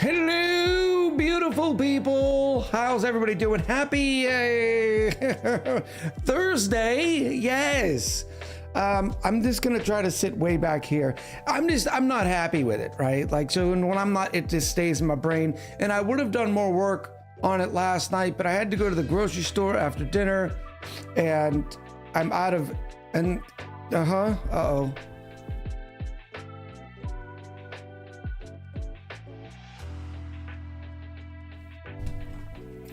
Hello, beautiful people. How's everybody doing? Happy Thursday. Yes. I'm just gonna try to sit way back here. I'm not happy with it, right? Like, so when I'm not, it just stays in my brain. And I would have done more work on it last night, but I had to go to the grocery store after dinner, and I'm out of, and uh-oh.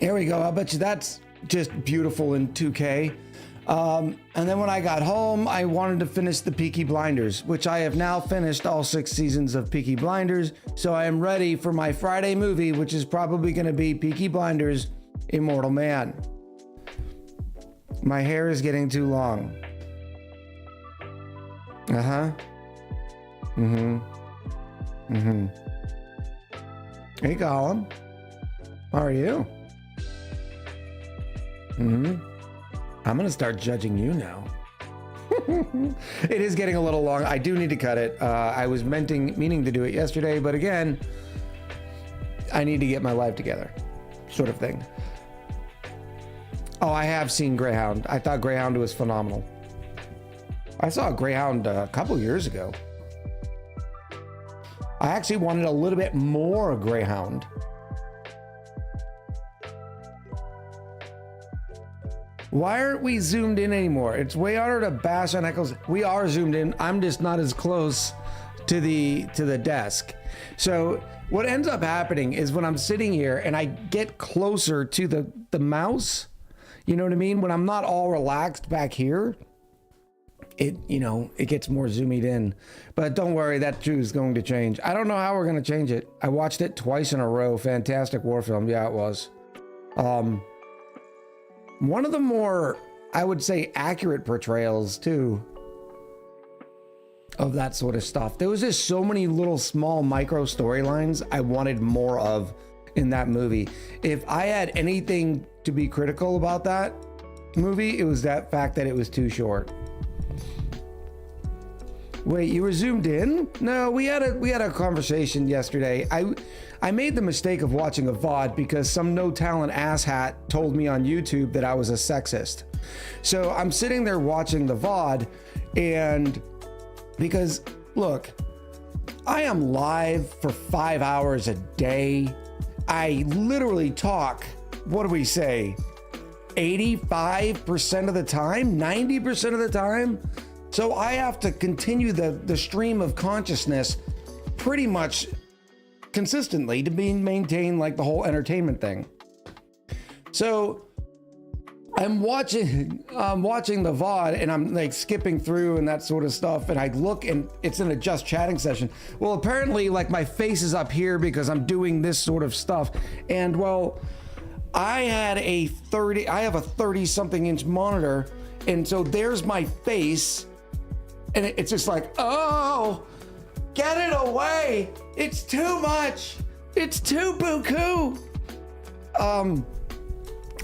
Here we go. I bet you that's just beautiful in 2K. And then when I got home, I wanted to finish the Peaky Blinders, which I have now finished all 6 seasons of Peaky Blinders. So I am ready for my Friday movie, which is probably going to be Peaky Blinders: Immortal Man. My hair is getting too long. Hey, Colin. How are you? I'm gonna start judging you now. It is getting a little long. I do need to cut it. I was meaning to do it yesterday, but again, I need to get my life together, sort of thing. Oh, I have seen Greyhound. I thought Greyhound was phenomenal. I saw Greyhound a couple years ago. I actually wanted a little bit more Greyhound. Why aren't we zoomed in anymore? It's way harder to bash on echoes. We are zoomed in. I'm just not as close to the desk. So what ends up happening is when I'm sitting here and I get closer to the mouse, you know what I mean? When I'm not all relaxed back here, it gets more zoomed in. But don't worry, that too is going to change. I don't know how we're going to change it. I watched it twice in a row. Fantastic war film. Yeah, it was. One of the more, I would say, accurate portrayals too of that sort of stuff. There was just so many little small micro storylines I wanted more of in that movie. If I had anything to be critical about that movie, it was that fact that it was too short. Wait, you were zoomed in? No, we had a conversation yesterday. I made the mistake of watching a VOD because some no talent asshat told me on YouTube that I was a sexist. So I'm sitting there watching the VOD, and because look, I am live for 5 hours a day. I literally talk, what do we say, 85% of the time, 90% of the time. So I have to continue the stream of consciousness pretty much consistently to be maintained, like the whole entertainment thing. So I'm watching the VOD, and I'm like skipping through and that sort of stuff, and I look and it's in a just chatting session. Well, apparently like my face is up here because I'm doing this sort of stuff. And well, I have a 30 something inch monitor, and so there's my face. And it's just like, oh, get it away. It's too much. It's too buku.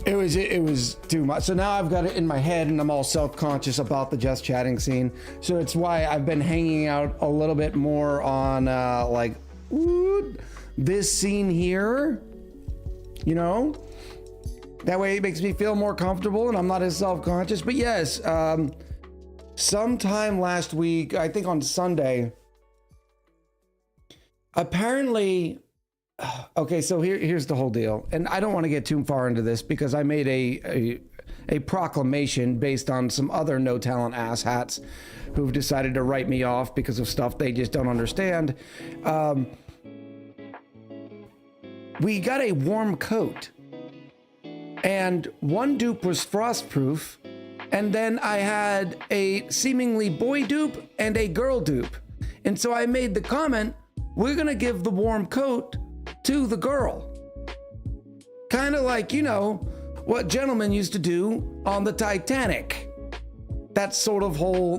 It was too much. So now I've got it in my head and I'm all self-conscious about the just chatting scene. So it's why I've been hanging out a little bit more on this scene here, you know? That way it makes me feel more comfortable and I'm not as self-conscious. But yes, sometime last week, I think on Sunday, apparently, okay, so here's the whole deal. And I don't want to get too far into this because I made a proclamation based on some other no talent asshats who've decided to write me off because of stuff they just don't understand. We got a warm coat, and one dupe was frostproof. And then I had a seemingly boy dupe and a girl dupe. And so I made the comment, we're gonna give the warm coat to the girl. Kind of like, you know, what gentlemen used to do on the Titanic. That sort of whole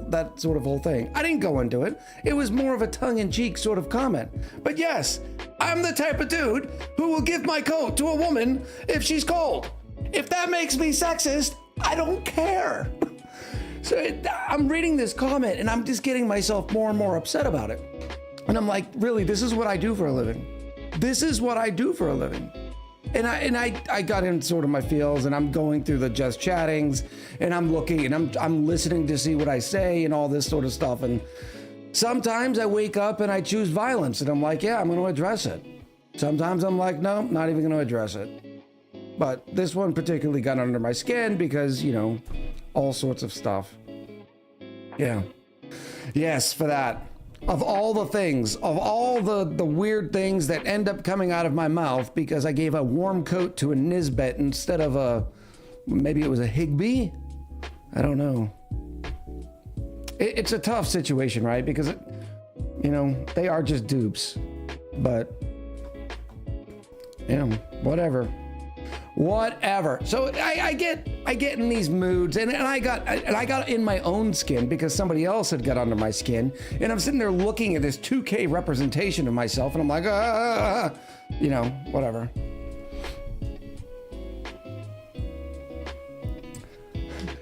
thing. I didn't go into it. It was more of a tongue-in-cheek sort of comment. But yes, I'm the type of dude who will give my coat to a woman if she's cold. If that makes me sexist, I don't care. So I'm reading this comment and I'm just getting myself more and more upset about it. And I'm like, really, this is what I do for a living. this is what I do for a living. And I got in sort of my feels, and I'm going through the just chattings, and I'm looking and I'm listening to see what I say and all this sort of stuff. And sometimes I wake up and I choose violence, and I'm like, yeah, I'm going to address it. Sometimes I'm like, no, not even going to address it. But this one particularly got under my skin because, you know, all sorts of stuff. Yeah. Yes, for that. Of all the things, of all the weird things that end up coming out of my mouth because I gave a warm coat to a Nisbet instead of maybe it was a Higbee? I don't know. It's a tough situation, right? Because, you know, they are just dupes. But, you know, whatever. So I get in these moods, and I got in my own skin because somebody else had got under my skin, and I'm sitting there looking at this 2K representation of myself, and I'm like, you know, whatever.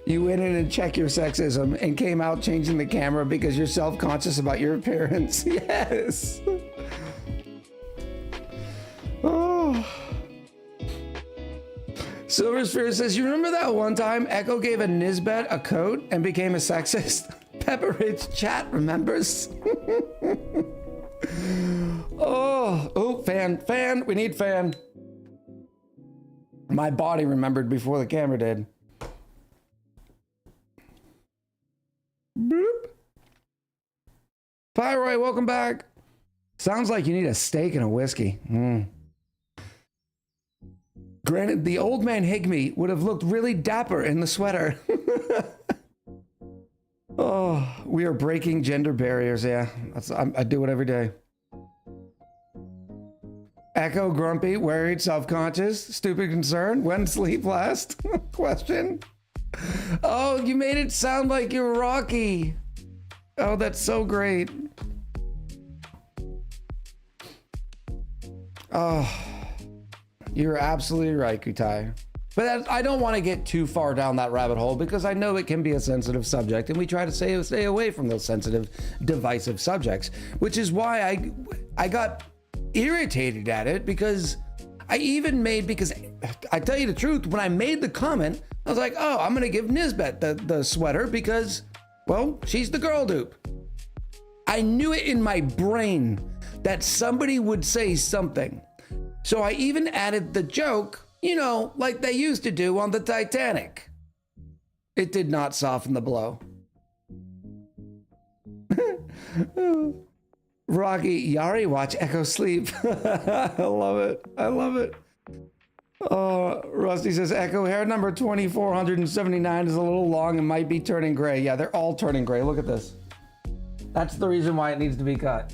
You went in and checked your sexism and came out changing the camera because you're self-conscious about your appearance. Yes. Oh. Silver Sphere says, you remember that one time Echo gave a Nisbet a coat and became a sexist? Pepperidge chat remembers. Oh, fan, we need fan. My body remembered before the camera did. Boop. Pyroy, welcome back. Sounds like you need a steak and a whiskey. Granted, the old man Higbee would have looked really dapper in the sweater. Oh, we are breaking gender barriers. Yeah, I do it every day. Echo, grumpy, worried, self-conscious, stupid concern. When sleep last? Question. Oh, you made it sound like you're Rocky. Oh, that's so great. Oh. You're absolutely right, Kutai. But I don't want to get too far down that rabbit hole because I know it can be a sensitive subject, and we try to stay away from those sensitive, divisive subjects, which is why I got irritated at it because because I tell you the truth, when I made the comment, I was like, oh, I'm going to give Nisbet the sweater because, well, she's the girl dupe. I knew it in my brain that somebody would say something. So I even added the joke, you know, like they used to do on the Titanic. It did not soften the blow. Rocky, Yari, watch Echo sleep. I love it. I love it. Rusty says, Echo hair number 2479 is a little long and might be turning gray. Yeah, they're all turning gray. Look at this. That's the reason why it needs to be cut.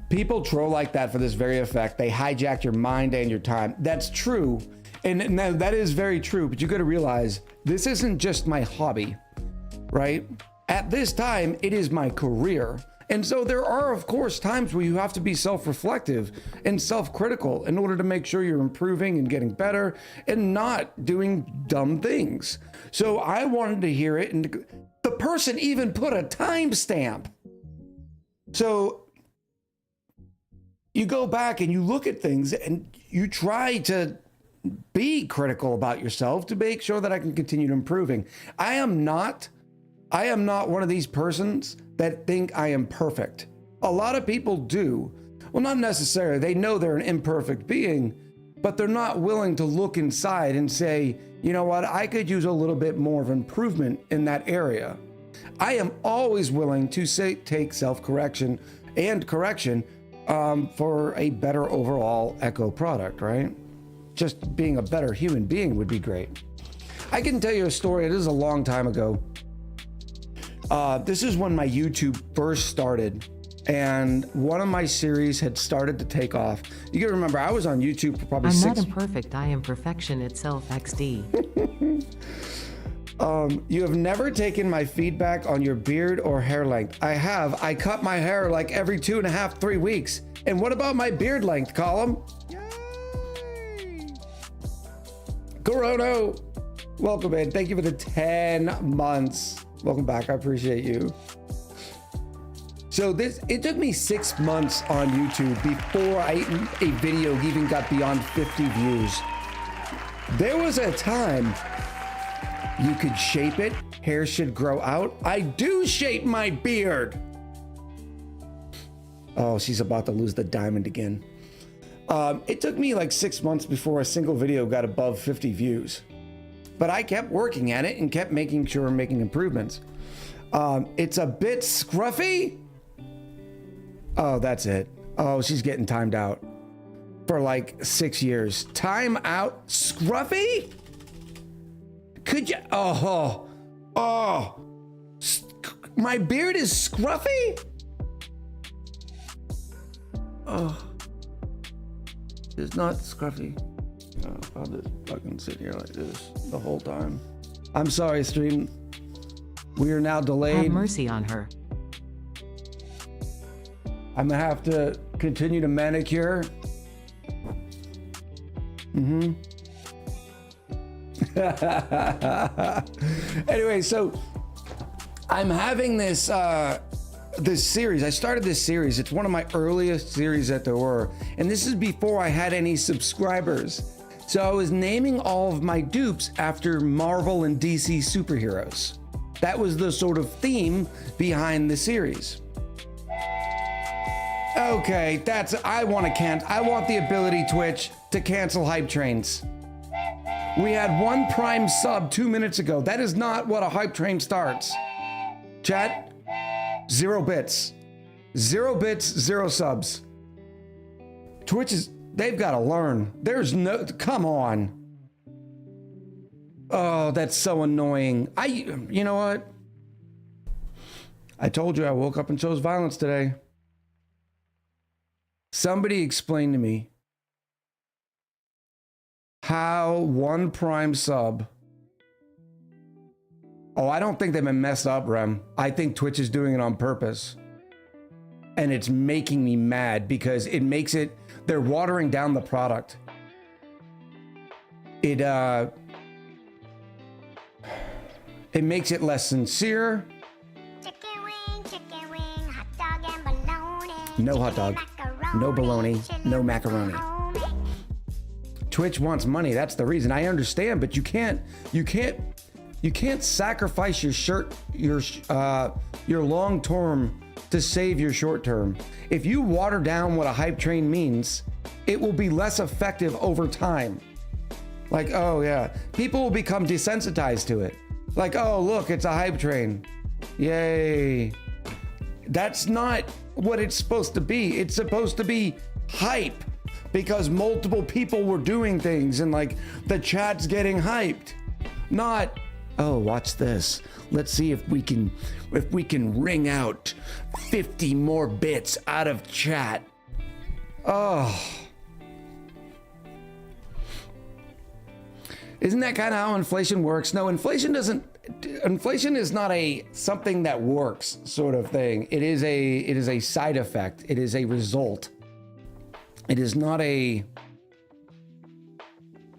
People troll like that for this very effect. They hijack your mind and your time. That's true. And that is very true. But you got to realize this isn't just my hobby, right? At this time, it is my career. And so there are, of course, times where you have to be self-reflective and self-critical in order to make sure you're improving and getting better and not doing dumb things. So I wanted to hear it. And the person even put a timestamp. So you go back and you look at things and you try to be critical about yourself to make sure that I can continue improving. I am not one of these persons that think I am perfect. A lot of people do. Well, not necessarily. They know they're an imperfect being, but they're not willing to look inside and say, you know what, I could use a little bit more of improvement in that area. I am always willing to take self-correction and correction for a better overall Echo product, right? Just being a better human being would be great. I can tell you a story. It is a long time ago. This is when my YouTube first started, and one of my series had started to take off. You gotta remember, I was on YouTube for probably I'm not imperfect, I am perfection itself, XD. You have never taken my feedback on your beard or hair length. I have. I cut my hair like every 2.5, 3 weeks. And what about my beard length, Column? Yay! Corono, welcome in. Thank you for the 10 months. Welcome back. I appreciate you. So it took me 6 months on YouTube before a video even got beyond 50 views. There was a time you could shape it, hair should grow out. I do shape my beard. Oh, she's about to lose the diamond again. It took me like 6 months before a single video got above 50 views. But I kept working at it and kept making sure I'm making improvements. It's a bit scruffy. Oh, that's it. Oh, she's getting timed out for like 6 years. Time out, scruffy? Could you? My beard is scruffy? Oh, it's not scruffy. Oh, I'll just fucking sit here like this the whole time. I'm sorry, stream. We are now delayed. Have mercy on her. I'm gonna have to continue to manicure. Anyway, so I'm having this this series. I started this series. It's one of my earliest series that there were, and this is before I had any subscribers. So I was naming all of my dupes after Marvel and DC superheroes. That was the sort of theme behind the series. Okay, I want the ability, Twitch, to cancel hype trains. We had 1 Prime sub 2 minutes ago. That is not what a hype train starts. Chat, 0 bits. 0 bits, 0 subs. Twitch they've got to learn. Come on. Oh, that's so annoying. You know what? I told you I woke up and chose violence today. Somebody explain to me how 1 Prime sub. Oh, I don't think they've been messed up, Rem. I think Twitch is doing it on purpose. And it's making me mad because they're watering down the product. It makes it less sincere. Chicken wing, hot dog and bologna. No hot dog, no bologna, no macaroni. Twitch wants money. That's the reason. I understand, but you can't sacrifice your long term to save your short term. If you water down what a hype train means, it will be less effective over time. Like, oh yeah, people will become desensitized to it. Like, oh look, it's a hype train. Yay. That's not what it's supposed to be. It's supposed to be hype because multiple people were doing things and like the chat's getting hyped. Not, oh, watch this. Let's see if we can wring out 50 more bits out of chat. Oh. Isn't that kind of how inflation works? No, inflation is not something that works sort of thing. It is a side effect. It is a result. It is not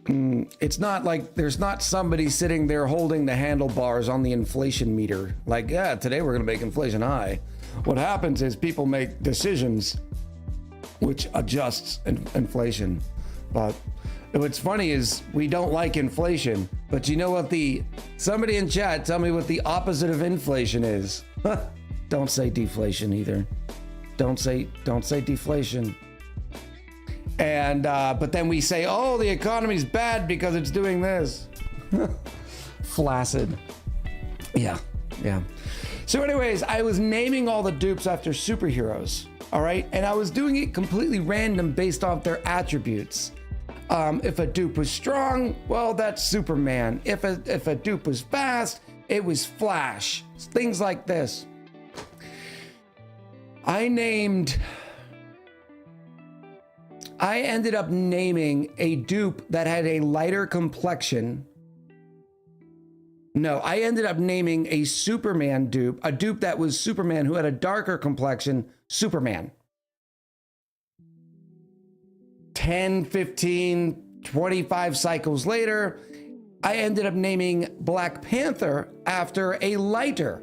it's not like there's not somebody sitting there holding the handlebars on the inflation meter. Like, yeah, today we're gonna make inflation high. What happens is people make decisions which adjusts inflation. But what's funny is we don't like inflation, but you know what somebody in chat tell me what the opposite of inflation is. Don't say deflation either. Don't say deflation. And but then we say, oh, the economy's bad because it's doing this. Flaccid. Yeah. So anyways, I was naming all the dupes after superheroes, all right? And I was doing it completely random based off their attributes. If a dupe was strong, well, that's Superman. If a dupe was fast, it was Flash. Things like this. I ended up naming a dupe that had a lighter complexion. No, I ended up naming a Superman dupe, a dupe that was Superman who had a darker complexion, Superman. 10, 15, 25 cycles later, I ended up naming Black Panther after a lighter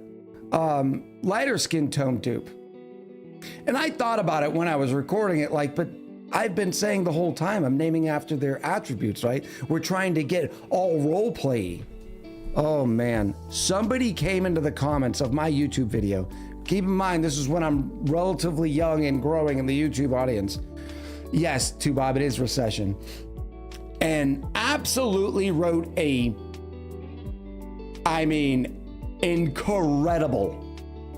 skin tone dupe. And I thought about it when I was recording it, like, but I've been saying the whole time, I'm naming after their attributes, right? We're trying to get all role play. Oh man, somebody came into the comments of my YouTube video. Keep in mind, this is when I'm relatively young and growing in the YouTube audience. Yes, Bob, it is recession. And absolutely wrote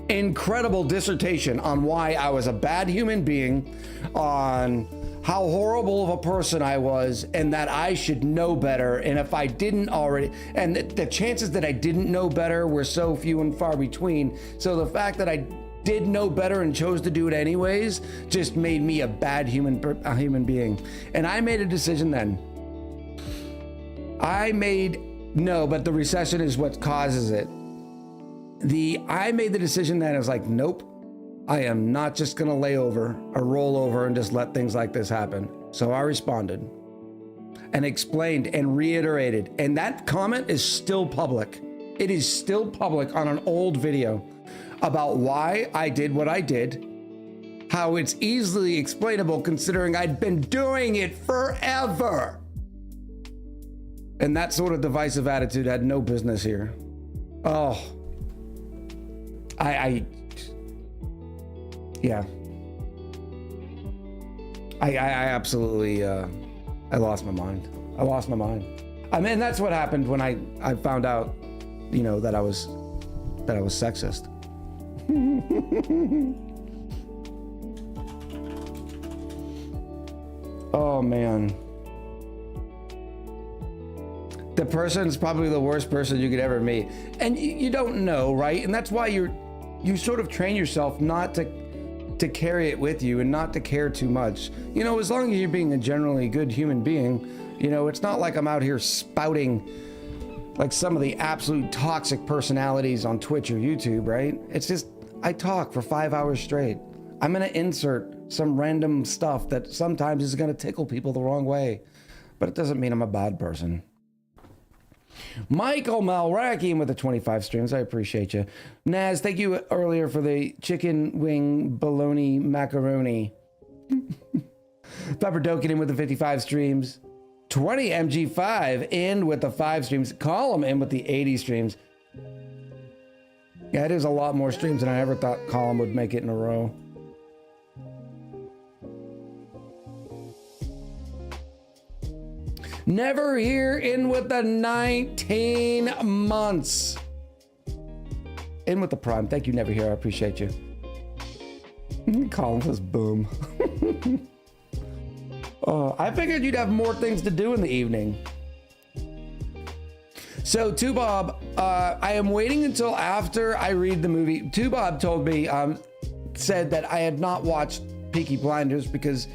incredible dissertation on why I was a bad human being, on how horrible of a person I was, and that I should know better. And if I didn't already, and the chances that I didn't know better were so few and far between. So the fact that I did know better and chose to do it anyways just made me a bad human being. And I made a decision then. But the recession is what causes it. I made the decision then. I was like, nope, I am not just gonna lay over or roll over and just let things like this happen. So I responded and explained and reiterated. And that comment is still public. It is still public on an old video about why I did what I did, how it's easily explainable considering I'd been doing it forever. And that sort of divisive attitude had no business here. Oh, yeah. I absolutely, I lost my mind. I mean, that's what happened when I found out, that I was sexist. Oh man. The person's probably the worst person you could ever meet. And you don't know, right? And that's why you sort of train yourself not to carry it with you and not to care too much. As long as you're being a generally good human being, it's not like I'm out here spouting like some of the absolute toxic personalities on Twitch or YouTube, right? It's just, I talk for 5 hours straight. I'm gonna insert some random stuff that sometimes is gonna tickle people the wrong way, but it doesn't mean I'm a bad person. Michael Malrakian with the 25 streams. I appreciate you. Naz, thank you earlier for the chicken wing bologna macaroni. Pepper Dokin with the 55 streams. 20 MG5 in with the 5 streams. Column in with the 80 streams. Yeah, it is a lot more streams than I ever thought Column would make it in a row. Never here in with the 19 months. In with the prime. Thank you, Never Here. I appreciate you. Colin says boom. I figured you'd have more things to do in the evening. So, Bob, I am waiting until after I read the movie. Bob told me, said that I had not watched Peaky Blinders because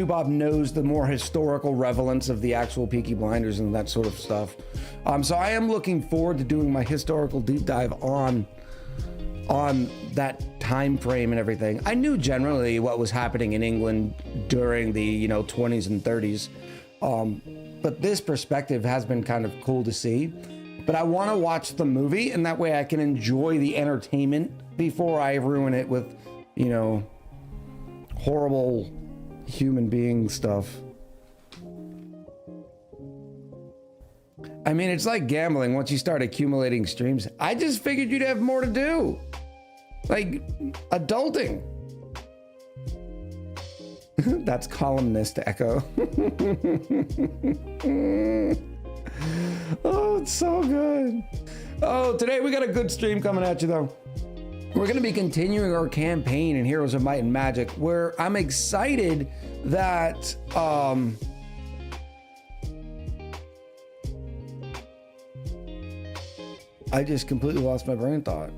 Bob knows the more historical relevance of the actual Peaky Blinders and that sort of stuff. So I am looking forward to doing my historical deep dive on that time frame and everything. I knew generally what was happening in England during the 20s and 30s, but this perspective has been kind of cool to see. But I want to watch the movie, and that way I can enjoy the entertainment before I ruin it with horrible human being stuff. I mean, it's like gambling. Once you start accumulating streams, I just figured you'd have more to do, like adulting. That's columnist echo. Oh, it's so good. Oh, today we got a good stream coming at you though. We're going to be continuing our campaign in Heroes of Might and Magic, where I'm excited that I just completely lost my brain thought.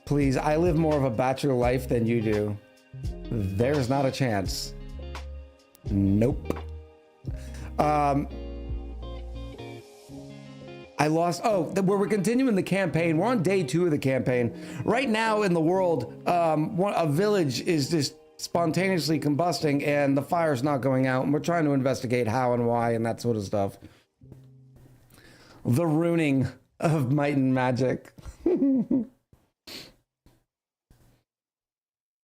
Please, I live more of a bachelor life than you do. There's not a chance. Nope. I lost, where we're continuing the campaign. We're on day 2 of the campaign. Right now in the world, a village is just spontaneously combusting and the fire's not going out. And we're trying to investigate how and why and that sort of stuff. The ruining of Might and Magic.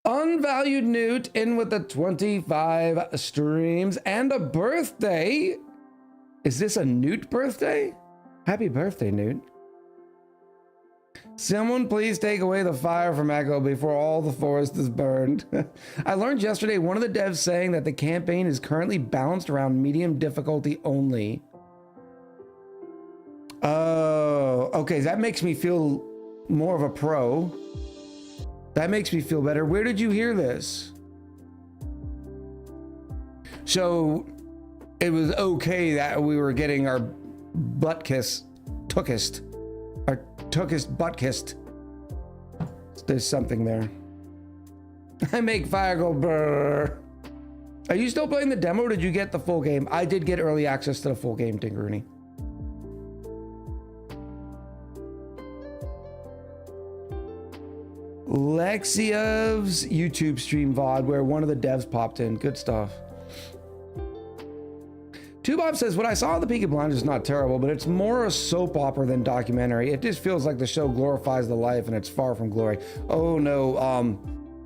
Unvalued Newt in with the 25 streams and a birthday. Is this a Newt birthday? Happy birthday, Newt. Someone please take away the fire from Echo before all the forest is burned. I learned yesterday one of the devs saying that the campaign is currently balanced around medium difficulty only. Oh, okay, that makes me feel more of a pro. That makes me feel better. Where did you hear this? So it was okay that we were getting our butt kissed, our tookest butt kissed. There's something there. I make fire go brrr. Are you still playing the demo or did you get the full game? I did get early access to the full game, Tinkeroony. Lexiev's YouTube stream VOD where one of the devs popped in. Good stuff. Two Bob says, what I saw of the Peaky Blinders is not terrible, but it's more a soap opera than documentary. It just feels like the show glorifies the life and it's far from glory. Oh no,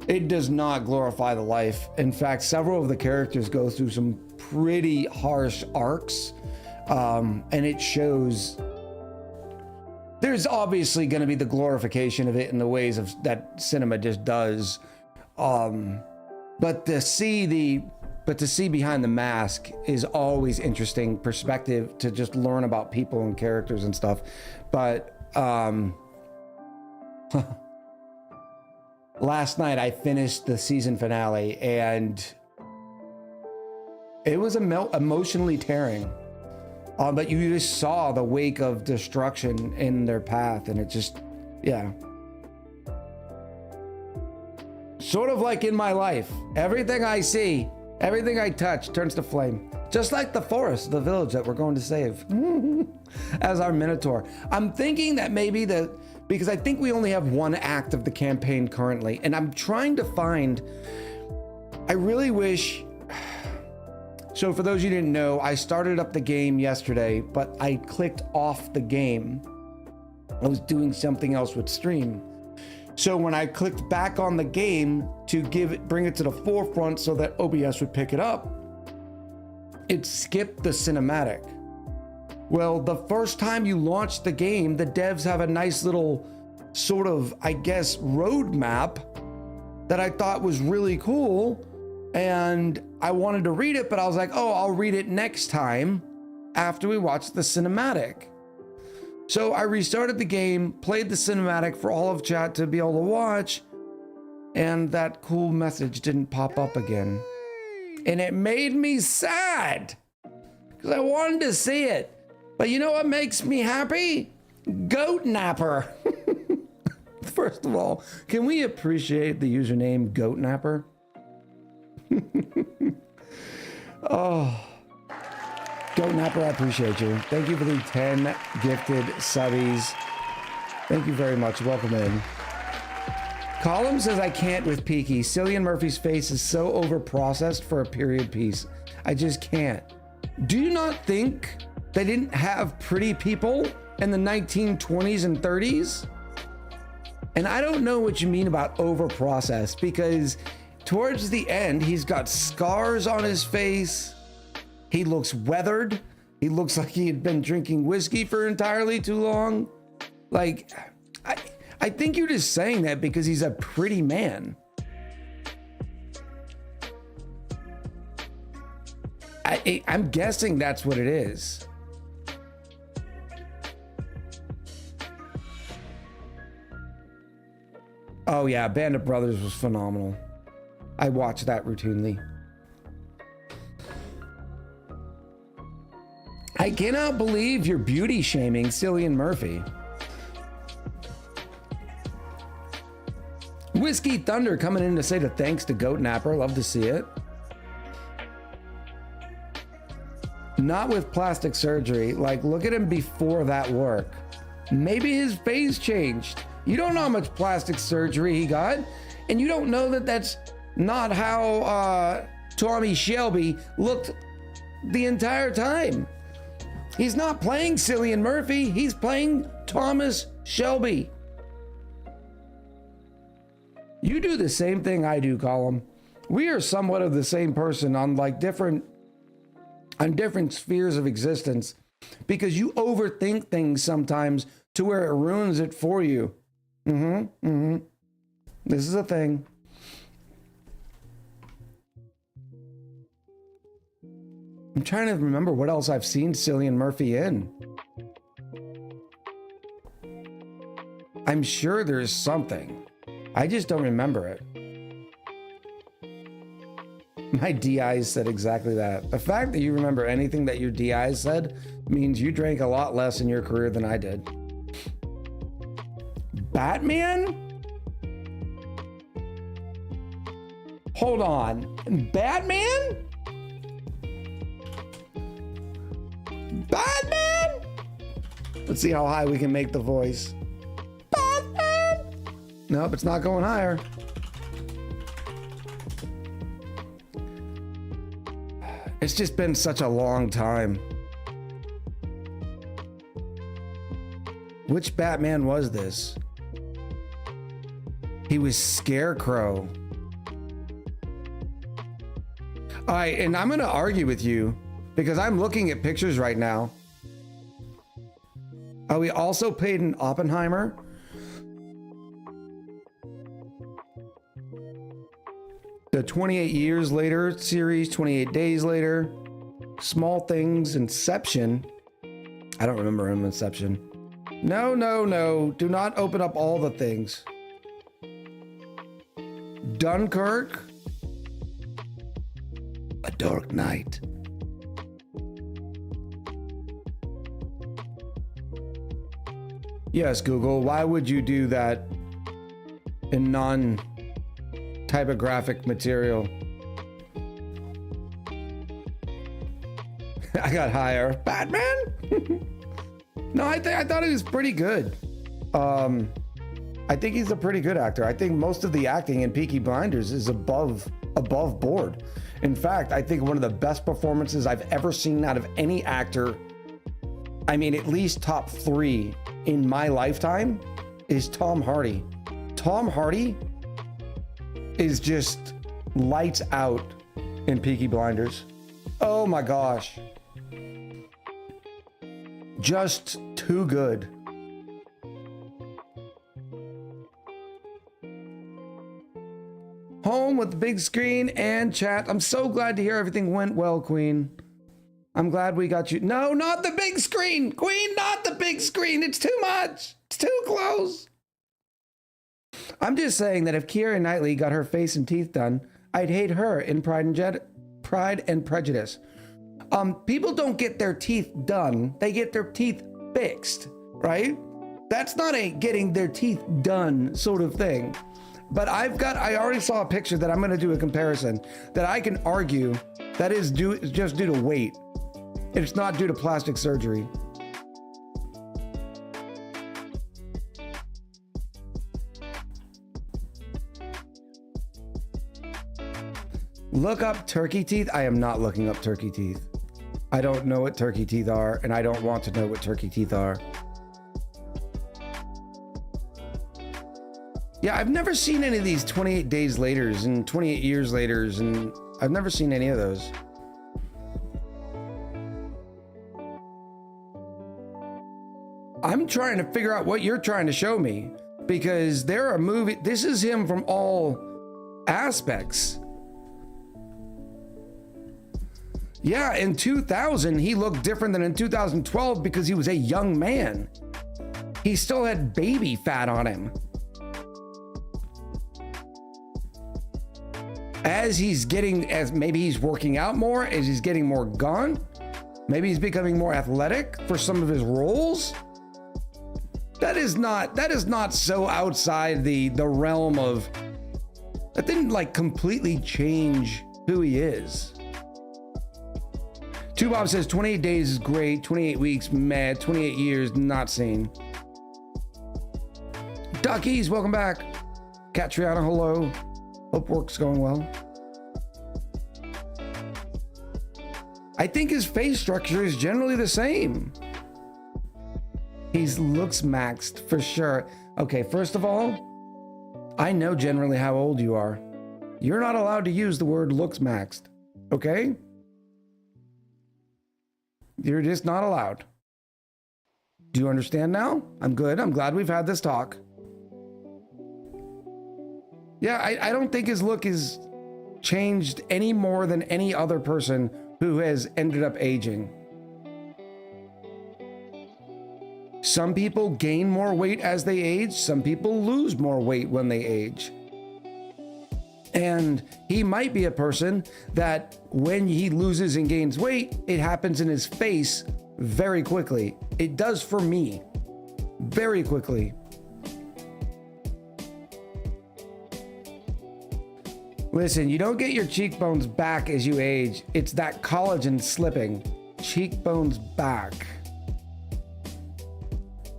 it does not glorify the life. In fact, several of the characters go through some pretty harsh arcs, and it shows. There's obviously going to be the glorification of it in the ways of that cinema just does, but to see behind the mask is always interesting perspective to just learn about people and characters and stuff. But last night I finished the season finale and it was emotionally tearing. But you just saw the wake of destruction in their path, and it just, yeah. Sort of like in my life, everything I see, everything I touch turns to flame. Just like the forest, the village that we're going to save as our Minotaur. I'm thinking that maybe because I think we only have one act of the campaign currently, and I'm trying to find, I really wish. So for those you didn't know, I started up the game yesterday, but I clicked off the game. I was doing something else with stream. So when I clicked back on the game to bring it to the forefront so that OBS would pick it up, it skipped the cinematic. Well, the first time you launch the game, the devs have a nice little sort of, I guess, roadmap that I thought was really cool. And I wanted to read it, but I was like, oh, I'll read it next time after we watch the cinematic. So I restarted the game, played the cinematic for all of chat to be able to watch, and that cool message didn't pop up again. And it made me sad because I wanted to see it. But you know what makes me happy? Goat Napper. First of all, can we appreciate the username Goat Napper? Oh, Goat Napper, I appreciate you. Thank you for the 10 gifted subbies. Thank you very much. Welcome in. Column says I can't with Peaky. Cillian Murphy's face is so over-processed for a period piece. I just can't. Do you not think they didn't have pretty people in the 1920s and 30s? And I don't know what you mean about over-processed, because towards the end, he's got scars on his face. He looks weathered. He looks like he had been drinking whiskey for entirely too long. Like, I think you're just saying that because he's a pretty man. I'm guessing that's what it is. Oh yeah, Band of Brothers was phenomenal. I watch that routinely. I cannot believe you're beauty shaming Cillian Murphy. Whiskey Thunder coming in to say the thanks to Goat Napper. Love to see it. Not with plastic surgery. Like, look at him before that work. Maybe his face changed. You don't know how much plastic surgery he got, and you don't know that that's not how Tommy Shelby looked the entire time. He's not playing Cillian Murphy. He's playing Thomas Shelby. You do the same thing I do, Colin. We are somewhat of the same person on like different spheres of existence because you overthink things sometimes to where it ruins it for you. This is a thing. I'm trying to remember what else I've seen Cillian Murphy in. I'm sure there's something. I just don't remember it. My DI said exactly that. The fact that you remember anything that your DI said means you drank a lot less in your career than I did. Batman? Hold on. Batman? Batman? Let's see how high we can make the voice. Batman? Nope, it's not going higher. It's just been such a long time. Which Batman was this? He was Scarecrow. All right, and I'm gonna argue with you because I'm looking at pictures right now. Oh, he also played in Oppenheimer. The 28 Years Later series, 28 Days Later, Small Things, Inception. I don't remember him in Inception. No, no, no. Do not open up all the things. Dunkirk. A Dark Knight. Yes, Google, why would you do that in non-typographic material? I got higher. Batman? No, I thought he was pretty good. I think he's a pretty good actor. I think most of the acting in Peaky Blinders is above board. In fact, I think one of the best performances I've ever seen out of any actor, I mean, at least top 3 in my lifetime, is Tom Hardy. Tom Hardy is just lights out in Peaky Blinders. Oh my gosh. Just too good. Home with the big screen and chat. I'm so glad to hear everything went well, Queen. I'm glad we got you. No, not the big screen. Queen, not the big screen. It's too much. It's too close. I'm just saying that if Keira Knightley got her face and teeth done, I'd hate her in Pride and Prejudice. People don't get their teeth done. They get their teeth fixed, right? That's not a getting their teeth done sort of thing. But I already saw a picture that I'm going to do a comparison that I can argue that is just due to weight. It's not due to plastic surgery. Look up turkey teeth. I am not looking up turkey teeth. I don't know what turkey teeth are, and I don't want to know what turkey teeth are. Yeah, I've never seen any of these 28 Days Laters and 28 Years Laters, and I've never seen any of those. I'm trying to figure out what you're trying to show me, because there are movies. This is him from all aspects. Yeah, in 2000, he looked different than in 2012 because he was a young man. He still had baby fat on him. As maybe he's working out more, as he's getting more gaunt, maybe he's becoming more athletic for some of his roles. That is not so outside the realm of, that didn't like completely change who he is. Two Bob says 28 days is great, 28 weeks mad, 28 years not seen. Duckies, welcome back. Catriana, hello. Hope work's going well. I think his face structure is generally the same. He looks maxed for sure. Okay, first of all, I know generally how old you are. You're not allowed to use the word looks maxed, okay? You're just not allowed. Do you understand now? I'm good. I'm glad we've had this talk. Yeah, I don't think his look is changed any more than any other person who has ended up aging. Some people gain more weight as they age. Some people lose more weight when they age. And he might be a person that when he loses and gains weight, it happens in his face very quickly. It does for me very quickly. Listen, you don't get your cheekbones back as you age. It's that collagen slipping. Cheekbones back.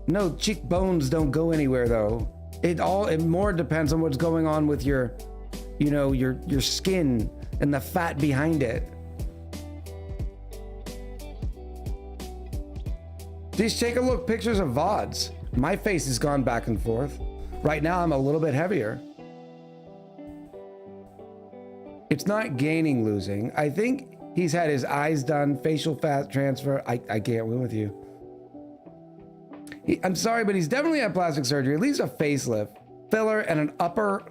No, cheekbones don't go anywhere though. It more depends on what's going on with your, you know, your skin and the fat behind it. Just take a look, pictures of VODs. My face has gone back and forth. Right now I'm a little bit heavier. It's not gaining, losing. I think he's had his eyes done, facial fat transfer. I can't win with you. I'm sorry, but he's definitely had plastic surgery, at least a facelift, filler, and an upper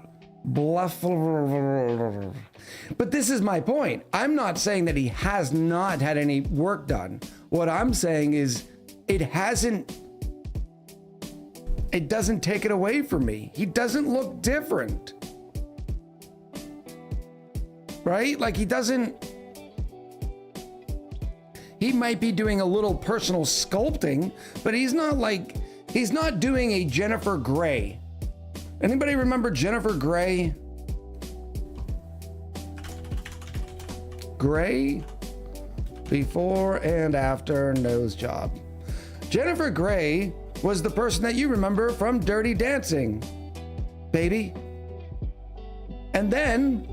bluff. But this is my point. I'm not saying that he has not had any work done. What I'm saying is it doesn't take it away from me. He doesn't look different. Right? Like he might be doing a little personal sculpting, but he's not doing a Jennifer Grey. Anybody remember Jennifer Grey? Grey before and after nose job. Jennifer Grey was the person that you remember from Dirty Dancing, baby. And then,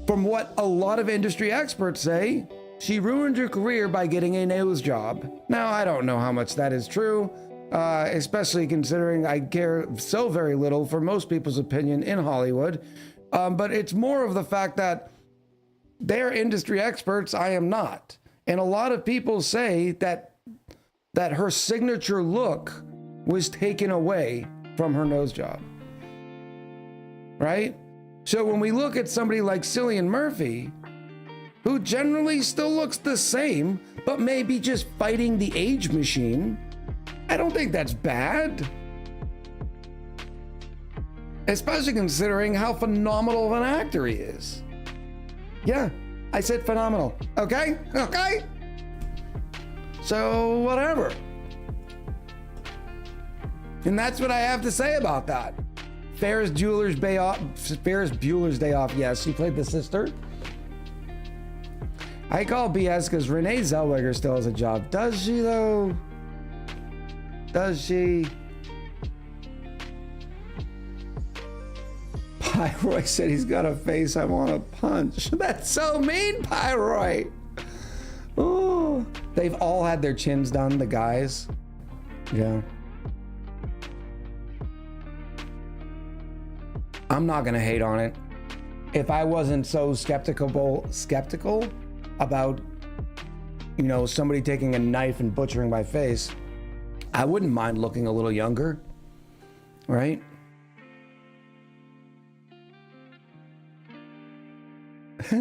from what a lot of industry experts say, she ruined her career by getting a nose job. Now, I don't know how much that is true, especially considering I care so very little for most people's opinion in Hollywood. But it's more of the fact that they're industry experts, I am not. And a lot of people say that her signature look was taken away from her nose job. Right? So when we look at somebody like Cillian Murphy, who generally still looks the same, but maybe just fighting the age machine, I don't think that's bad. Especially considering how phenomenal of an actor he is. Yeah, I said phenomenal. Okay? Okay? So, whatever. And that's what I have to say about that. Ferris Bueller's Day Off. Yes, she played the sister. I call BS because Renee Zellweger still has a job. Does she though? Does she? Pyroy said he's got a face I want to punch. That's so mean, Pyroy. Oh, they've all had their chins done, the guys. Yeah. I'm not gonna hate on it. If I wasn't so skeptical about, you know, somebody taking a knife and butchering my face, I wouldn't mind looking a little younger, right?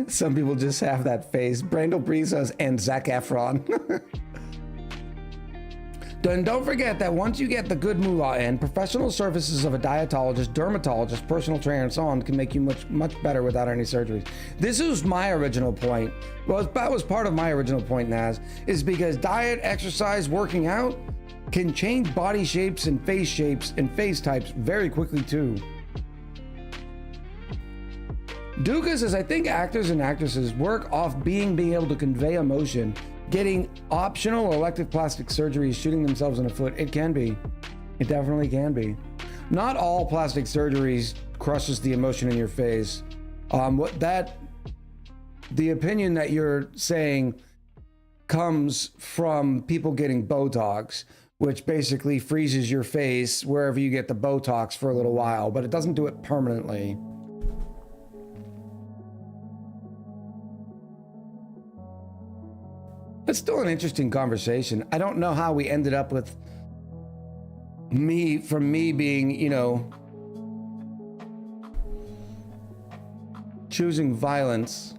Some people just have that face. Brandel Bree says, and Zac Efron. Then don't forget that once you get the good moolah in, professional services of a dietologist, dermatologist, personal trainer, and so on can make you much better without any surgeries. This is my original point. Well, that was part of my original point, Naz, is because diet, exercise, working out can change body shapes and face types very quickly too. Duca says, I think actors and actresses work off being able to convey emotion. Getting optional or elective plastic surgery is shooting themselves in the foot. It can be. It definitely can be. Not all plastic surgeries crushes the emotion in your face. The opinion that you're saying comes from people getting Botox, which basically freezes your face wherever you get the Botox for a little while, but it doesn't do it permanently. It's still an interesting conversation. I don't know how we ended up with me being, you know, choosing violence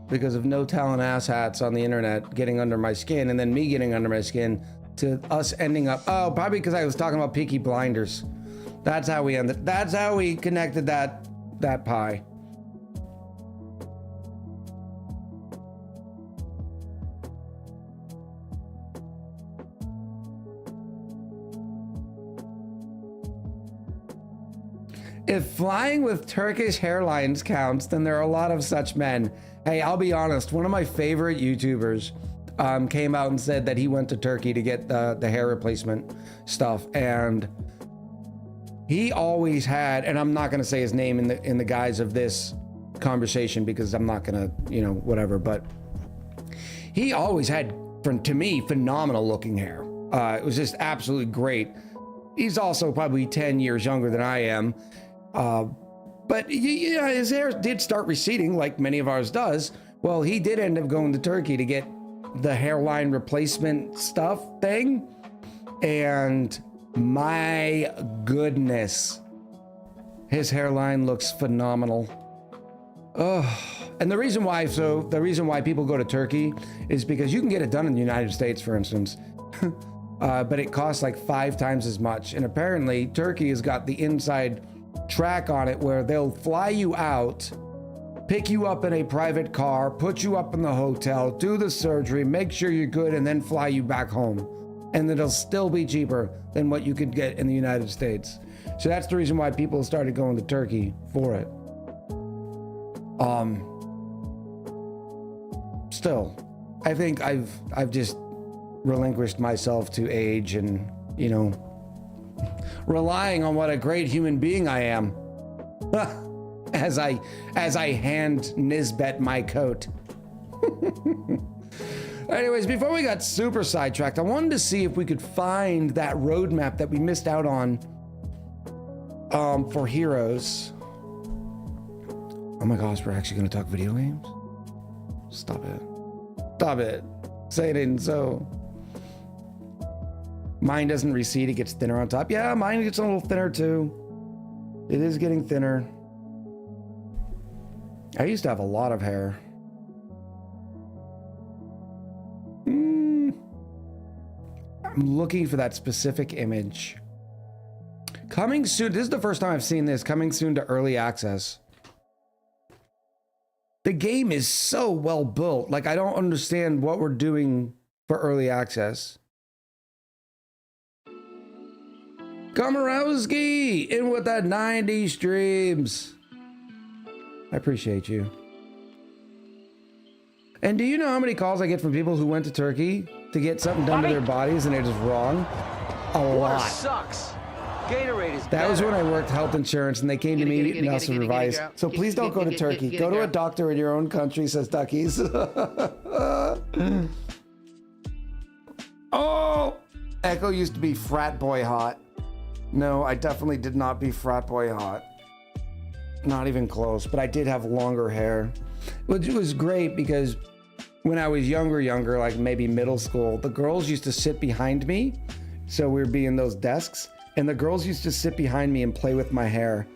because of no talent asshats on the internet getting under my skin, and then me getting under my skin, to us ending up, oh, probably because I was talking about Peaky Blinders. That's how we ended. That's how we connected that pie. If flying with Turkish hairlines counts, then there are a lot of such men. Hey, I'll be honest, one of my favorite YouTubers came out and said that he went to Turkey to get the hair replacement stuff, and he always had, and I'm not gonna say his name in the guise of this conversation because I'm not gonna, you know, whatever, but he always had, to me, phenomenal looking hair. It was just absolutely great. He's also probably 10 years younger than I am. But yeah, his hair did start receding like many of ours does. Well, he did end up going to Turkey to get the hairline replacement stuff thing. And my goodness, his hairline looks phenomenal. And the reason why people go to Turkey is because you can get it done in the United States, for instance. But it costs like 5 times as much. And apparently Turkey has got the inside track on it where they'll fly you out, pick you up in a private car, put you up in the hotel, do the surgery, make sure you're good, and then fly you back home. And it'll still be cheaper than what you could get in the United States. So that's the reason why people started going to Turkey for it. Still, I think I've just relinquished myself to age and, you know, relying on what a great human being I am. as I hand Nisbet my coat. Anyways, before we got super sidetracked, I wanted to see if we could find that roadmap that we missed out on for Heroes. Oh my gosh, we're actually gonna talk video games? Stop it. Stop it. Say it in so. Mine doesn't recede, it gets thinner on top. Yeah, mine gets a little thinner too. It is getting thinner. I used to have a lot of hair. I'm looking for that specific image. Coming soon, this is the first time I've seen this, coming soon to early access. The game is so well built. Like, I don't understand what we're doing for early access. Komorowski in with that 90 streams. I appreciate you. And do you know how many calls I get from people who went to Turkey to get something done to their bodies and they're just wrong? A lot. Sucks. Gatorade is that was when I worked health insurance and they came to me and asked for advice. So please don't go to Turkey. Go to a doctor in your own country, says Duckies. Oh! Echo used to be frat boy hot. No, I definitely did not be frat boy hot. Not even close, but I did have longer hair, which was great because when I was younger, like maybe middle school, the girls used to sit behind me. So we'd be in those desks and the girls used to sit behind me and play with my hair.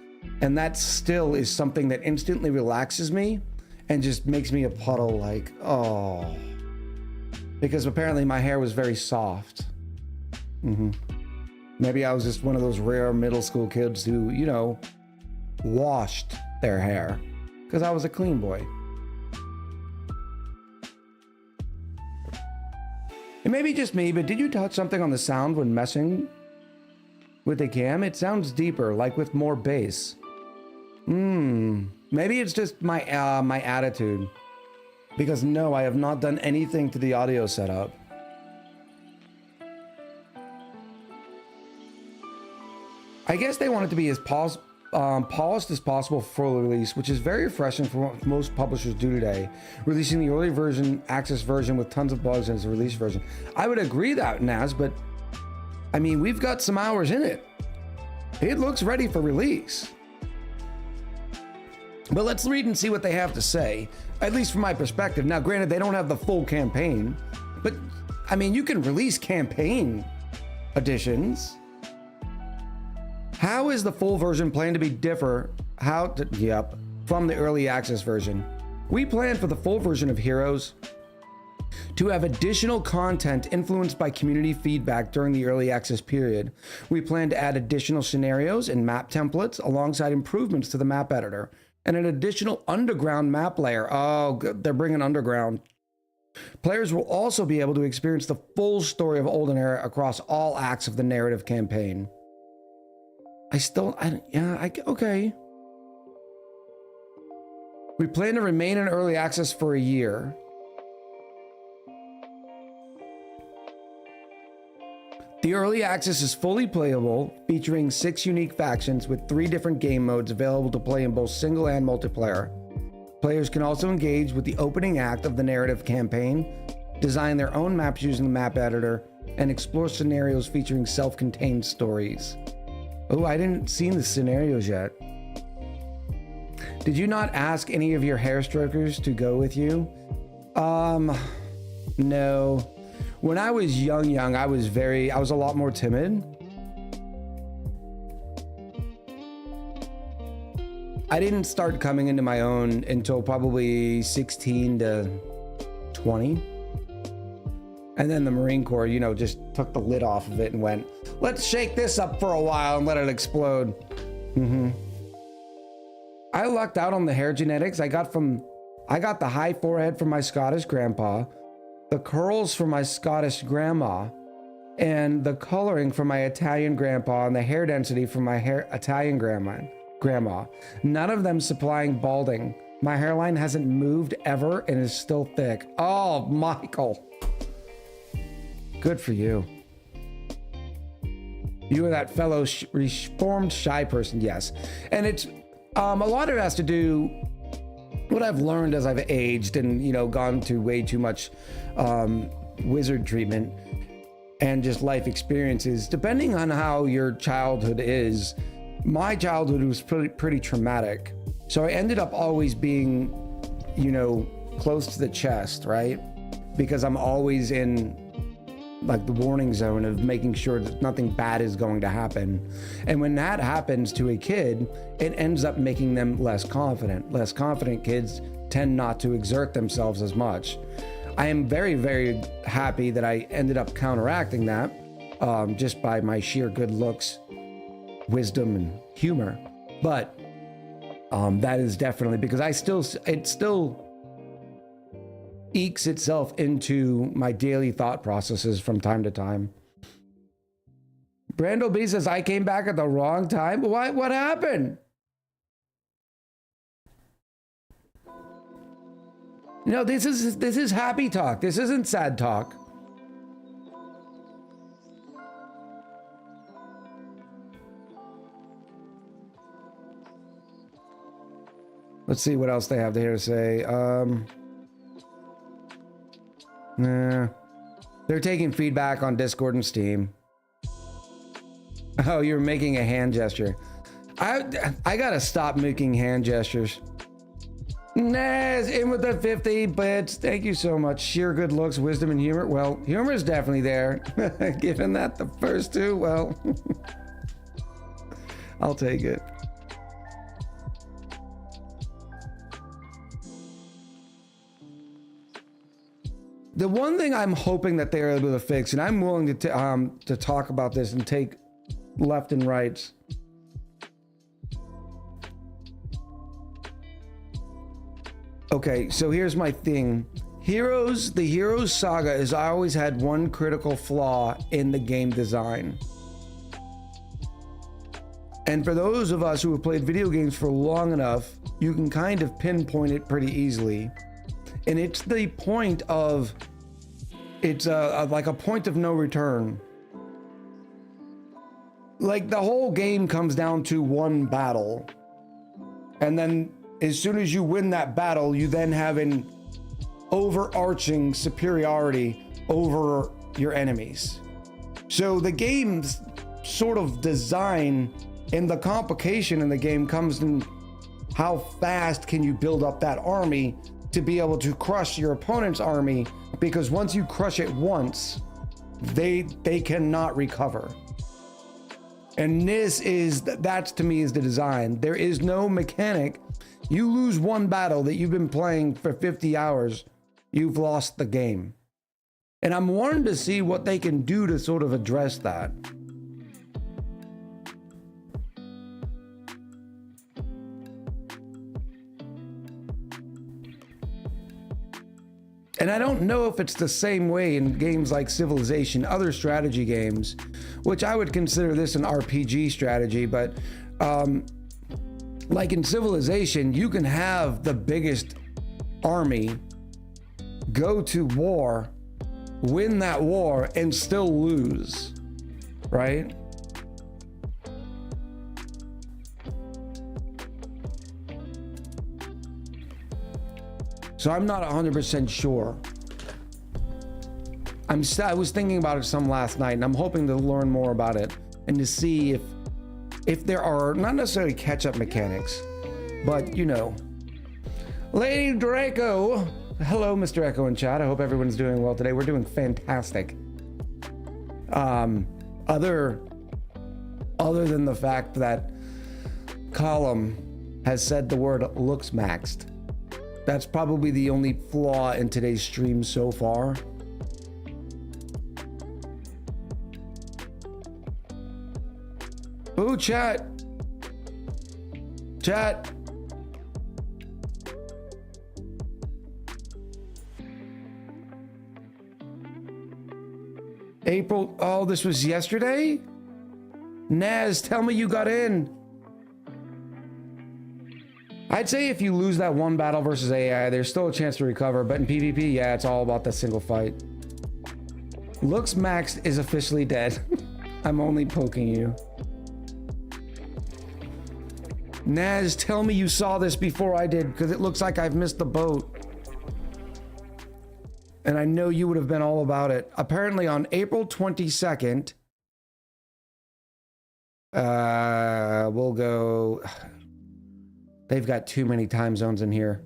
And that still is something that instantly relaxes me and just makes me a puddle, like, oh, because apparently my hair was very soft. Maybe I was just one of those rare middle school kids who, you know, washed their hair because I was a clean boy. It may be just me, but did you touch something on the sound when messing with the cam? It sounds deeper, like with more bass. Maybe it's just my my attitude. Because no, I have not done anything to the audio setup. I guess they want it to be as polished as possible for full release, which is very refreshing for what most publishers do today, releasing the early version, access version with tons of bugs as a release version. I would agree that, Naz, but I mean, we've got some hours in it. It looks ready for release. But let's read and see what they have to say, at least from my perspective. Now, granted, they don't have the full campaign, but I mean, you can release campaign editions. How is the full version planned to be from the early access version? We plan for the full version of Heroes to have additional content influenced by community feedback during the early access period. We plan to add additional scenarios and map templates alongside improvements to the map editor and an additional underground map layer. Oh, good. They're bringing underground. Players will also be able to experience the full story of Olden Era across all acts of the narrative campaign. Okay. We plan to remain in early access for a year. The early access is fully playable, featuring 6 unique factions with 3 different game modes available to play in both single and multiplayer. Players can also engage with the opening act of the narrative campaign, design their own maps using the map editor, and explore scenarios featuring self-contained stories. Oh, I didn't see the scenarios yet. Did you not ask any of your hair strokers to go with you? No. When I was young, I was a lot more timid. I didn't start coming into my own until probably 16 to 20. And then the Marine Corps, just took the lid off of it and went, let's shake this up for a while and let it explode. I lucked out on the hair genetics. I got the high forehead from my Scottish grandpa, the curls from my Scottish grandma, and the coloring from my Italian grandpa, and the hair density from my Italian grandma. None of them supplying balding. My hairline hasn't moved ever and is still thick. Oh, Michael. Good for you. You are that fellow reformed shy person, yes. And it's a lot of it has to do what I've learned as I've aged and gone to way too much wizard treatment and just life experiences. Depending on how your childhood is, my childhood was pretty traumatic. So I ended up always being, close to the chest, right? Because I'm always in like the warning zone of making sure that nothing bad is going to happen. And when that happens to a kid, it ends up making them less confident. Less confident kids tend not to exert themselves as much. I am very, very happy that I ended up counteracting that just by my sheer good looks, wisdom, and humor. But that is definitely because it still ekes itself into my daily thought processes from time to time. Brando B says, I came back at the wrong time. What happened? This is happy talk. This isn't sad talk. Let's see what else they have here to say. Nah. They're taking feedback on Discord and Steam. Oh, you're making a hand gesture. I gotta stop making hand gestures. Naz, in with the 50 bits. Thank you so much. Sheer good looks, wisdom, and humor. Well, humor is definitely there. Given that the first two, well, I'll take it. The one thing I'm hoping that they're able to fix, and I'm willing to talk about this and take left and rights. Okay, so here's my thing. The Heroes saga has always had one critical flaw in the game design. And for those of us who have played video games for long enough, you can kind of pinpoint it pretty easily. And it's the point of, it's like a point of no return. Like the whole game comes down to one battle. And then as soon as you win that battle, you then have an overarching superiority over your enemies. So the game's sort of design and the complication in the game comes in how fast can you build up that army to be able to crush your opponent's army, because once you crush it once, they cannot recover. And that's to me is the design. There is no mechanic. You lose one battle that you've been playing for 50 hours, you've lost the game. And I'm wanting to see what they can do to sort of address that. And I don't know if it's the same way in games like Civilization, other strategy games, which I would consider this an RPG strategy, but like in Civilization, you can have the biggest army, go to war, win that war, and still lose, right? So I'm not 100% sure. I was thinking about it some last night, and I'm hoping to learn more about it and to see if there are not necessarily catch-up mechanics, but you know. Lady Draco, hello, Mr. Echo in chat. I hope everyone's doing well today. We're doing fantastic. Other than the fact that Column has said the word looks maxed. That's probably the only flaw in today's stream so far. Ooh, chat. Chat. April, oh, this was yesterday? Naz, tell me you got in. I'd say if you lose that one battle versus AI, there's still a chance to recover, but in PvP, yeah, it's all about that single fight. Looks maxed is officially dead. I'm only poking you. Naz, tell me you saw this before I did, because it looks like I've missed the boat. And I know you would have been all about it. Apparently on April 22nd, we'll go... They've got too many time zones in here.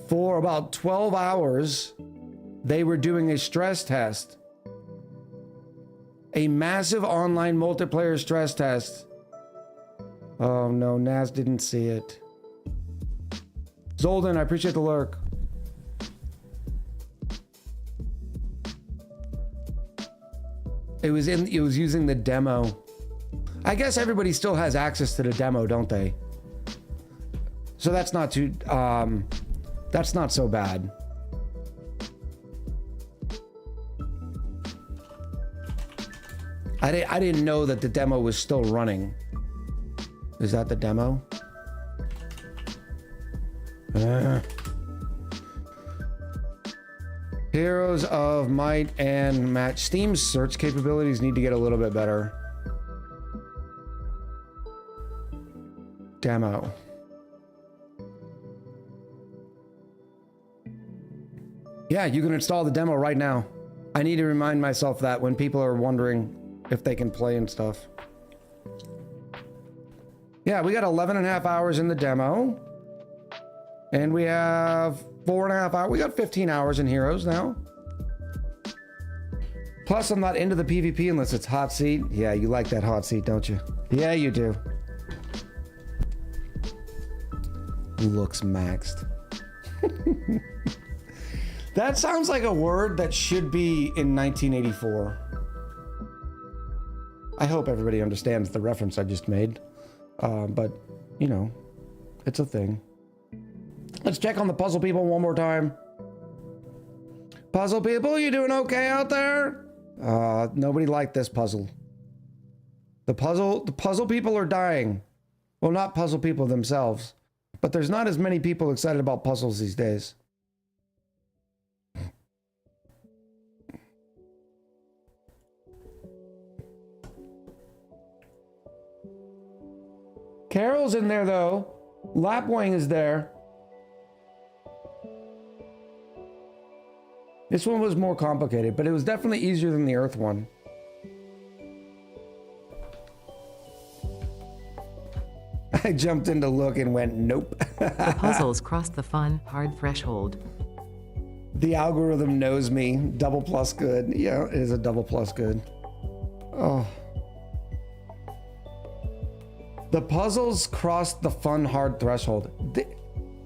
For about 12 hours, they were doing a stress test. A massive online multiplayer stress test. Oh no, Naz didn't see it. Zolden, I appreciate the lurk. It was using the demo. I guess everybody still has access to the demo, don't they? So that's not too that's not so bad. I didn't know that the demo was still running. Is that the demo? Heroes of Might and Match. Steam's search capabilities need to get a little bit better. Demo. Yeah, you can install the demo right now. I need to remind myself that when people are wondering if they can play and stuff. Yeah, we got 11.5 hours in the demo. And we have 4.5 hours. We got 15 hours in Heroes now. Plus, I'm not into the PvP unless it's hot seat. Yeah, you like that hot seat, don't you? Yeah, you do. Looks maxed. That sounds like a word that should be in 1984. I hope everybody understands the reference I just made. But, you know, it's a thing. Let's check on the puzzle people one more time. Puzzle people, you doing okay out there? Nobody liked this puzzle. The puzzle people are dying. Well, not puzzle people themselves, but there's not as many people excited about puzzles these days. Carol's in there though. Lapwing is there. This one was more complicated, but it was definitely easier than the Earth one. I jumped in to look and went, nope. The puzzles cross the fun, hard threshold. The algorithm knows me. Double plus good. Yeah, it is a double plus good. Oh. The puzzles crossed the fun, hard threshold.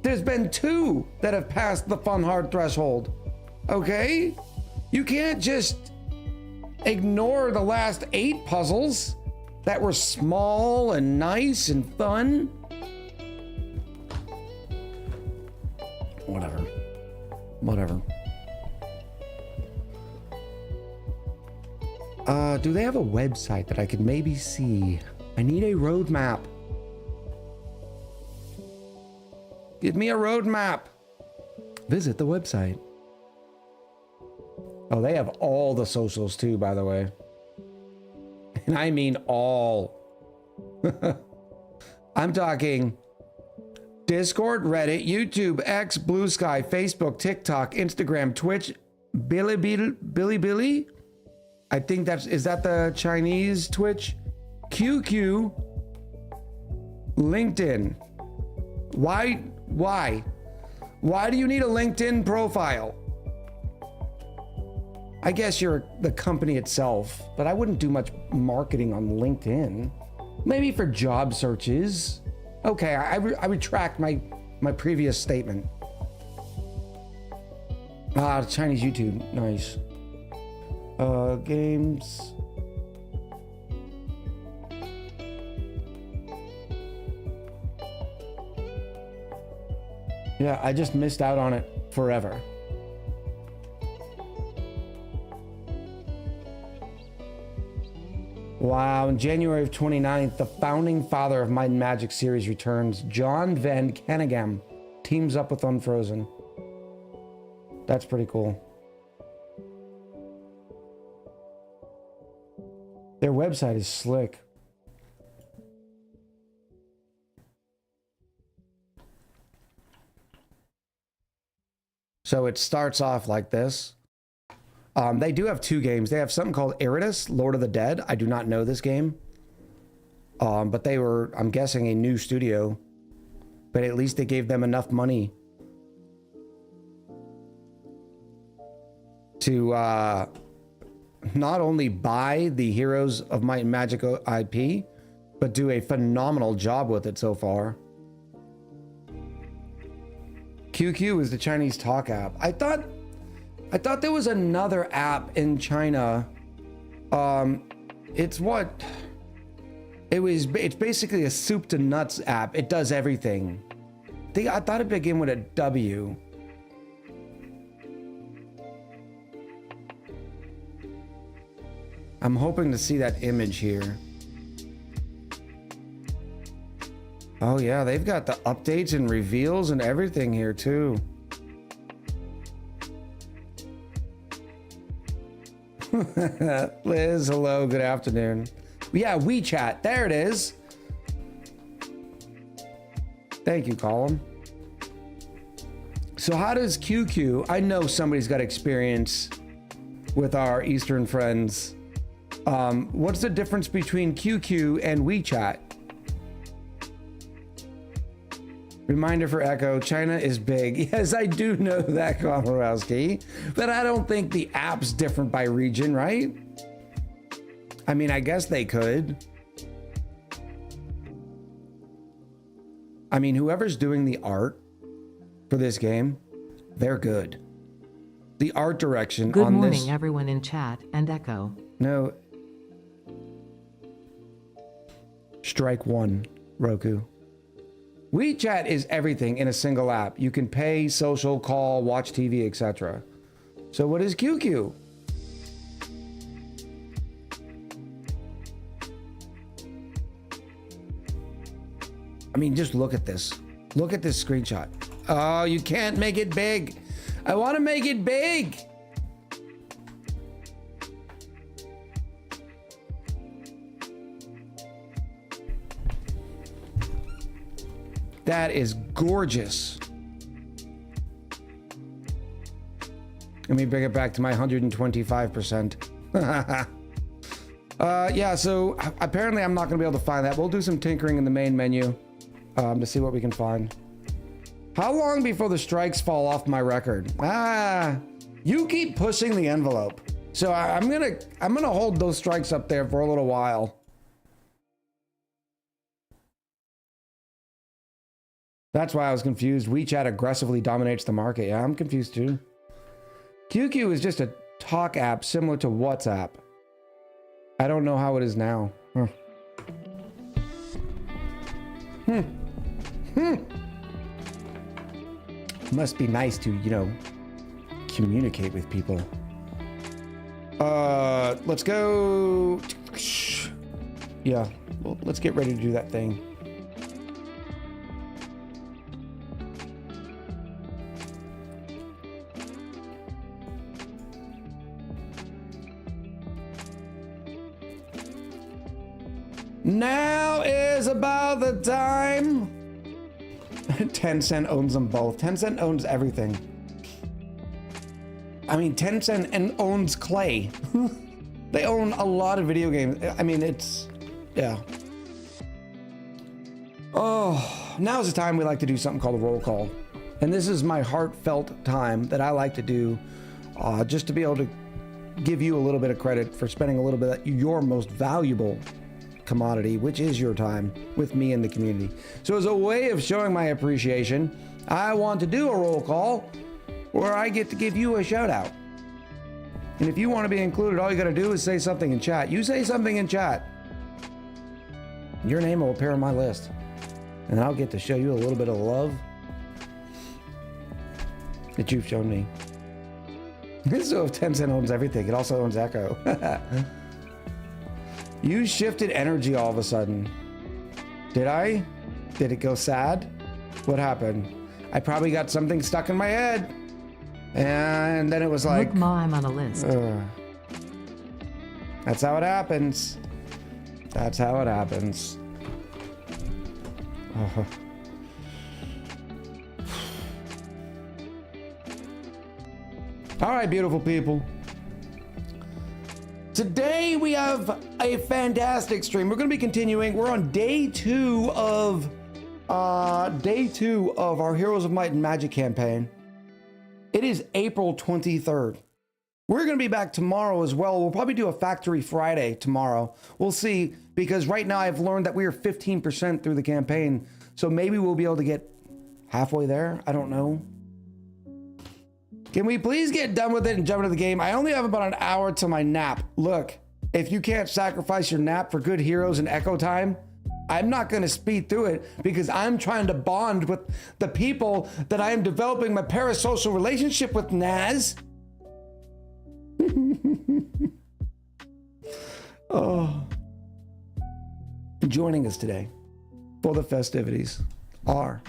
There's been 2 that have passed the fun, hard threshold. Okay? You can't just ignore the last 8 puzzles that were small and nice and fun. Whatever. Do they have a website that I could maybe see? I need a roadmap. Give me a roadmap. Visit the website. Oh, they have all the socials too, by the way. And I mean all. I'm talking Discord, Reddit, YouTube, X, Blue Sky, Facebook, TikTok, Instagram, Twitch, Bilibili. I think is that the Chinese Twitch? QQ, LinkedIn. Why do you need a LinkedIn profile? I guess you're the company itself, but I wouldn't do much marketing on LinkedIn. Maybe for job searches. Okay, I retract my previous statement. Chinese YouTube, nice. Games. Yeah, I just missed out on it forever. Wow, in January of 29th, the founding father of Might and Magic series returns. John Van Kenningham teams up with Unfrozen. That's pretty cool. Their website is slick. So it starts off like this. They do have 2 games. They have something called Iridus, Lord of the Dead. I do not know this game. But they were, I'm guessing, a new studio. But at least they gave them enough money to not only buy the Heroes of Might and Magic IP, but do a phenomenal job with it so far. QQ is the Chinese talk app. I thought there was another app in China. It's basically a soup to nuts app. It does everything. I thought it began with a W. I'm hoping to see that image here. Oh yeah, they've got the updates and reveals and everything here too. Liz, hello, good afternoon. Yeah, WeChat, there it is. Thank you, Colin. So how does QQ, I know somebody's got experience with our Eastern friends. What's the difference between QQ and WeChat? Reminder for Echo, China is big. Yes, I do know that, Komorowski, but I don't think the app's different by region, right? I mean, I guess they could. I mean, whoever's doing the art for this game, they're good. The art direction Good on morning, this... everyone in chat and Echo. No. Strike one, Roku. WeChat is everything in a single app. You can pay, social, call, watch TV, etc. So what is QQ? I mean, just look at this. Look at this screenshot. Oh, you can't make it big. I want to make it big. That is gorgeous. Let me bring it back to my 125%. Yeah, so apparently I'm not going to be able to find that. We'll do some tinkering in the main menu to see what we can find. How long before the strikes fall off my record? You keep pushing the envelope. So I'm gonna hold those strikes up there for a little while. That's why I was confused. WeChat aggressively dominates the market. Yeah, I'm confused too. QQ is just a talk app similar to WhatsApp. I don't know how it is now. Must be nice to, you know, communicate with people. Let's go. Yeah, well, let's get ready to do that thing. Now is about the time. Tencent owns them both. Tencent owns everything. I mean, Tencent and owns Clay. They own a lot of video games. I mean, it's, yeah. Oh, now's the time we like to do something called a roll call. And this is my heartfelt time that I like to do just to be able to give you a little bit of credit for spending a little bit of your most valuable commodity, which is your time, with me and the community. So as a way of showing my appreciation, I want to do a roll call where I get to give you a shout out. And if you want to be included, all you got to do is say something in chat. You say something in chat, your name will appear on my list, and I'll get to show you a little bit of love that you've shown me. So if Tencent owns everything, it also owns Echo. You shifted energy all of a sudden. Did I? Did it go sad? What happened? I probably got something stuck in my head. And then it was like... Look, Ma, I'm on a list. That's how it happens. That's how it happens. All right, beautiful people. Today we have a fantastic stream. We're going to be continuing. We're on day two of our Heroes of Might and Magic campaign. It is April 23rd. We're going to be back tomorrow as well. We'll probably do a Factory Friday tomorrow. We'll see, because right now I've learned that we are 15% through the campaign. So maybe we'll be able to get halfway there. I don't know. Can we please get done with it and jump into the game? I only have about an hour till my nap. Look, if you can't sacrifice your nap for good heroes and echo time, I'm not going to speed through it, because I'm trying to bond with the people that I am developing my parasocial relationship with, Naz. Oh. Joining us today for the festivities are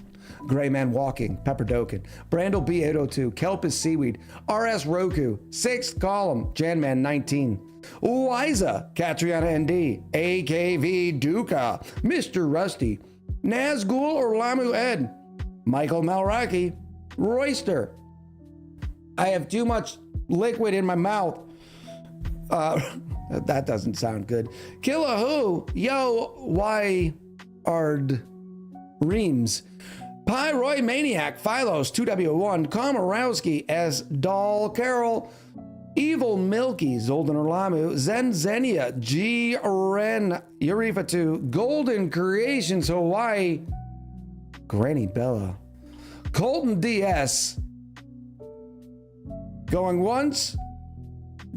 Gray Man Walking, Pepper Doken, Brandel B802, Kelp is Seaweed, RS Roku, Sixth Column, Janman 19, Liza, Katriana ND, AKV Duca, Mr. Rusty, Nazgul or Lamu Ed, Michael Malraki, Royster. I have too much liquid in my mouth. That doesn't sound good. Killahu, Yo, Ard Reams, Pyroy Maniac, Phylos, 2W1, Komorowski, S. Doll Carol, Evil Milky, Zoldan Orlamu, Zen Zenia, G. Ren, Urifa 2, Golden Creations, Hawaii, Granny Bella, Colton DS, going once,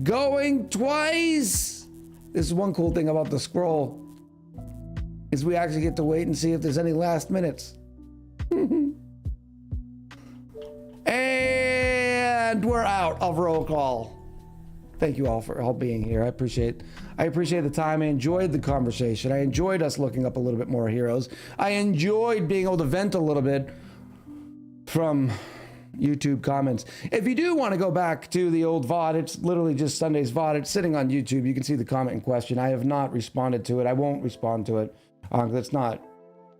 going twice. This is one cool thing about the scroll, is we actually get to wait and see if there's any last minutes. And we're out of roll call. Thank you all for all being here. I appreciate the time. I enjoyed the conversation. I enjoyed us looking up a little bit more heroes. I enjoyed being able to vent a little bit from YouTube comments. If you do want to go back to the old VOD, it's literally just Sunday's VOD. It's sitting on YouTube. You can see the comment in question. I have not responded to it. I won't respond to it. It's not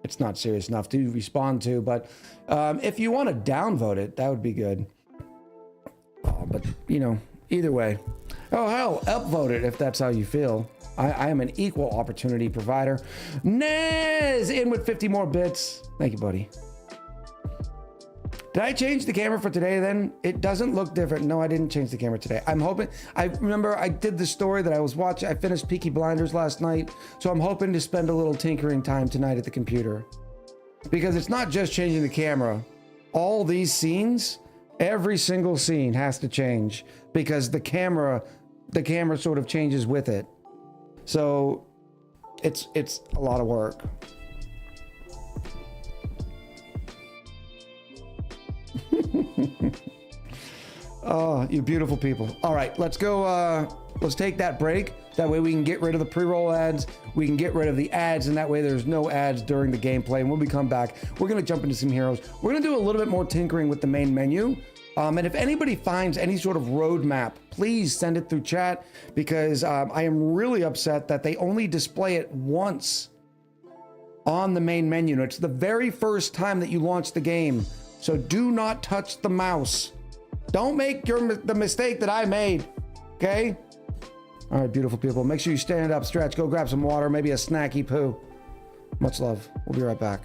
it's not serious enough to respond to. But if you want to downvote it, that would be good. But you know, either way. Oh hell, upvote it if that's how you feel. I am an equal opportunity provider. Nez in with 50 more bits. Thank you, buddy. Did I change the camera for today then? It doesn't look different. No, I didn't change the camera today. I'm hoping, I remember I did the story that I was watching. I finished Peaky Blinders last night. So I'm hoping to spend a little tinkering time tonight at the computer. Because it's not just changing the camera. All these scenes, every single scene has to change. Because the camera sort of changes with it. So it's a lot of work. Oh, you beautiful people. All right, let's go. Let's take that break. That way we can get rid of the pre-roll ads. We can get rid of the ads, and that way there's no ads during the gameplay. And when we come back, we're going to jump into some heroes. We're going to do a little bit more tinkering with the main menu. And if anybody finds any sort of roadmap, please send it through chat, because I am really upset that they only display it once on the main menu. It's the very first time that you launch the game. So do not touch the mouse. Don't make the mistake that I made, okay? All right, beautiful people. Make sure you stand up, stretch, go grab some water, maybe a snacky poo. Much love. We'll be right back.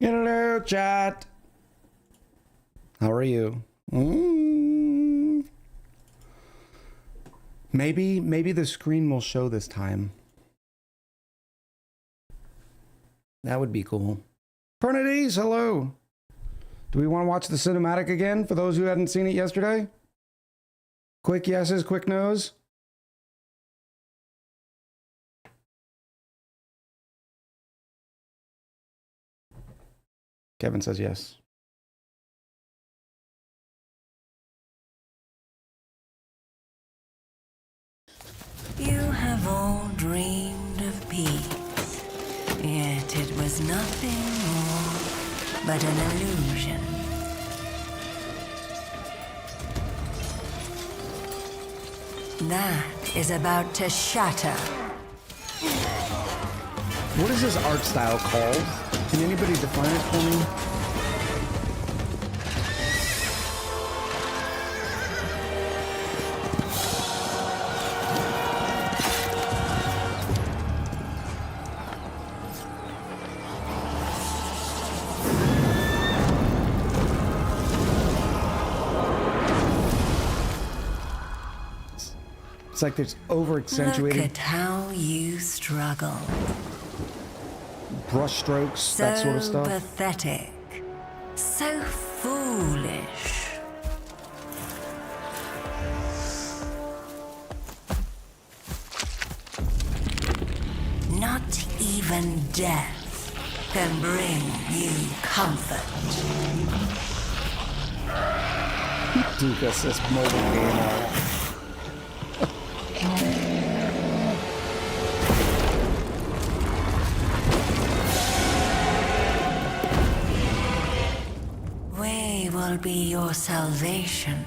Hello, chat. How are you? Maybe the screen will show this time. That would be cool. Pernides, hello. Do we want to watch the cinematic again for those who hadn't seen it yesterday? Quick yeses, quick no's. Kevin says yes. You have all dreamed of peace, yet it was nothing more but an illusion. That is about to shatter. What is this art style called? Can anybody define it for me? It's like there's over Look accentuated at how you struggle. brush strokes, that sort of So stuff. pathetic. So foolish. Not even death can bring you comfort. Duke, that's this mobile game. will be your salvation.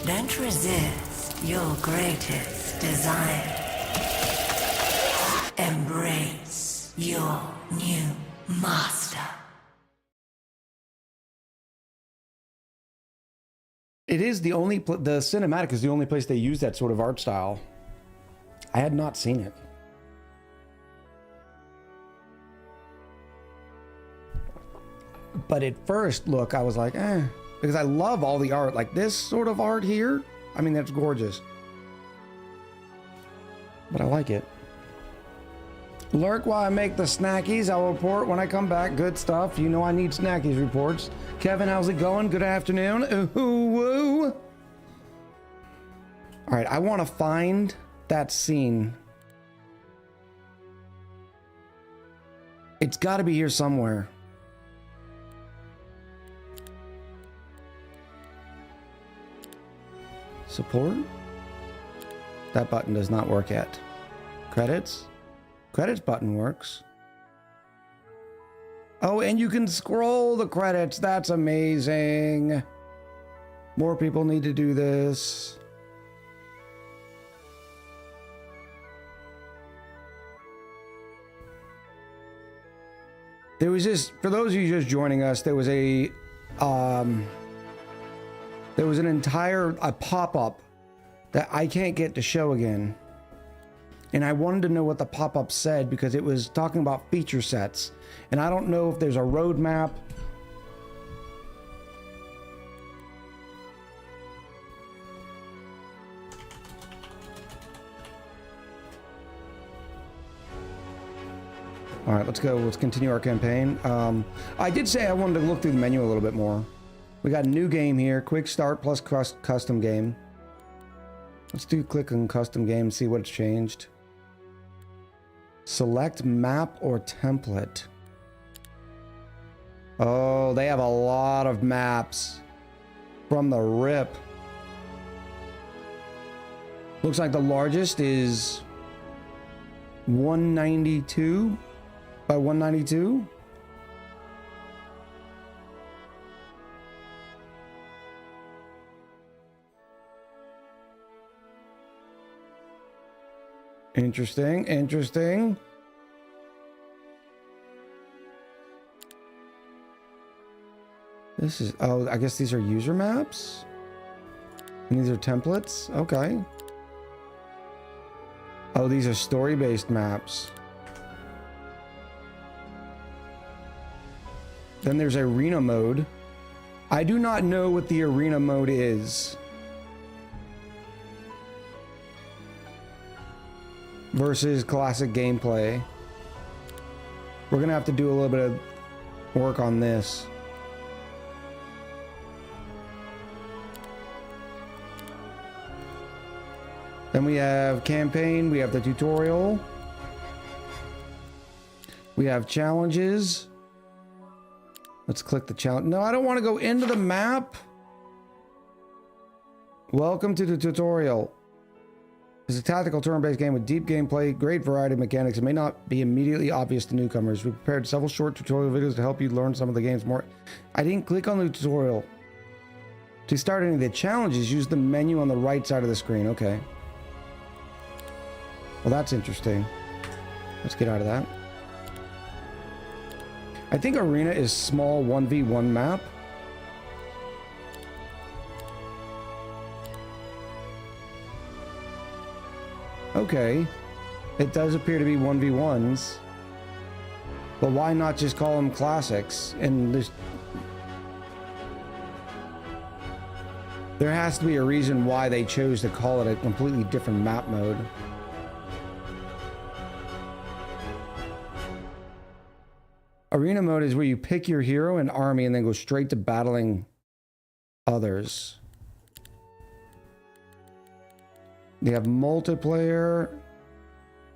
Don't resist your greatest desire. Embrace your new master. It is the only, the cinematic is the only place they use that sort of art style. I had not seen it. But at first look, I was like, because I love all the art, like this sort of art here. I mean, that's gorgeous. But I like it. Lurk while I make the snackies. I'll report when I come back. Good stuff. You know I need snackies reports. Kevin, how's it going? Good afternoon. Ooh, woo. All right, I want to find that scene. It's got to be here somewhere. Support? That button does not work yet. Credits? Credits button works. Oh, and you can scroll the credits. That's amazing. More people need to do this. There was just, for those of you just joining us, there was an entire pop-up that I can't get to show again. And I wanted to know what the pop-up said because it was talking about feature sets. And I don't know if there's a roadmap. All right, let's go. Let's continue our campaign. I did say I wanted to look through the menu a little bit more. We got a new game here, quick start plus custom game. Let's do click on custom game and see what's changed. Select map or template. Oh, they have a lot of maps from the rip. Looks like the largest is 192 by 192. Interesting, interesting. This is, oh, I guess these are user maps? And these are templates? Okay. Oh, these are story-based maps. Then there's arena mode. I do not know what the arena mode is. Versus classic gameplay. We're gonna have to do a little bit of work on this. Then we have campaign, we have the tutorial. We have challenges. Let's click the challenge. No, I don't want to go into the map. Welcome to the tutorial. It's a tactical turn-based game with deep gameplay, great variety of mechanics. It may not be immediately obvious to newcomers. We prepared several short tutorial videos to help you learn some of the game's more. I didn't click on the tutorial. To start any of the challenges, use the menu on the right side of the screen. Okay. Well, that's interesting. Let's get out of that. I think Arena is small 1v1 map. Okay, it does appear to be 1v1s, but why not just call them classics? And there has to be a reason why they chose to call it a completely different map mode. Arena mode is where you pick your hero and army and then go straight to battling others. They have multiplayer.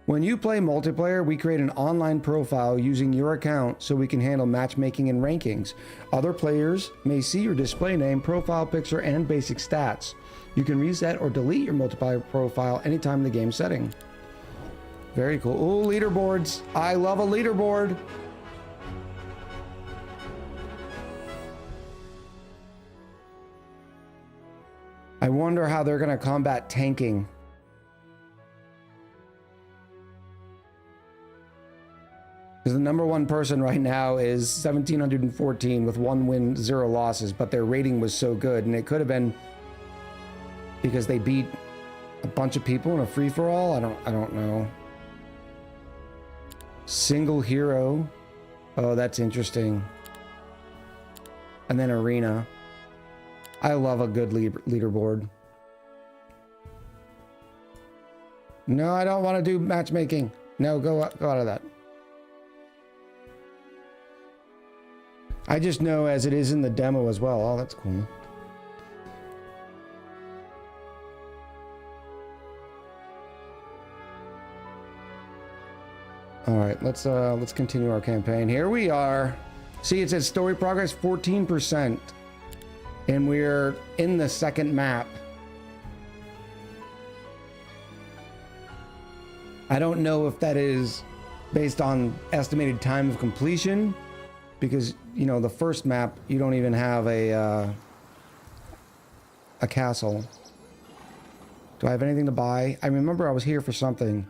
When you play multiplayer, we create an online profile using your account so we can handle matchmaking and rankings. Other players may see your display name, profile picture, and basic stats. You can reset or delete your multiplayer profile anytime in the game setting. Very cool. Oh, leaderboards. I love a leaderboard. I wonder how they're going to combat tanking. Because the number one person right now is 1,714 with 1 win, 0 losses, but their rating was so good, and it could have been because they beat a bunch of people in a free-for-all. I don't know. Single hero. Oh, that's interesting. And then arena. I love a good leaderboard. No, I don't want to do matchmaking. No, go out of that. I just know as it is in the demo as well. Oh, that's cool. All right, let's continue our campaign. Here we are. See, it says story progress 14%, and we're in the second map. I don't know if that is based on estimated time of completion, because you know the first map you don't even have a castle. Do I have anything to buy? I remember I was here for something.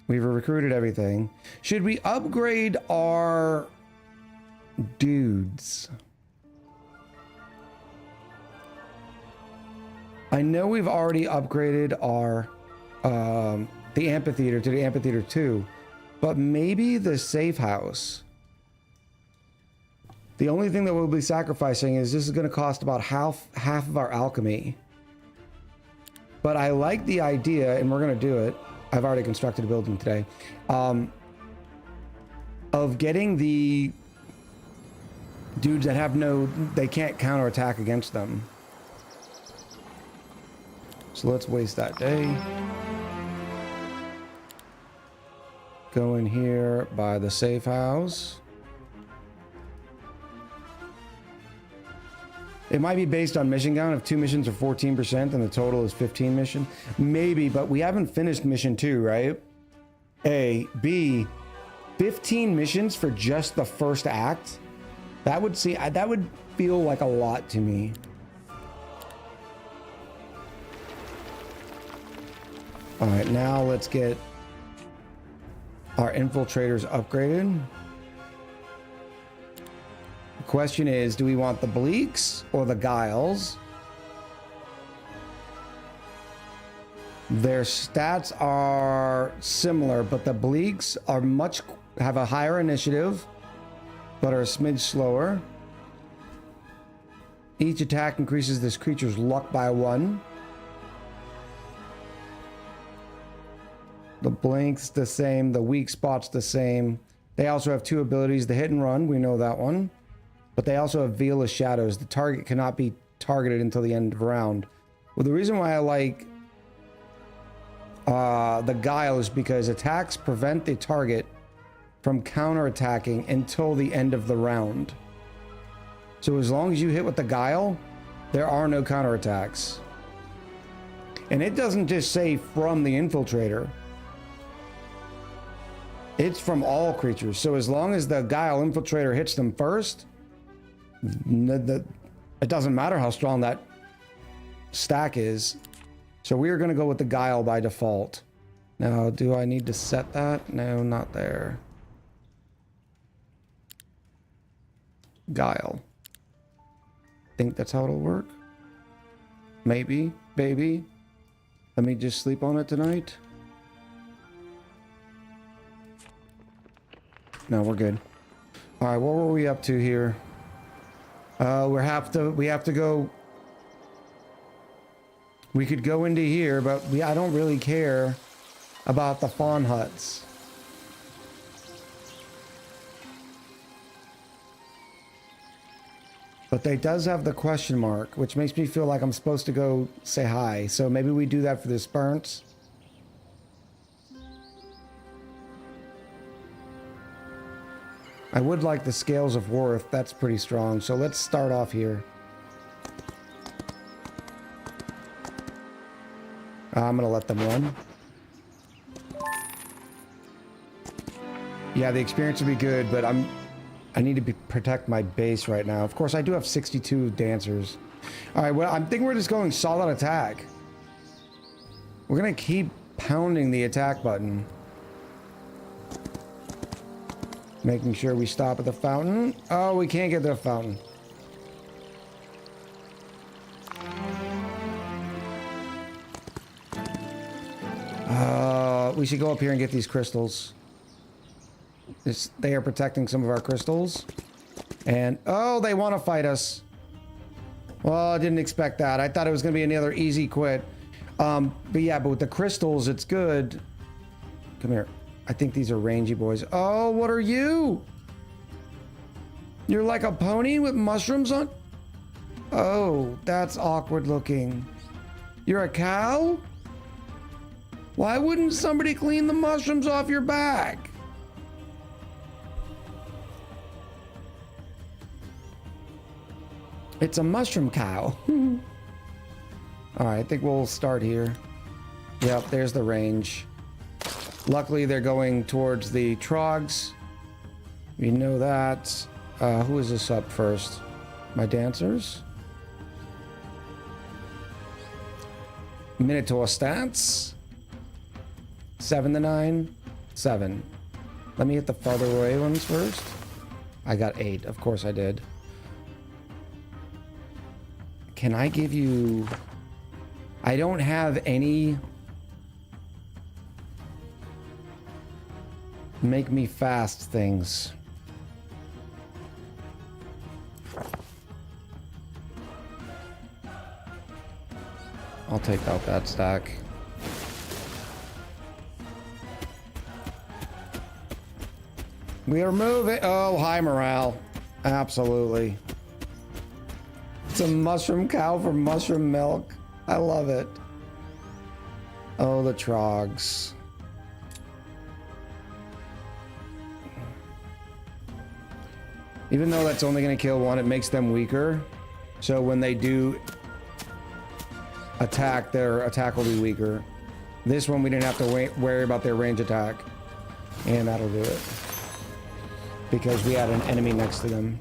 We've recruited everything. Should we upgrade our dudes? I know we've already upgraded our the amphitheater to the amphitheater 2, but maybe the safe house. The only thing that we'll be sacrificing is this is going to cost about half of our alchemy. But I like the idea, and we're going to do it. I've already constructed a building today, of getting the dudes that have they can't counterattack against them. So let's waste that day. Go in here by the safe house. It might be based on mission count. If 2 missions are 14%, then the total is 15 mission. Maybe, but we haven't finished mission 2, right? A. B. 15 missions for just the first act? That would feel like a lot to me. All right, now let's get our infiltrators upgraded. The question is, do we want the Bleaks or the Guiles? Their stats are similar, but the Bleaks are have a higher initiative, but are a smidge slower. Each attack increases this creature's luck by 1. The blink's the same, the weak spot's the same. They also have 2 abilities, the hit and run, we know that one. But they also have Veil of Shadows. The target cannot be targeted until the end of the round. Well, the reason why I like the Guile is because attacks prevent the target from counterattacking until the end of the round. So as long as you hit with the Guile, there are no counterattacks. And it doesn't just say from the infiltrator. It's from all creatures. So as long as the Guile infiltrator hits them first, it doesn't matter how strong that stack is. So we are going to go with the Guile by default. Now, do I need to set that? No, not there. Guile. Think that's how it'll work? Maybe, baby. Let me just sleep on it tonight. No, we're good. All right, what were we up to here? We have to go. We could go into here, but I don't really care about the fawn huts. But they does have the question mark, which makes me feel like I'm supposed to go say hi. So maybe we do that for the Spurns. I would like the Scales of Worth. That's pretty strong. So let's start off here. I'm going to let them run. Yeah, the experience would be good, but I need to protect my base right now. Of course, I do have 62 dancers. All right, well, I'm thinking we're just going solid attack. We're gonna keep pounding the attack button. Making sure we stop at the fountain. Oh, we can't get to the fountain. We should go up here and get these crystals. They are protecting some of our crystals. And, oh, they want to fight us. Well, I didn't expect that. I thought it was going to be another easy quit. But yeah, but with the crystals, it's good. Come here. I think these are rangy boys. Oh, what are you? You're like a pony with mushrooms on? Oh, that's awkward looking. You're a cow? Why wouldn't somebody clean the mushrooms off your back? It's a mushroom cow. All right, I think we'll start here. Yep, there's the range. Luckily, they're going towards the trogs. We know that. Who is this up first? My dancers? Minotaur stats. 7 to 9. 7. Let me hit the farther away ones first. I got 8. Of course I did. Can I give you... I don't have any... make me fast things. I'll take out that stack. We are moving. Oh, high morale. Absolutely. It's a mushroom cow for mushroom milk. I love it. Oh, the trogs. Even though that's only going to kill one, it makes them weaker. So when they do attack, their attack will be weaker. This one, we didn't have to worry about their range attack. And that'll do it. Because we had an enemy next to them.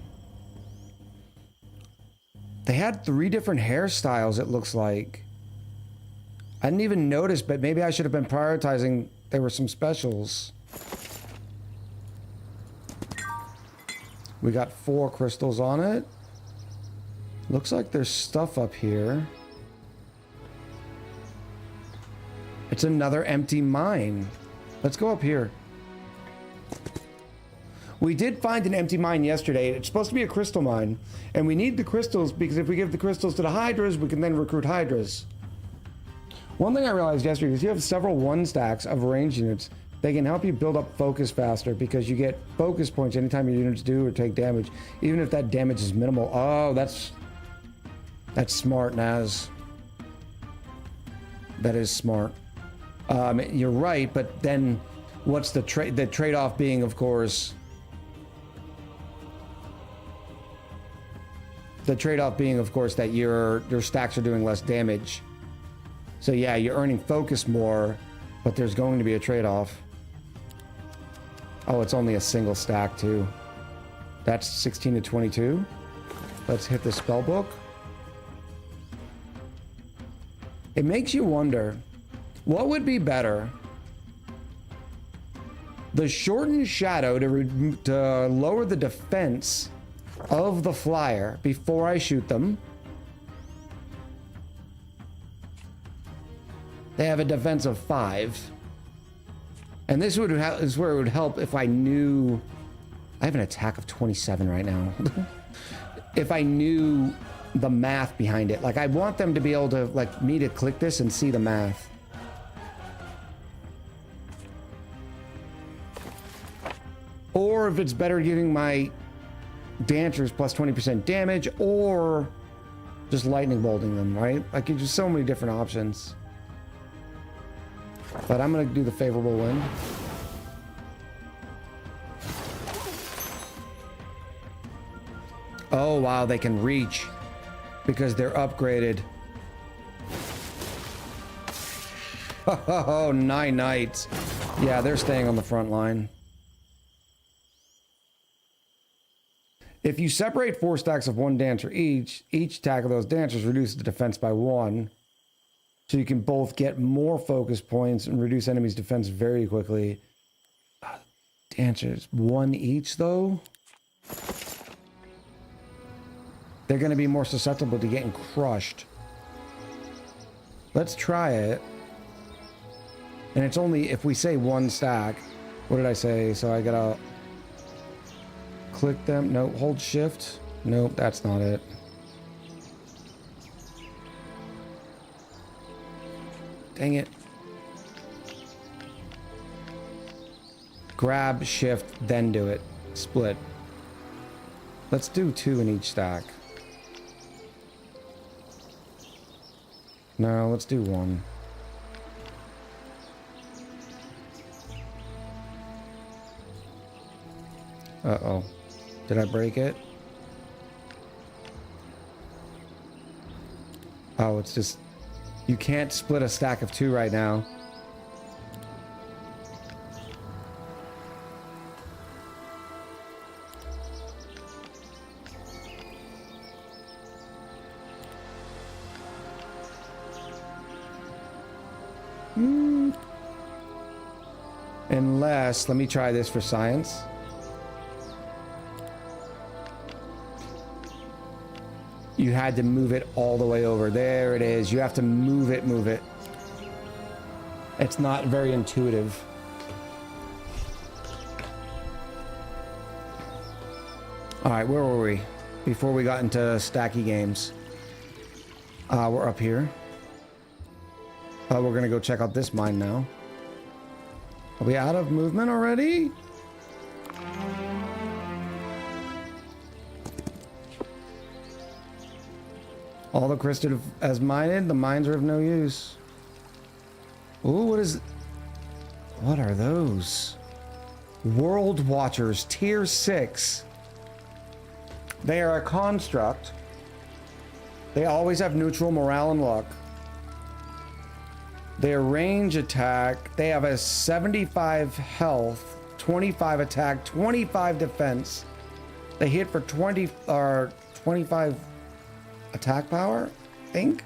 They had 3 different hairstyles, it looks like. I didn't even notice, but maybe I should have been prioritizing. There were some specials. We got 4 crystals on it. Looks like there's stuff up here. It's another empty mine. Let's go up here. We did find an empty mine yesterday. It's supposed to be a crystal mine. And we need the crystals because if we give the crystals to the hydras, we can then recruit hydras. One thing I realized yesterday is you have several 1 stacks of range units. They can help you build up focus faster because you get focus points anytime your units do or take damage, even if that damage is minimal. Oh, that's smart, Naz. That is smart. You're right, but then what's the trade-off being, of course... The trade-off being, of course, that your stacks are doing less damage. So yeah, you're earning focus more, but there's going to be a trade-off. Oh, it's only a single stack, too. That's 16 to 22. Let's hit the spell book. It makes you wonder, what would be better? The shortened shadow to lower the defense of the flyer before I shoot them. They have a defense of 5. And this is where it would help if I knew... I have an attack of 27 right now. If I knew the math behind it. Like, I want them to be able to, like, me to click this and see the math. Or if it's better giving my dancers plus 20% damage, or just lightning bolting them, right? Like, there's just so many different options. But I'm gonna do the favorable win. Oh wow, they can reach because they're upgraded. Oh, 9 knights. Yeah, they're staying on the front line. If you separate 4 stacks of 1 dancer each attack of those dancers reduces the defense by 1. So you can both get more focus points and reduce enemies' defense very quickly. Dancers, 1 each though? They're going to be more susceptible to getting crushed. Let's try it. And it's only if we say 1 stack. What did I say? So I gotta click them. No, hold shift. Nope, that's not it. Dang it. Grab, shift, then do it. Split. Let's do 2 in each stack. No, let's do 1. Uh-oh. Did I break it? Oh, it's just... You can't split a stack of 2 right now. Unless... Let me try this for science. You had to move it all the way over. There it is. You have to move it, move it. It's not very intuitive. All right, where were we? Before we got into stacky games. We're up here. We're gonna go check out this mine now. Are we out of movement already? All the crystal as mined, the mines are of no use. Ooh, what are those? World Watchers, tier 6. They are a construct. They always have neutral morale and luck. Their range attack, they have a 75 health, 25 attack, 25 defense. They hit for 20 or 25 attack power, I think.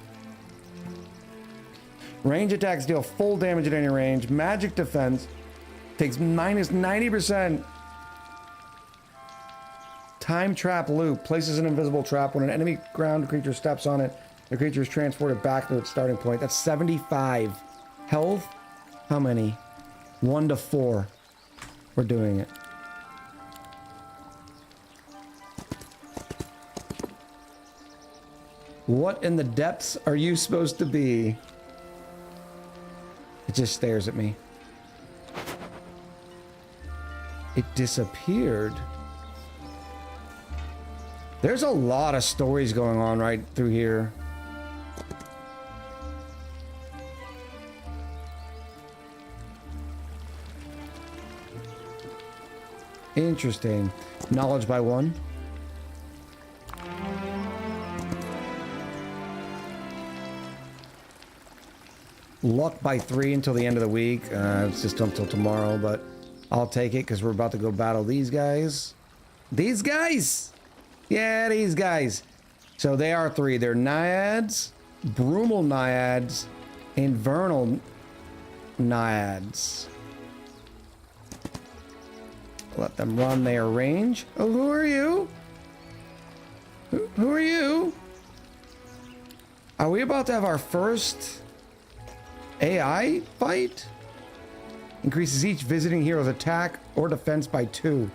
Range attacks deal full damage at any range. Magic defense takes minus 90%. Time trap loop places an invisible trap. When an enemy ground creature steps on it, the creature is transported back to its starting point. That's 75 health. How many? 1 to 4. We're doing it. What in the depths are you supposed to be? It just stares at me. It disappeared. There's a lot of stories going on right through here. Interesting. Knowledge by 1. Luck by 3 until the end of the week. It's just until tomorrow, but I'll take it because we're about to go battle these guys. These guys! Yeah, these guys. So they are 3. They're naiads, brumal naiads, and vernal naiads. Let them run their range. Oh, who are you? Who are you? Are we about to have our first AI fight? Increases each visiting hero's attack or defense by 2.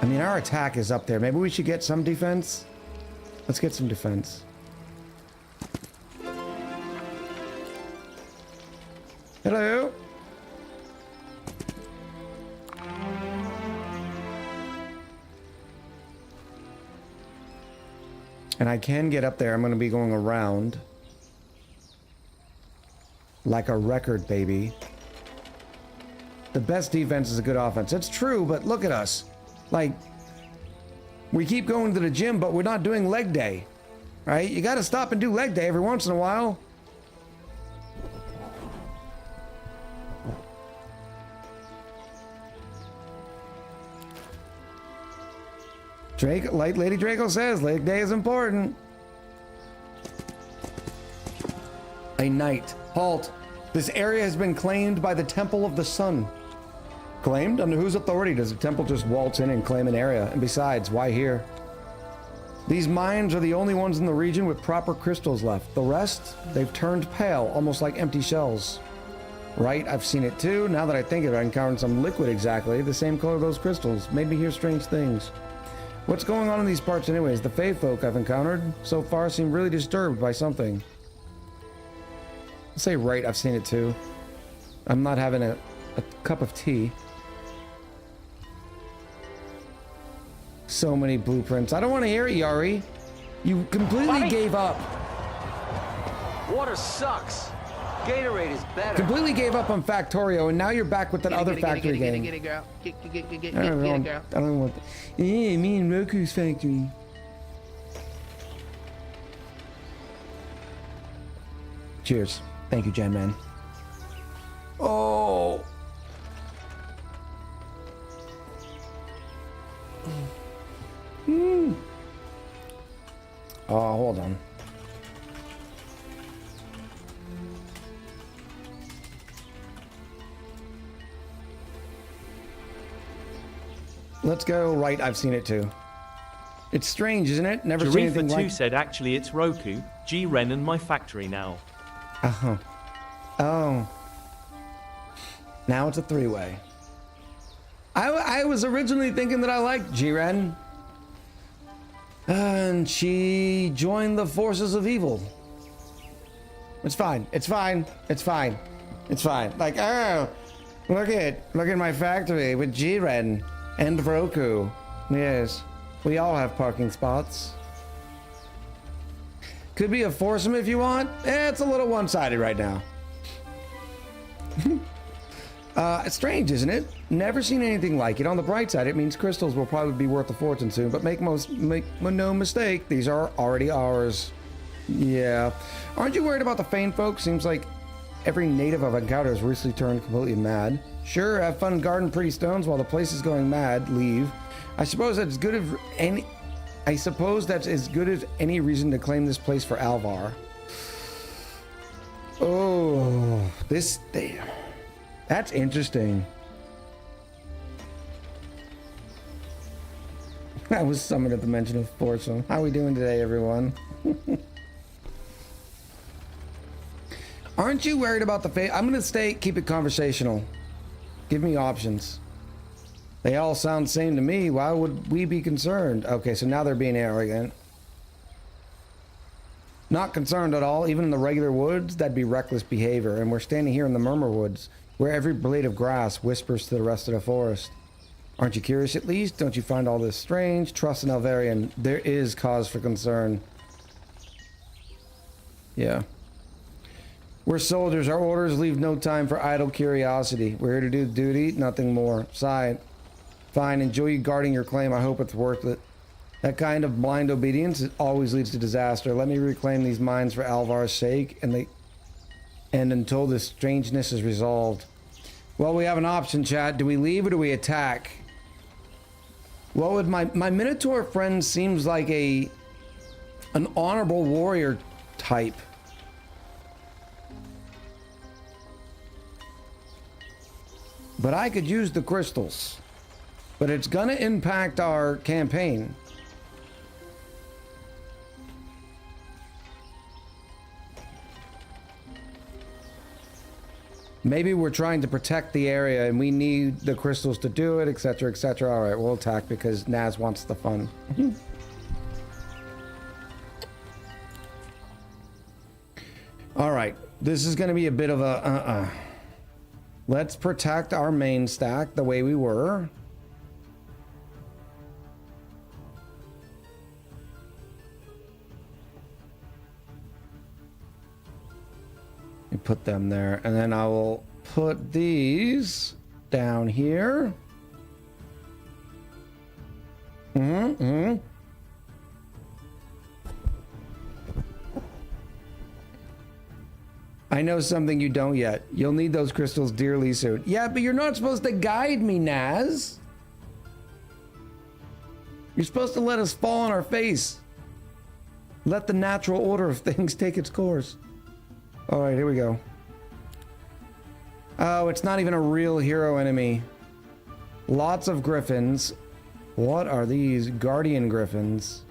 I mean, our attack is up there. Maybe we should get some defense. Let's get some defense. Hello. And I can get up there. I'm going to be going around. Like a record, baby. The best defense is a good offense. It's true, but look at us. Like, we keep going to the gym, but we're not doing leg day. Right? You got to stop and do leg day every once in a while. Like Lady Draco says, leg day is important. A knight. Halt. This area has been claimed by the Temple of the Sun. Claimed? Under whose authority does the temple just waltz in and claim an area? And besides, why here? These mines are the only ones in the region with proper crystals left. The rest, they've turned pale, almost like empty shells. Right, I've seen it too. Now that I think of it, I encountered some liquid exactly the same color of those crystals. Made me hear strange things. What's going on in these parts anyways? The Fae folk I've encountered so far seem really disturbed by something. I'll say right, I've seen it too. I'm not having a cup of tea. So many blueprints. I don't want to hear it, Yari. You completely gave up. Water sucks. Gatorade is better. Completely gave up on Factorio, and now you're back with that other factory game. Get it, girl. Get it, I girl. don't want that. Yeah, me and Roku's factory. Cheers. Thank you, Jen Man. Oh. Oh, hold on. Let's go right. I've seen it too. It's strange, isn't it? Never seen anything Jarifa 2 like. said actually it's Roku, G-Ren and my factory now. Uh-huh. Oh. Now it's a three-way. I was originally thinking that I liked G-Ren. And she joined the forces of evil. It's fine. It's fine. It's fine. It's fine. Like, oh, look at my factory with G-Ren and Roku. Yes, we all have parking spots. Could be a foursome if you want. It's a little one-sided right now. It's strange, isn't it? Never seen anything like it. On the bright side, it means crystals will probably be worth a fortune soon, but make no mistake, these are already ours. Yeah. Aren't you worried about the Fane folk? Seems like every native I've encountered has recently turned completely mad. Sure, have fun guarding pretty stones while the place is going mad. Leave. I suppose that's good as good as any reason to claim this place for Alvar. Oh, that's interesting. I was summoned at the mention of foursome. How are we doing today, everyone? Aren't you worried about the fate? I'm gonna keep it conversational. Give me options. They all sound the same to me. Why would we be concerned? Okay, so now they're being arrogant. Not concerned at all. Even in the regular woods, that'd be reckless behavior. And we're standing here in the Murmur Woods, where every blade of grass whispers to the rest of the forest. Aren't you curious at least? Don't you find all this strange? Trust in Alvarian. There is cause for concern. Yeah. We're soldiers. Our orders leave no time for idle curiosity. We're here to do duty, nothing more. Sigh. Fine, enjoy you guarding your claim. I hope it's worth it. That kind of blind obedience always leads to disaster. Let me reclaim these mines for Alvar's sake, and until this strangeness is resolved. Well, we have an option, chat. Do we leave or do we attack? What would my Minotaur friend seems like an honorable warrior type. But I could use the crystals. But it's gonna impact our campaign. Maybe we're trying to protect the area and we need the crystals to do it, etc., etc. All right, we'll attack because Naz wants the fun. All right, this is going to be a bit of a Let's protect our main stack the way we were. Put them there, and then I will put these down here. I know something you don't yet. You'll need those crystals dearly soon. Yeah, but you're not supposed to guide me, Naz. You're supposed to let us fall on our face. Let the natural order of things take its course. All right, here we go. Oh, it's not even a real hero enemy. Lots of griffins. What are these? Guardian griffins.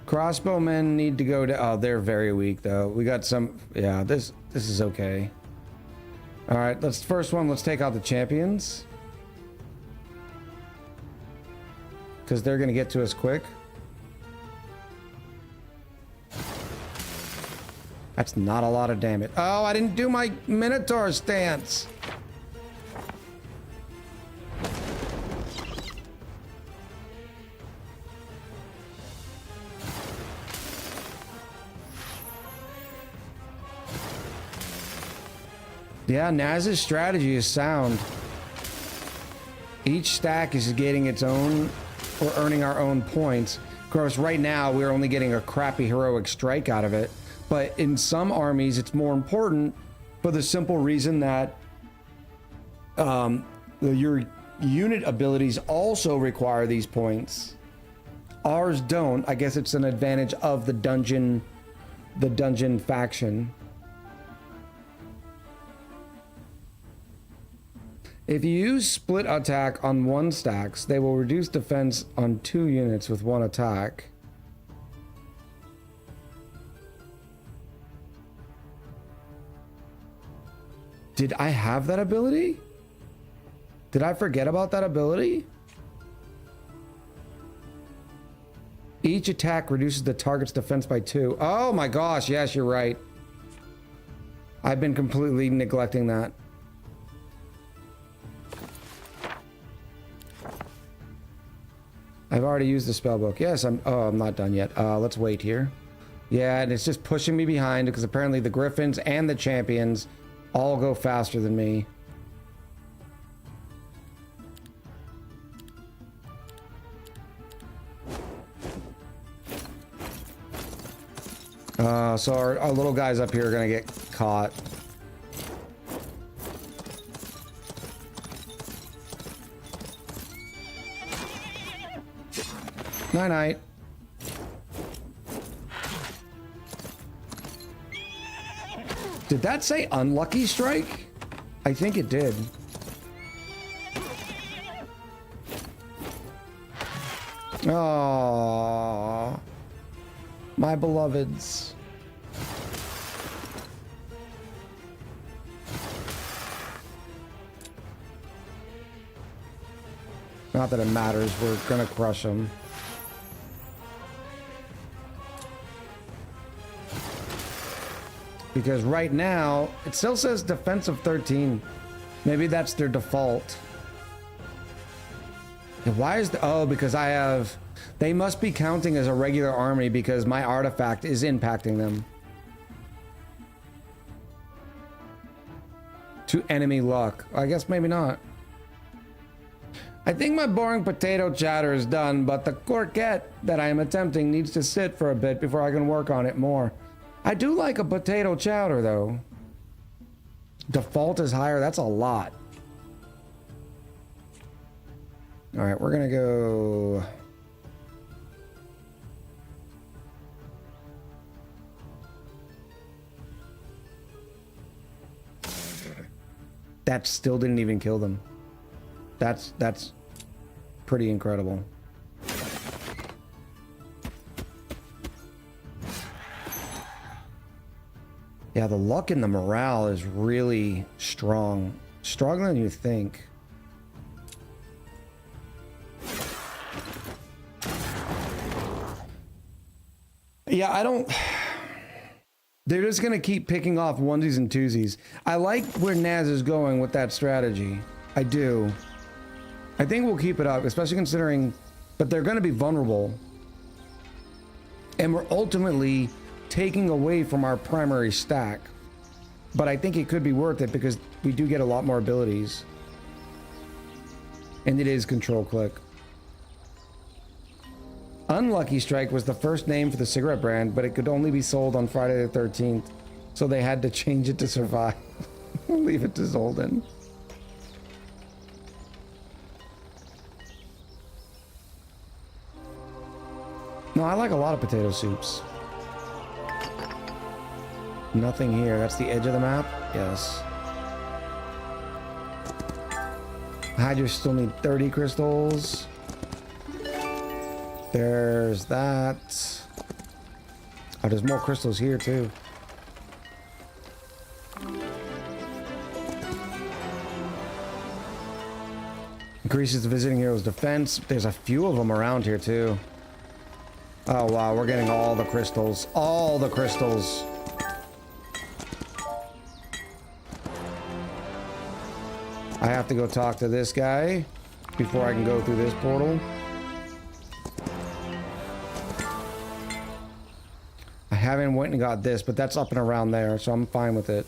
Crossbowmen need to go to... Oh, they're very weak, though. We got some... Yeah, this is okay. All right, let's... First one, let's take out the champions. Because they're going to get to us quick. That's not a lot of damage. Oh, I didn't do my Minotaur stance. Yeah, Naz's strategy is sound. Each stack is getting its own, or earning our own points. Of course, right now we're only getting a crappy heroic strike out of it. But in some armies, it's more important for the simple reason that your unit abilities also require these points. Ours don't. I guess it's an advantage of the dungeon faction. If you use split attack on one stacks, they will reduce defense on 2 units with 1 attack. Did I have that ability? Did I forget about that ability? Each attack reduces the target's defense by 2. Oh my gosh, yes, you're right. I've been completely neglecting that. I've already used the spellbook. Yes, I'm not done yet. Let's wait here. Yeah, and it's just pushing me behind because apparently the griffins and the champions all go faster than me. So our little guys up here are gonna get caught. Night night. Did that say unlucky strike? I think it did. Oh, my beloveds. Not that it matters, we're gonna crush them. Because right now, it still says defense of 13. Maybe that's their default. And why is the... Oh, because I have... They must be counting as a regular army because my artifact is impacting them. To enemy luck. I guess maybe not. I think my boring potato chatter is done, but the quartet that I am attempting needs to sit for a bit before I can work on it more. I do like a potato chowder, though. Default is higher. That's a lot. All right, we're gonna go... That still didn't even kill them. That's pretty incredible. Yeah, the luck and the morale is really strong. Stronger than you think. Yeah, I don't... They're just going to keep picking off onesies and twosies. I like where Naz is going with that strategy. I do. I think we'll keep it up, especially considering... But they're going to be vulnerable. And we're ultimately... taking away from our primary stack, but I think it could be worth it because we do get a lot more abilities, and it is control click. Unlucky Strike was the first name for the cigarette brand, but it could only be sold on Friday the 13th, so they had to change it to survive. Leave it to Olden. No, I like a lot of potato soups. Nothing here. That's the edge of the map? Yes. Hydra still need 30 crystals. There's that. Oh, there's more crystals here too. Increases the visiting hero's defense. There's a few of them around here too. Oh wow, we're getting all the crystals. All the crystals. I have to go talk to this guy before I can go through this portal. I haven't went and got this, but that's up and around there, so I'm fine with it.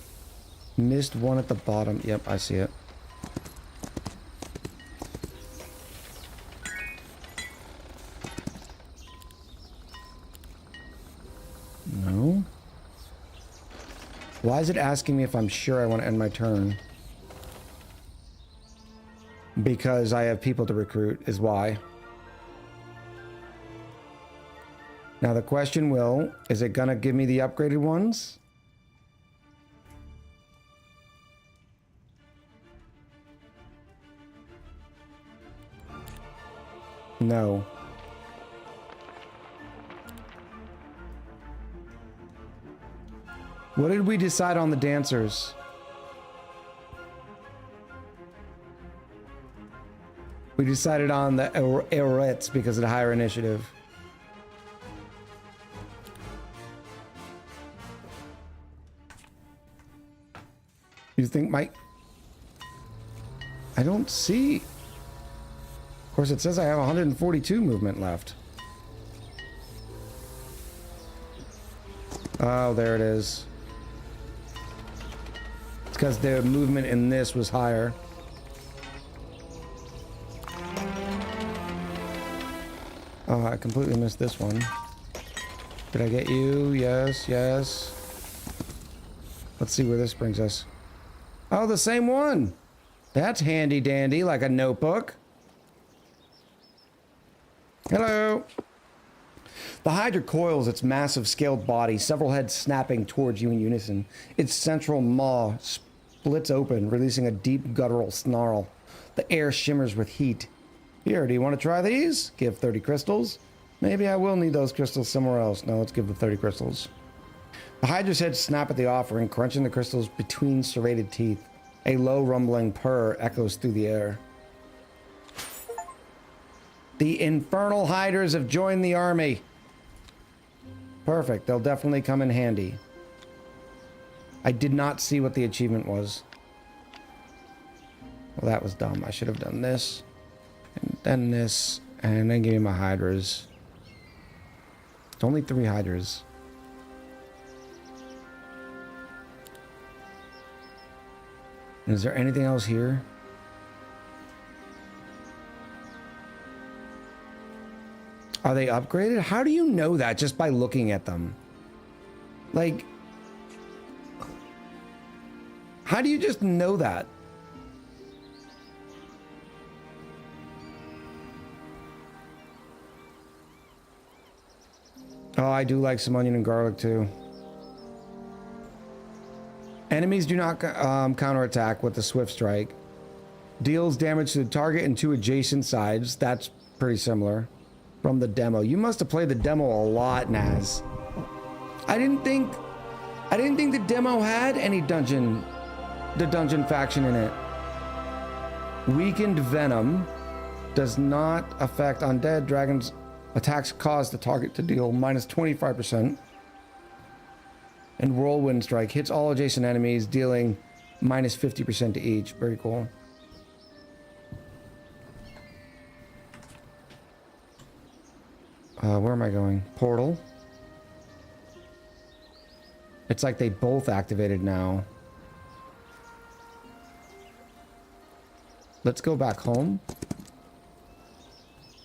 Missed one at the bottom. Yep, I see it. No. Why is it asking me if I'm sure I want to end my turn? Because I have people to recruit is why. Now the question is it gonna give me the upgraded ones? No. What did we decide on the dancers? We decided on the Eretz because of the higher initiative. You think I don't see. Of course, it says I have 142 movement left. Oh, there it is. It's because the movement in this was higher. Oh, I completely missed this one. Did I get you? Yes, yes. Let's see where this brings us. Oh, the same one. That's handy dandy, like a notebook. Hello. The Hydra coils its massive scaled body, several heads snapping towards you in unison. Its central maw splits open, releasing a deep guttural snarl. The air shimmers with heat. Here, do you want to try these? Give 30 crystals. Maybe I will need those crystals somewhere else. No, let's give the 30 crystals. The Hydra's heads snap at the offering, crunching the crystals between serrated teeth. A low rumbling purr echoes through the air. The infernal Hydras have joined the army. Perfect. They'll definitely come in handy. I did not see what the achievement was. Well, that was dumb. I should have done this. And then this. And then give me my Hydras. It's only 3 Hydras. Is there anything else here? Are they upgraded? How do you know that just by looking at them? Like, how do you just know that? Oh, I do like some onion and garlic too. Enemies do not counterattack with the Swift Strike. Deals damage to the target and 2 adjacent sides. That's pretty similar. From the demo. You must have played the demo a lot, Naz. I didn't think the demo had any dungeon faction in it. Weakened Venom does not affect undead. Dragons attacks cause the target to deal minus 25%. And Whirlwind Strike hits all adjacent enemies, dealing minus 50% to each. Very cool. Where am I going? Portal. It's like they both activated now. Let's go back home.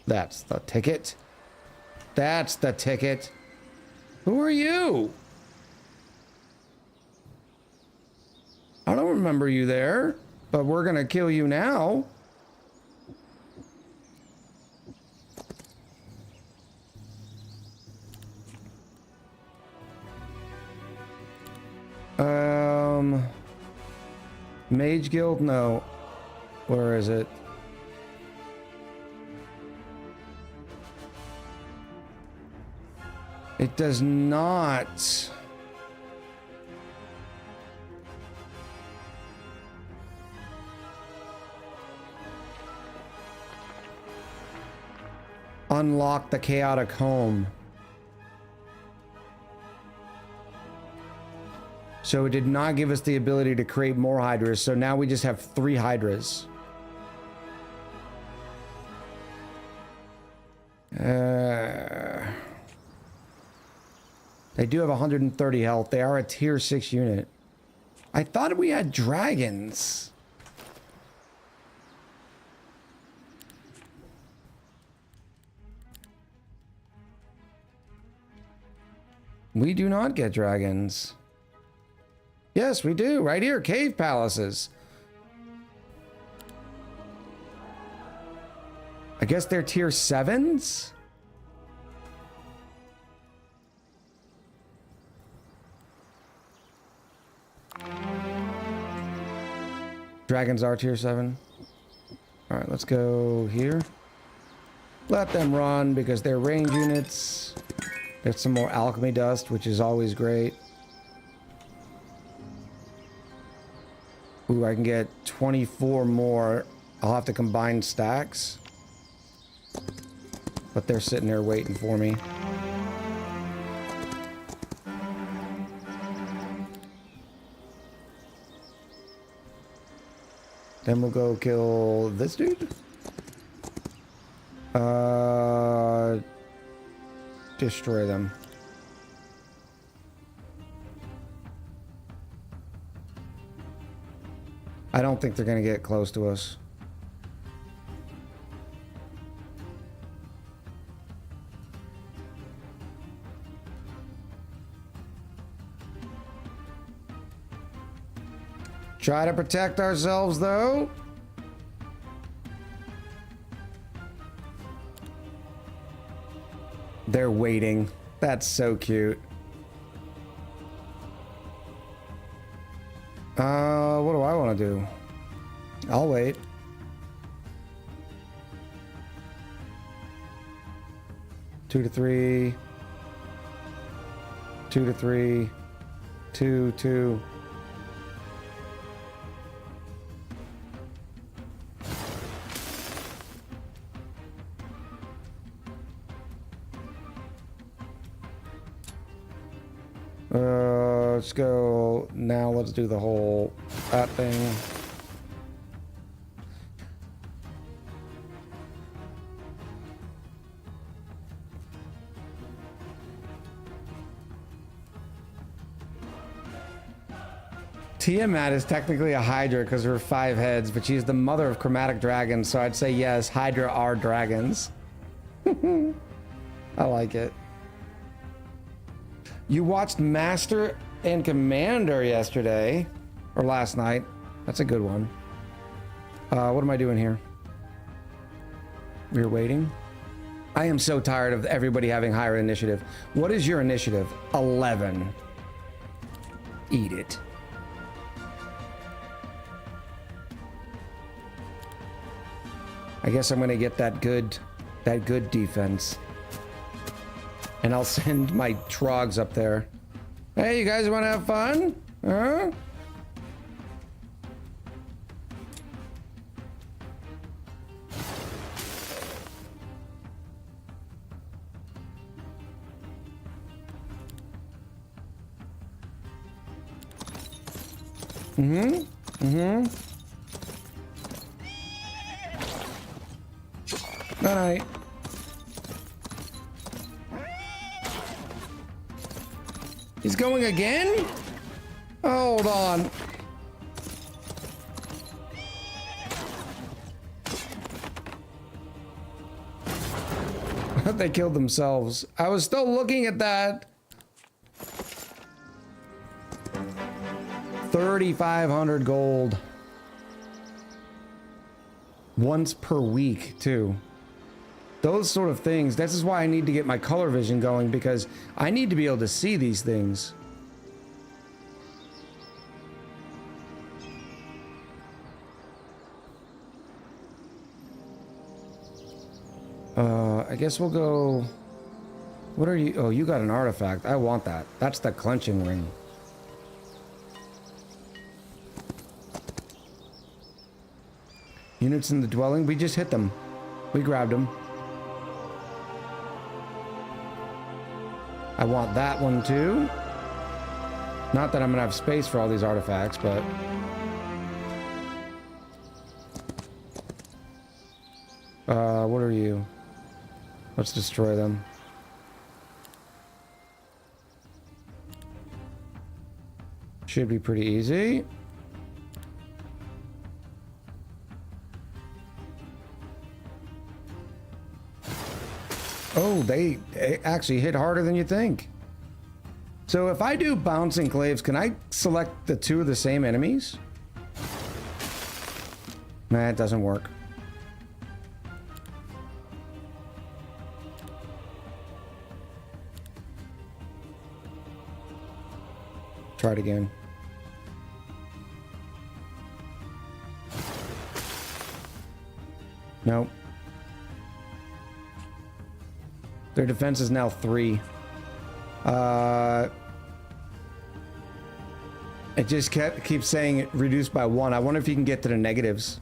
That's the ticket. That's the ticket. Who are you? I don't remember you there, but we're gonna kill you now. Mage Guild? No. Where is it? It does not. Unlock the chaotic home. So it did not give us the ability to create more hydras, so now we just have 3 hydras. They do have 130 health. They are a tier 6 unit. I thought we had dragons. We do not get dragons. Yes, we do. Right here, cave palaces. I guess they're tier 7s? Dragons are tier 7. All right, let's go here. Let them run because they're range units. There's some more alchemy dust, which is always great. Ooh, I can get 24 more. I'll have to combine stacks. But they're sitting there waiting for me. Then we'll go kill this dude. Destroy them. I don't think they're gonna get close to us. Try to protect ourselves, though. They're waiting. That's so cute. What do I want to do? I'll wait. Two to three. 2 to 3. 2, 2. Let's go now. Let's do the whole that thing. Tiamat is technically a Hydra because her 5 heads, but she's the mother of chromatic dragons, so I'd say yes, Hydra are dragons. I like it. You watched Master and Commander yesterday, or last night. That's a good one. What am I doing here? We're waiting. I am so tired of everybody having higher initiative. What is your initiative? 11. Eat it. I guess I'm gonna get that good defense. And I'll send my trogs up there. Hey, you guys wanna have fun? Huh? All right. He's going again? Hold on. They killed themselves. I was still looking at that. 3,500 gold. Once per week, too. Those sort of things. This is why I need to get my color vision going, because I need to be able to see these things. I guess we'll go... What are you? Oh, you got an artifact. I want that. That's the clenching ring. Units in the dwelling. We just hit them. We grabbed them. I want that one too. Not that I'm gonna have space for all these artifacts, but... what are you? Let's destroy them. Should be pretty easy. Oh, they actually hit harder than you think. So if I do bouncing claves, can I select the two of the same enemies? Nah, it doesn't work. Try it again. Nope. Their defense is now 3. It just keeps saying it reduced by 1. I wonder if you can get to the negatives.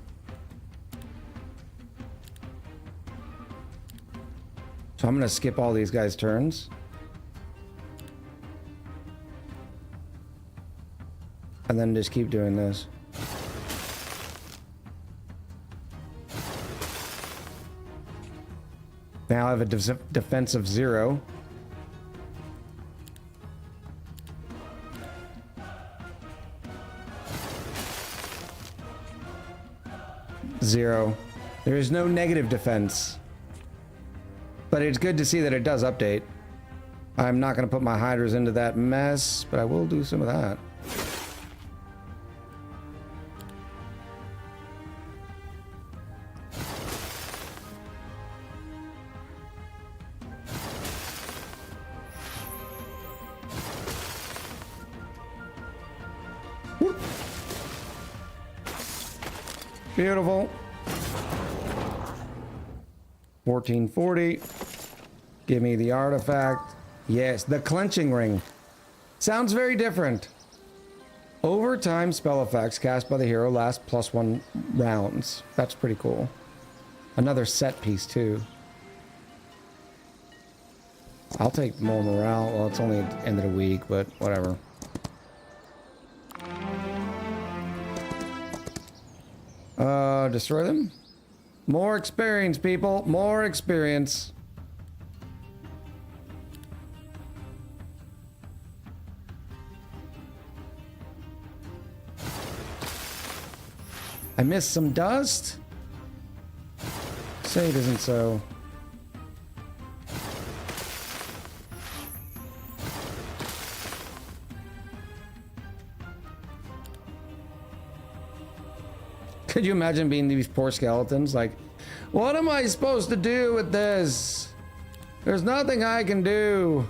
So I'm gonna skip all these guys' turns. And then just keep doing this. Now I have a defense of 0. Zero. There is no negative defense. But it's good to see that it does update. I'm not going to put my hiders into that mess, but I will do some of that. Beautiful. 1440. Give me the artifact. Yes, the clenching ring. Sounds very different. Overtime spell effects cast by the hero last +1 rounds. That's pretty cool. Another set piece too. I'll take more morale. Well, it's only at the end of the week, but whatever. Destroy them. More experience, people. More experience. I missed some dust. Say it isn't so. Could you imagine being these poor skeletons? Like, what am I supposed to do with this? There's nothing I can do.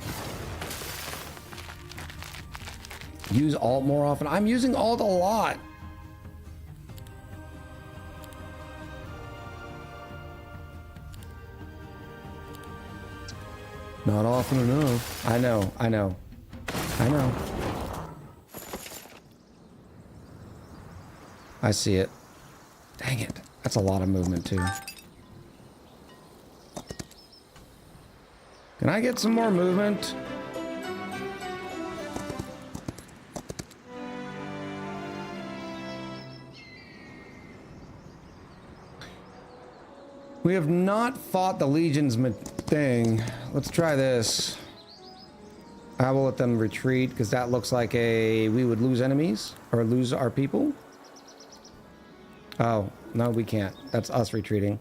Use alt more often. I'm using alt a lot. Not often enough. I know, I know. I know. I see it. Dang it. That's a lot of movement too. Can I get some more movement? We have not fought the Legion's thing. Let's try this. I will let them retreat because that looks like we would lose enemies or lose our people. Oh, no, we can't. That's us retreating.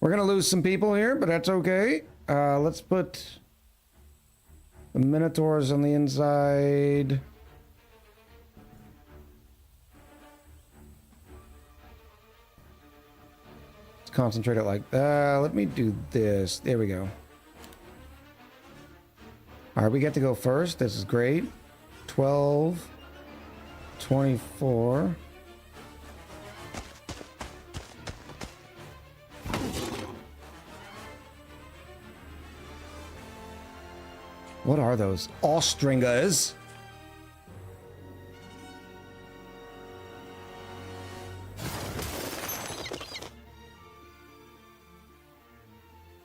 We're gonna lose some people here, but that's okay. Let's put the Minotaurs on the inside. Let's concentrate it like that. Let me do this. There we go. All right, we get to go first. This is great. 12, 24. What are those? Ostringers.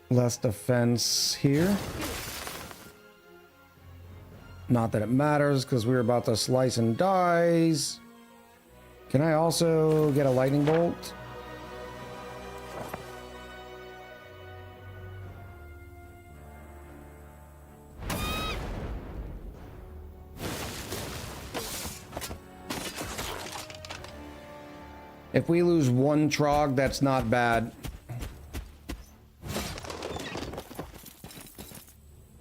Less defense here. Not that it matters because we're about to slice and dice. Can I also get a lightning bolt? If we lose one trog, that's not bad.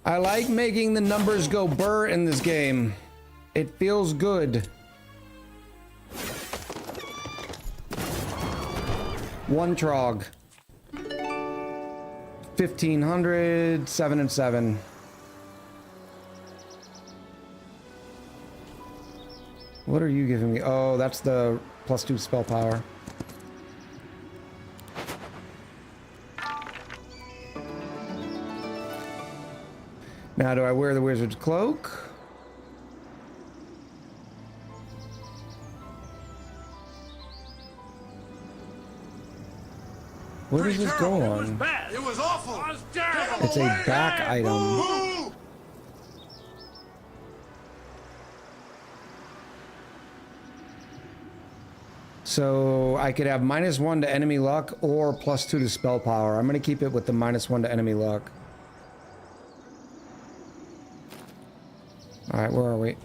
I like making the numbers go burr in this game. It feels good. One trog. 1500, 7 and 7. What are you giving me? Oh, that's the +2 spell power. Now, do I wear the wizard's cloak? Where does this go on? It was awful. It's a back item. So I could have -1 to enemy luck or +2 to spell power. I'm going to keep it with the -1 to enemy luck. All right, where are we?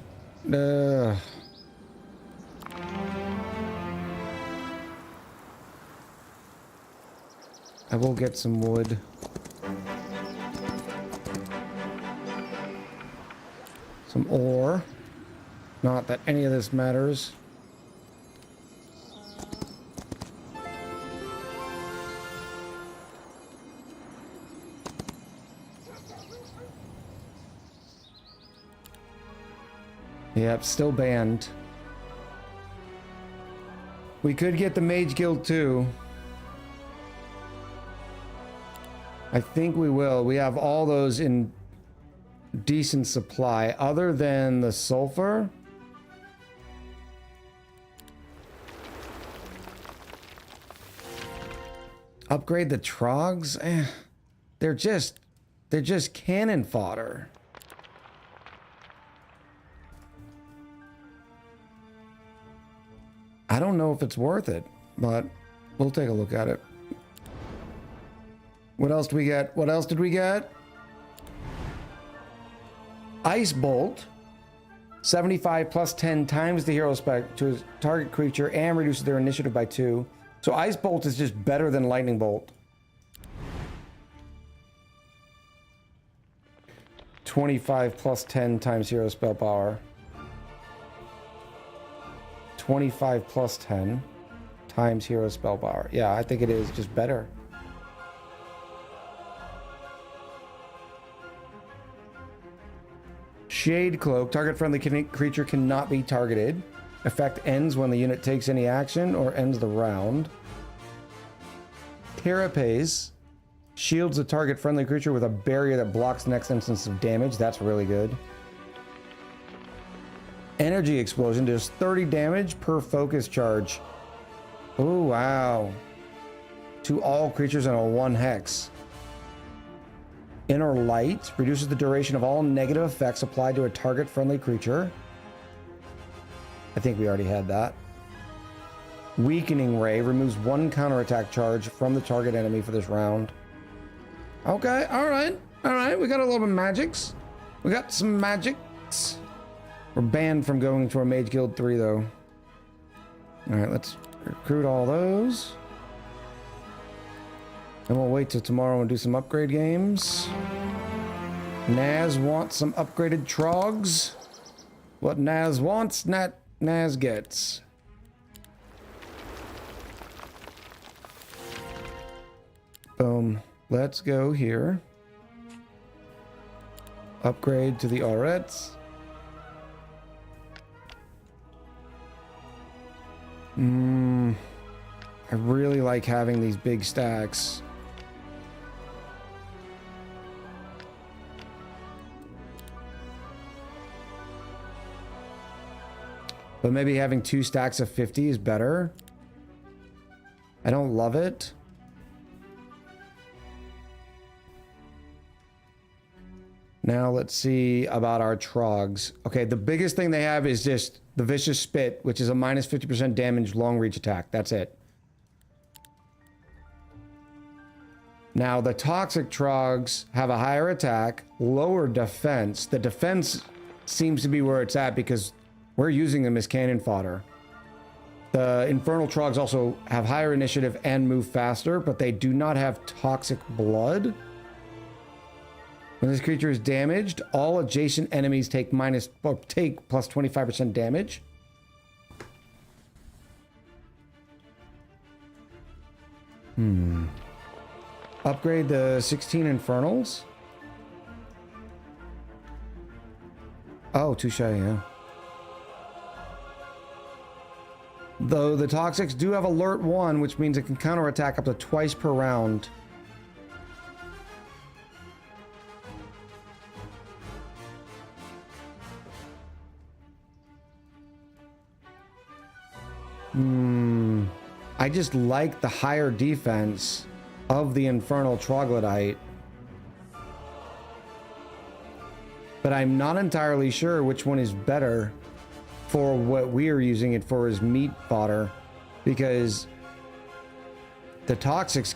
I will get some wood. Some ore. Not that any of this matters. Yep, still banned. We could get the Mage Guild too. I think we will. We have all those in decent supply, other than the sulfur. Upgrade the trogs? They're just cannon fodder. I don't know if it's worth it, but we'll take a look at it. What else do we get? What else did we get? Ice Bolt. 75 plus 10 times the hero spec to a target creature and reduces their initiative by 2. So Ice Bolt is just better than Lightning Bolt. 25 plus 10 times hero spell power. 25 plus 10 times hero spell power. Yeah, I think it is just better. Shade Cloak. Target friendly creature cannot be targeted. Effect ends when the unit takes any action or ends the round. Carapace. Shields a target friendly creature with a barrier that blocks the next instance of damage. That's really good. Energy Explosion does 30 damage per focus charge. Oh, wow. To all creatures in a 1 hex. Inner Light reduces the duration of all negative effects applied to a target friendly creature. I think we already had that. Weakening Ray removes 1 counterattack charge from the target enemy for this round. Okay, alright. Alright, we got a little bit of magics. We got some magics. We're banned from going to our Mage Guild 3 though. Alright, let's recruit all those. And we'll wait till tomorrow and do some upgrade games. Naz wants some upgraded trogs. What Naz wants, Naz gets. Boom. Let's go here. Upgrade to the Aurets. I really like having these big stacks. But maybe having 2 stacks of 50 is better. I don't love it. Now let's see about our trogs. Okay, the biggest thing they have is just the Vicious Spit, which is a minus 50% damage long reach attack. That's it. Now the Toxic Trogs have a higher attack, lower defense. The defense seems to be where it's at because we're using them as cannon fodder. The Infernal Trogs also have higher initiative and move faster, but they do not have Toxic Blood. When this creature is damaged, all adjacent enemies take plus 25% damage. Upgrade the 16 Infernals. Oh, touche, yeah. Though the Toxics do have Alert 1, which means it can counterattack up to twice per round. I just like the higher defense of the Infernal Troglodyte. But I'm not entirely sure which one is better for what we are using it for as meat fodder, because the Toxics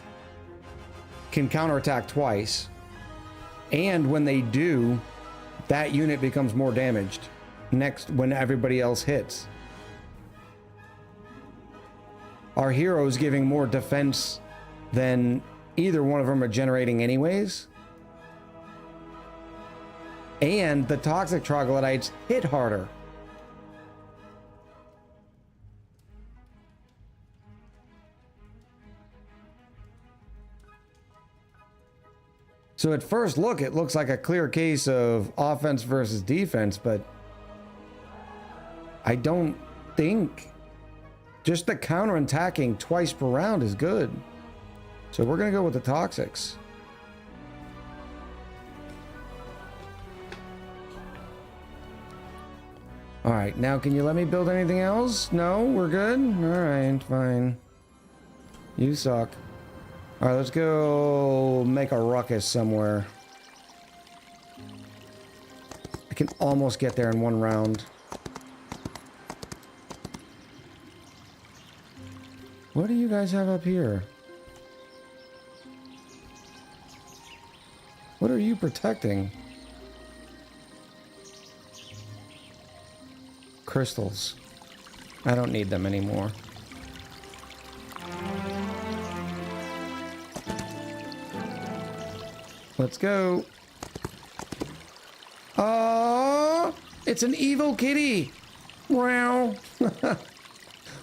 can counterattack twice, and when they do, that unit becomes more damaged next when everybody else hits. Our heroes giving more defense than either one of them are generating anyways. And the Toxic Troglodytes hit harder. So at first look, it looks like a clear case of offense versus defense, but I don't think just the counterattacking twice per round is good. So we're going to go with the Toxics. All right, now can you let me build anything else? No, we're good? All right, fine. You suck. All right, let's go make a ruckus somewhere. I can almost get there in one round. What do you guys have up here? What are you protecting? Crystals. I don't need them anymore. Let's go. Oh, it's an evil kitty. Meow.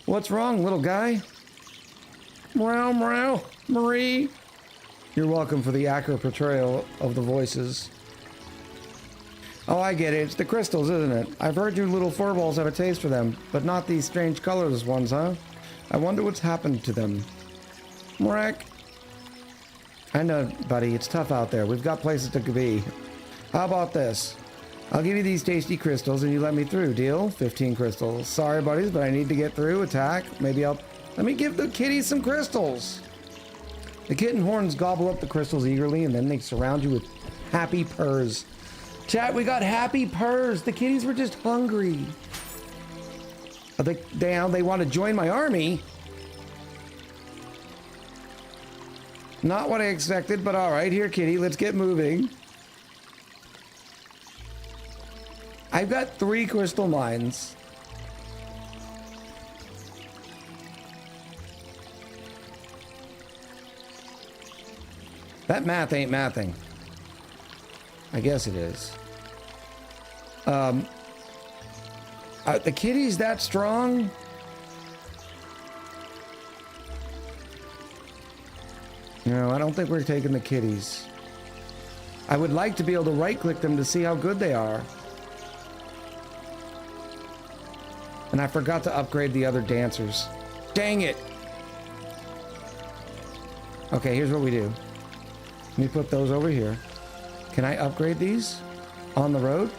What's wrong, little guy? Meow, meow. Marie. You're welcome for the accurate portrayal of the voices. Oh, I get it. It's the crystals, isn't it? I've heard you little furballs have a taste for them, but not these strange colorless ones, huh? I wonder what's happened to them. Mrack. I know, buddy. It's tough out there. We've got places to be. How about this? I'll give you these tasty crystals and you let me through. Deal? 15 crystals. Sorry, buddies, but I need to get through. Attack. Maybe I'll... Let me give the kitties some crystals. The kitten horns gobble up the crystals eagerly, and then they surround you with happy purrs. Chat, we got happy purrs. The kitties were just hungry. They want to join my army. Not what I expected, but all right. Here, kitty, let's get moving. I've got 3 crystal mines. That math ain't mathing. I guess it is. The kitty's that strong? No, I don't think we're taking the kitties. I would like to be able to right-click them to see how good they are. And I forgot to upgrade the other dancers. Dang it! Okay, here's what we do. Let me put those over here. Can I upgrade these on the road?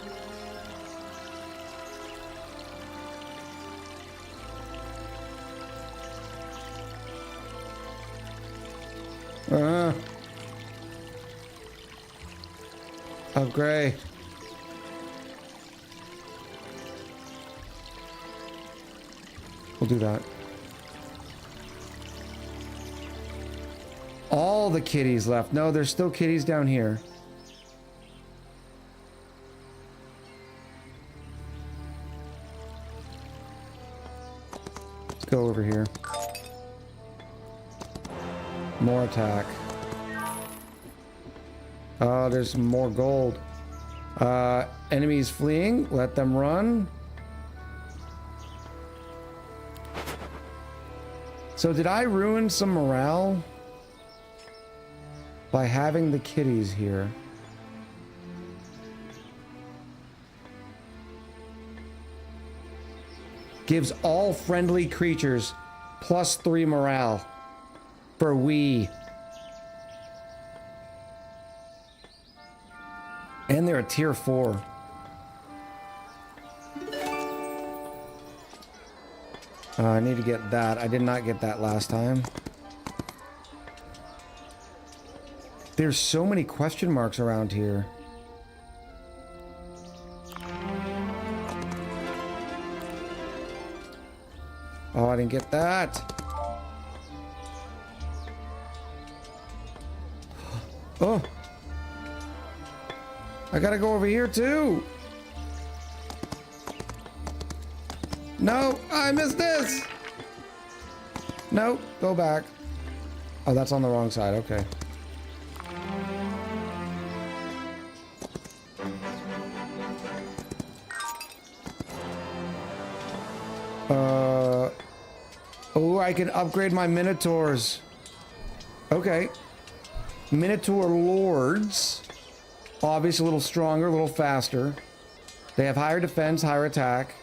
Upgrade. We'll do that. All the kitties left. No, there's still kitties down here. Let's go over here. More attack. Oh, there's some more gold. Enemies fleeing. Let them run. So did I ruin some morale by having the kitties here? Gives all friendly creatures +3 morale for we. And they're a tier 4. I need to get that. I did not get that last time. There's so many question marks around here. Oh, I didn't get that. Oh. I gotta go over here too. No, I missed this. No, go back. Oh, that's on the wrong side. Okay. Oh, I can upgrade my Minotaurs. Okay. Minotaur Lords. Obviously a little stronger, a little faster. They have higher defense, higher attack.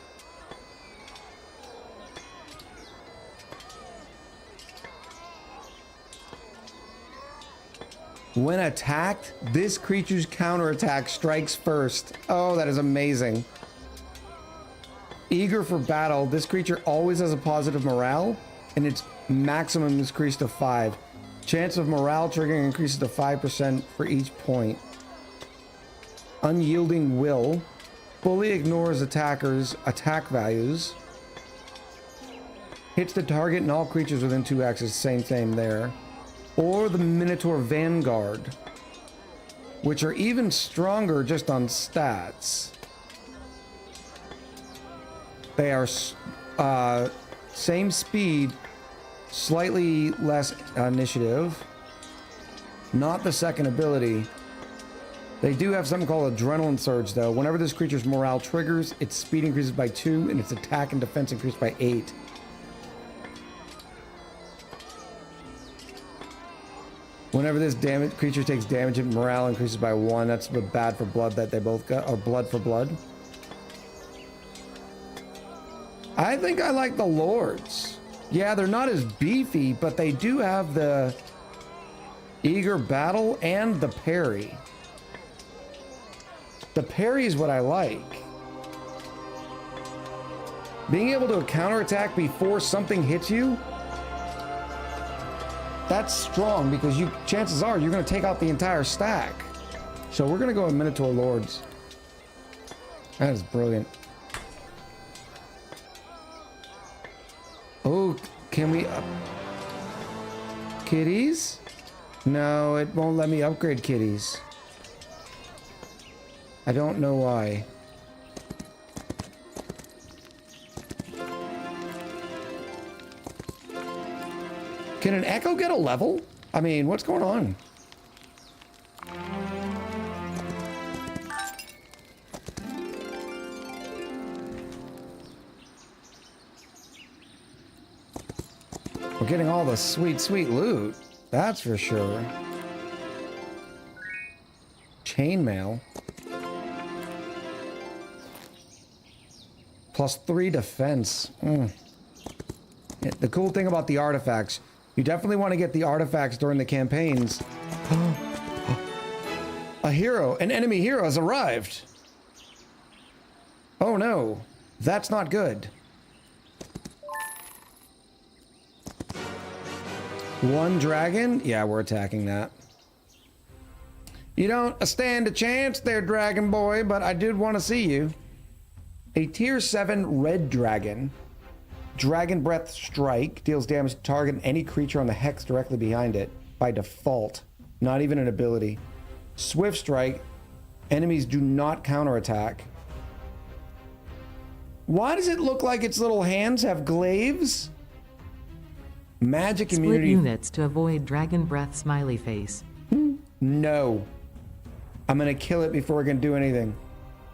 When attacked, this creature's counterattack strikes first. Oh, that is amazing. Eager for battle, this creature always has a positive morale, and its maximum is increased to 5. Chance of morale triggering increases to 5% for each point. Unyielding will. Fully ignores attackers' attack values. Hits the target and all creatures within 2 axes. Same thing there. Or the Minotaur Vanguard, which are even stronger just on stats. They are same speed, slightly less initiative. Not the second ability. They do have something called Adrenaline Surge, though. Whenever this creature's morale triggers, its speed increases by 2, and its attack and defense increase by 8. Whenever this creature takes damage, its morale increases by 1. That's the bad for blood that they both got, or blood for blood. I think I like the Lords. Yeah, they're not as beefy, but they do have the eager battle and the parry. The parry is what I like. Being able to counterattack before something hits you, that's strong because chances are you're going to take out the entire stack. So we're going to go with Minotaur Lords. That is brilliant. Oh, can we kitties? No, it won't let me upgrade kitties. I don't know why. Can an Echo get a level? I mean, what's going on? We're getting all the sweet, sweet loot. That's for sure. Chainmail. +3 defense. The cool thing about the artifacts, you definitely want to get the artifacts during the campaigns. A hero, an enemy hero has arrived. Oh no, that's not good. One dragon? Yeah, we're attacking that. You don't stand a chance there, Dragon Boy, but I did want to see you. A tier 7 red dragon. Dragon Breath Strike deals damage to target and any creature on the hex directly behind it by default. Not even an ability. Swift Strike. Enemies do not counterattack. Why does it look like its little hands have glaives? Magic Split immunity. units to avoid dragon breath smiley face. No. I'm going to kill it before we're going to do anything.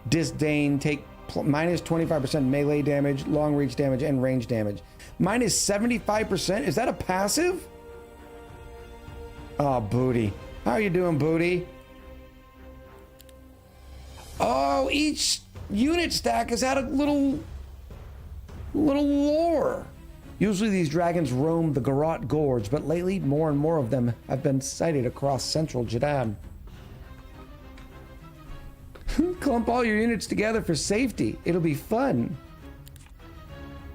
Disdain, take minus 25% melee damage, long reach damage, and range damage. Minus 75%? Is that a passive? Oh, Booty. How are you doing, Booty? Oh, each unit stack has had a little lore. Usually these dragons roam the Garrote Gorge, but lately more and more of them have been sighted across central Jadad. Clump all your units together for safety. It'll be fun.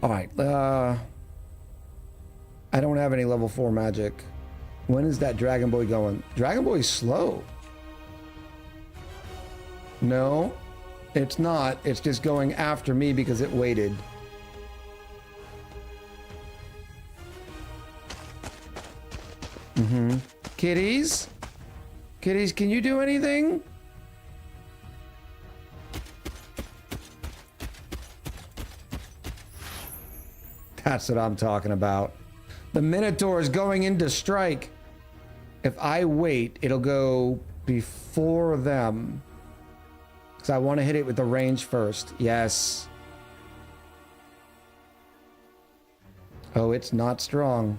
All right. I don't have any level 4 magic. When is that Dragon Boy going? Dragon Boy's slow. No, it's not. It's just going after me because it waited. Kitties? Kitties, can you do anything? That's what I'm talking about. The Minotaur is going into strike. If I wait, it'll go before them. Because I want to hit it with the range first. Yes. Oh, it's not strong.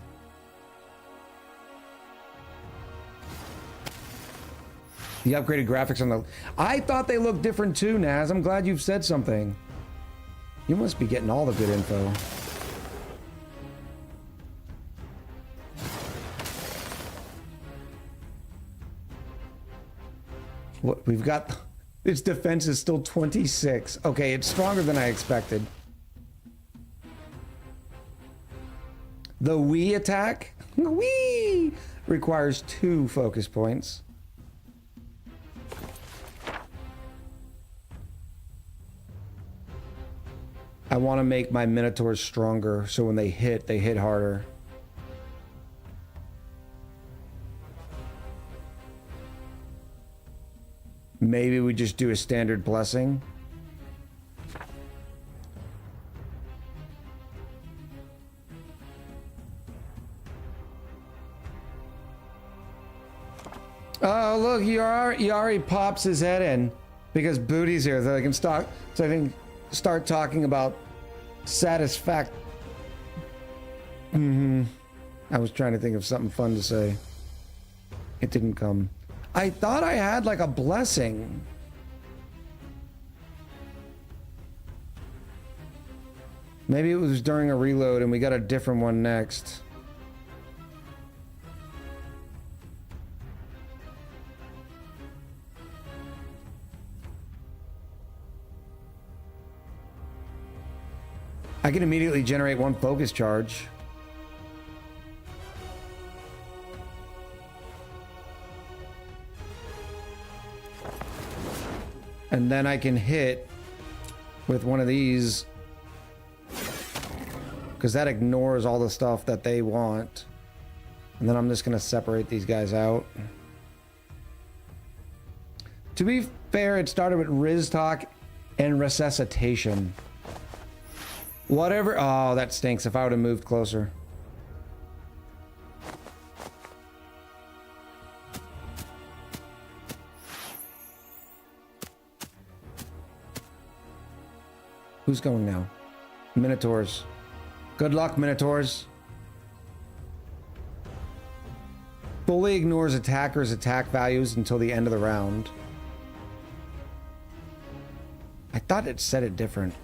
The upgraded graphics on the... I thought they looked different too, Naz. I'm glad you've said something. You must be getting all the good info. What we've got... Its defense is still 26. Okay, it's stronger than I expected. The Wii attack? Wii! Requires 2 focus points. I want to make my Minotaurs stronger, so when they hit harder. Maybe we just do a standard blessing. Oh, look, he already pops his head in because Booty's here, so I can start talking about satisfact. I was trying to think of something fun to say. It didn't come. I thought I had like a blessing. Maybe it was during a reload and we got a different one next. I can immediately generate 1 focus charge. And then I can hit with one of these because that ignores all the stuff that they want. And then I'm just going to separate these guys out. To be fair, it started with Riz Talk and Resuscitation. Whatever. Oh, that stinks. If I would have moved closer. Who's going now? Minotaurs. Good luck, Minotaurs. Fully ignores attackers' attack values until the end of the round. I thought it said it different.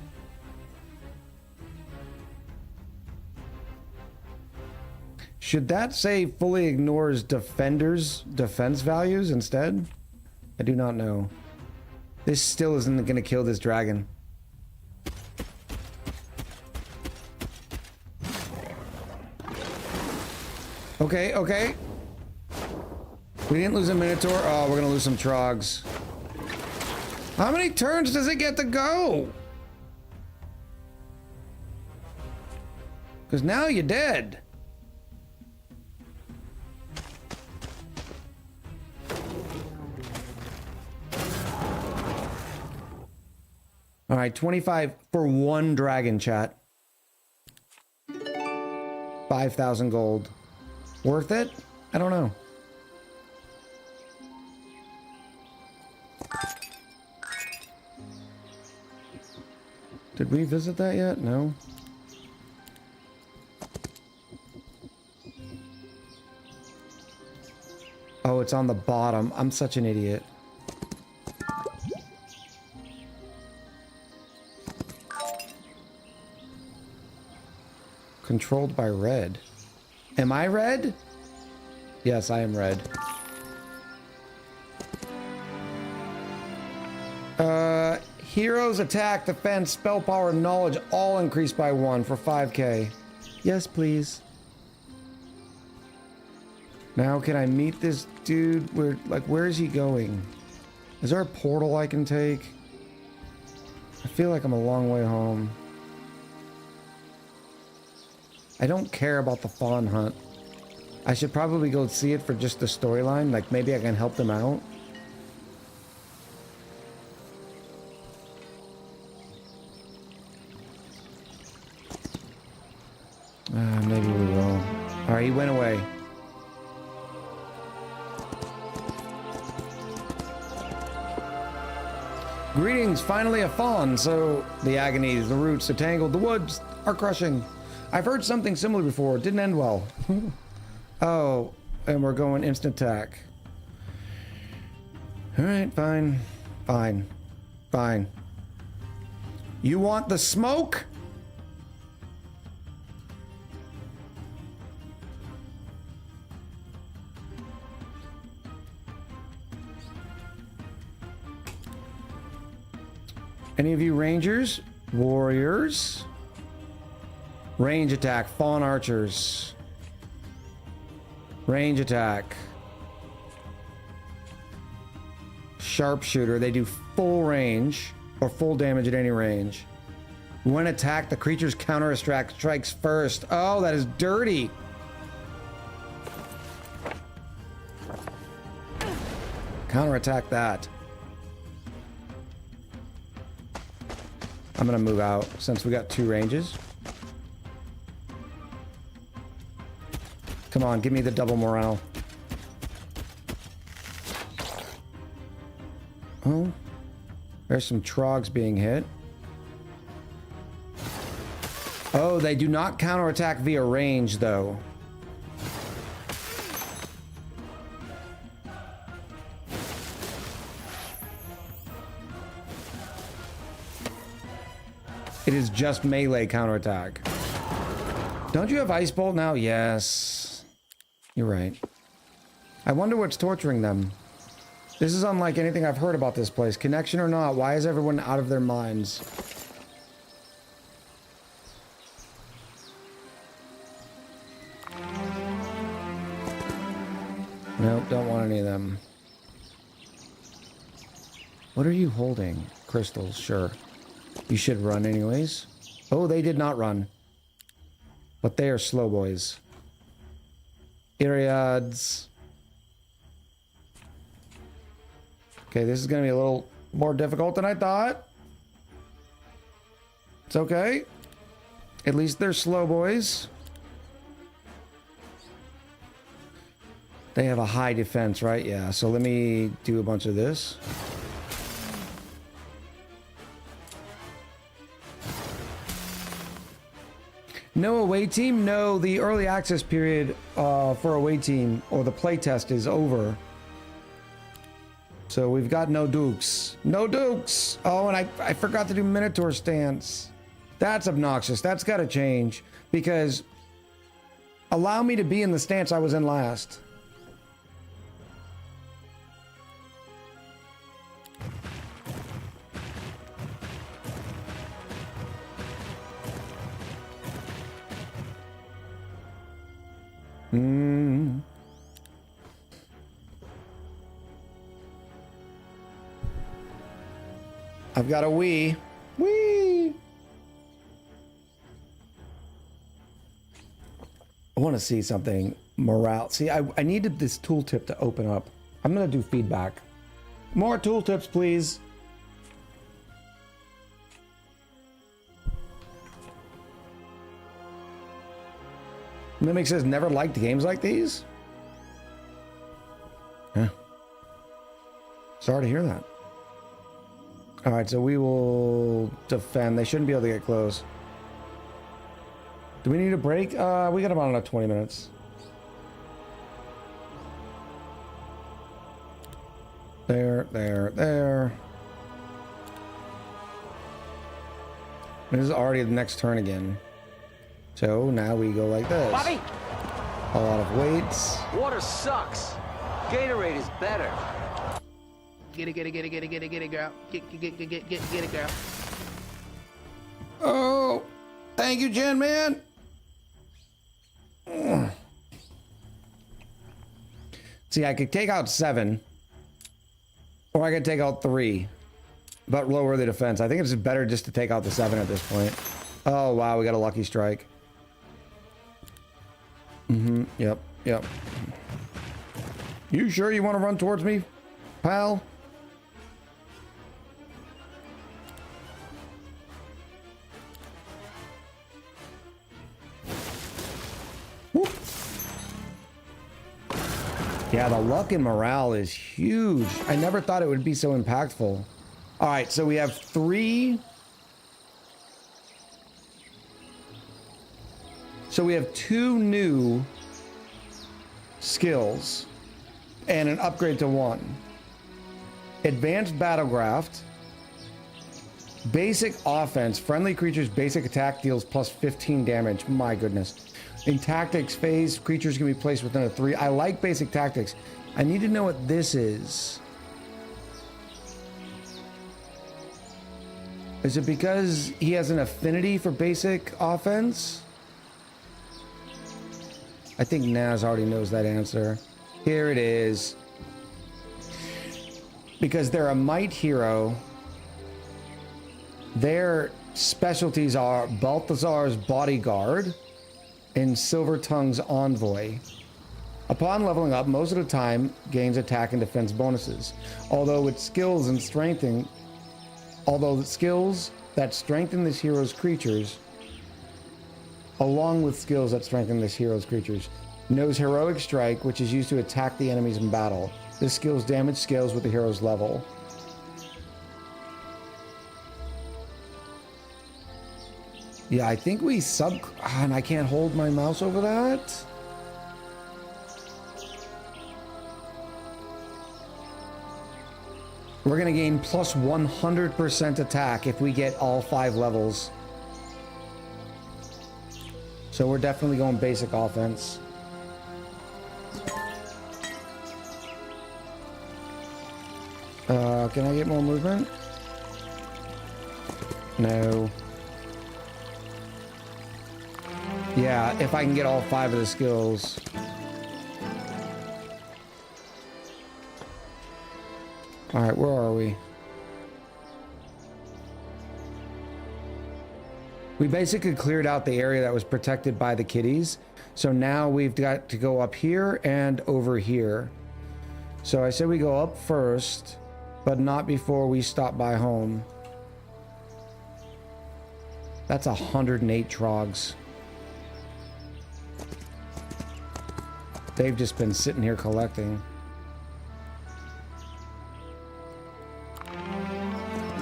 Should that say fully ignores defenders' defense values instead? I do not know. This still isn't going to kill this dragon. Okay, okay. We didn't lose a Minotaur. Oh, we're gonna lose some Trogs. How many turns does it get to go? Because now you're dead. All right, 25 for one dragon, chat. 5,000 gold. Worth it? I don't know. Did we visit that yet? No. Oh, it's on the bottom. I'm such an idiot. Controlled by red. Am I red? Yes, I am red. Heroes attack, defense, spell power, knowledge all increased by 1 for 5k. Yes, please. Now can I meet this dude? Where is he going? Is there a portal I can take? I feel like I'm a long way home. I don't care about the fawn hunt. I should probably go see it for just the storyline. Like maybe I can help them out. Maybe we will. Alright, he went away. Greetings, finally a fawn. So the agonies, the roots, the tangled, the woods are crushing. I've heard something similar before. It didn't end well. Oh, and we're going instant attack. Alright, fine. Fine. Fine. You want the smoke? Any of you rangers? Warriors? Range attack, fawn archers. Range attack. Sharpshooter, they do full range or full damage at any range. When attacked, the creature's counter attack strikes first. Oh, that is dirty. Counterattack that. I'm gonna move out since we got 2 ranges. Come on, give me the double morale. Oh, there's some trogs being hit. Oh, they do not counterattack via range though. It is just melee counterattack. Don't you have Ice Bolt now? Yes. You're right. I wonder what's torturing them. This is unlike anything I've heard about this place. Connection or not, why is everyone out of their minds? Nope, don't want any of them. What are you holding? Crystals, sure. You should run anyways. Oh, they did not run. But they are slow boys. Iriads. Okay, this is going to be a little more difficult than I thought. It's okay. At least they're slow boys. They have a high defense, right? Yeah, so let me do a bunch of this. No away team? No, the early access period for away team, or the playtest, is over. So we've got no dukes. No dukes! Oh, and I forgot to do Minotaur stance. That's obnoxious. That's got to change. Because allow me to be in the stance I was in last. I've got a Wii. Wii. I want to see something. Morale. See, I needed this tooltip to open up. I'm going to do feedback. More tooltips, please. Mimic says never liked games like these. Yeah. Sorry to hear that. All right, so we will defend. They shouldn't be able to get close. Do we need a break? We got about another 20 minutes. There. This is already the next turn again. So now we go like this. Bobby! A lot of weights. Water sucks. Gatorade is better. Get it, girl. Get it, girl. Oh, thank you, Jen, man. See, I could take out 7, or I could take out 3, but lower the defense. I think it's better just to take out the 7 at this point. Oh, wow, we got a lucky strike. Yep. You sure you want to run towards me, pal? Whoop. Yeah, the luck and morale is huge. I never thought it would be so impactful. All right, so we have 3. So we have 2 new skills and an upgrade to 1. Advanced Battlecraft. Basic offense. Friendly creatures' basic attack deals plus 15 damage. My goodness. In tactics phase, creatures can be placed within a 3. I like basic tactics. I need to know what this is. Is it because he has an affinity for basic offense? I think Naz already knows that answer. Here it is. Because they're a might hero, their specialties are Balthazar's Bodyguard and Silvertongue's Envoy. Upon leveling up, most of the time gains attack and defense bonuses. Although the skills that strengthen this hero's creatures, knows Heroic Strike, which is used to attack the enemies in battle. This skill's damage scales with the hero's level. Yeah, I think we and I can't hold my mouse over that. We're gonna gain plus 100% attack if we get all 5 levels. So we're definitely going basic offense. Can I get more movement? No. Yeah, if I can get all 5 of the skills. All right, where are we? We basically cleared out the area that was protected by the kitties. So now we've got to go up here and over here. So I said we go up first, but not before we stop by home. That's 108 trogs. They've just been sitting here collecting.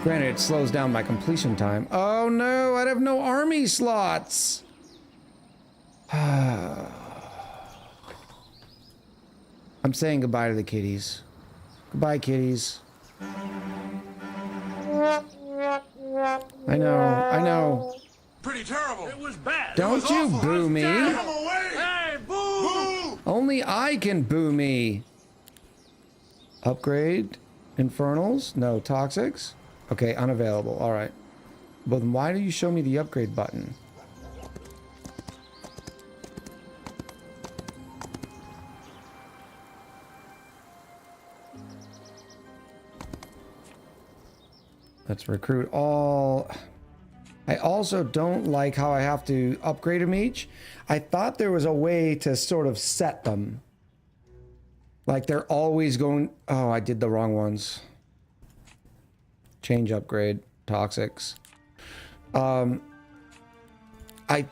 Granted, it slows down my completion time. Oh no, I have no army slots. I'm saying goodbye to the kitties. Goodbye, kitties. I know. Pretty terrible. It was bad. Don't you boo me. Come away. Hey, boo! Only I can boo me. Upgrade. Infernals. No. Toxics. Okay, unavailable. All right. But then why do you show me the upgrade button? Let's recruit all. I also don't like how I have to upgrade them each. I thought there was a way to sort of set them. Like they're always going... Oh, I did the wrong ones. Change upgrade. Toxics. I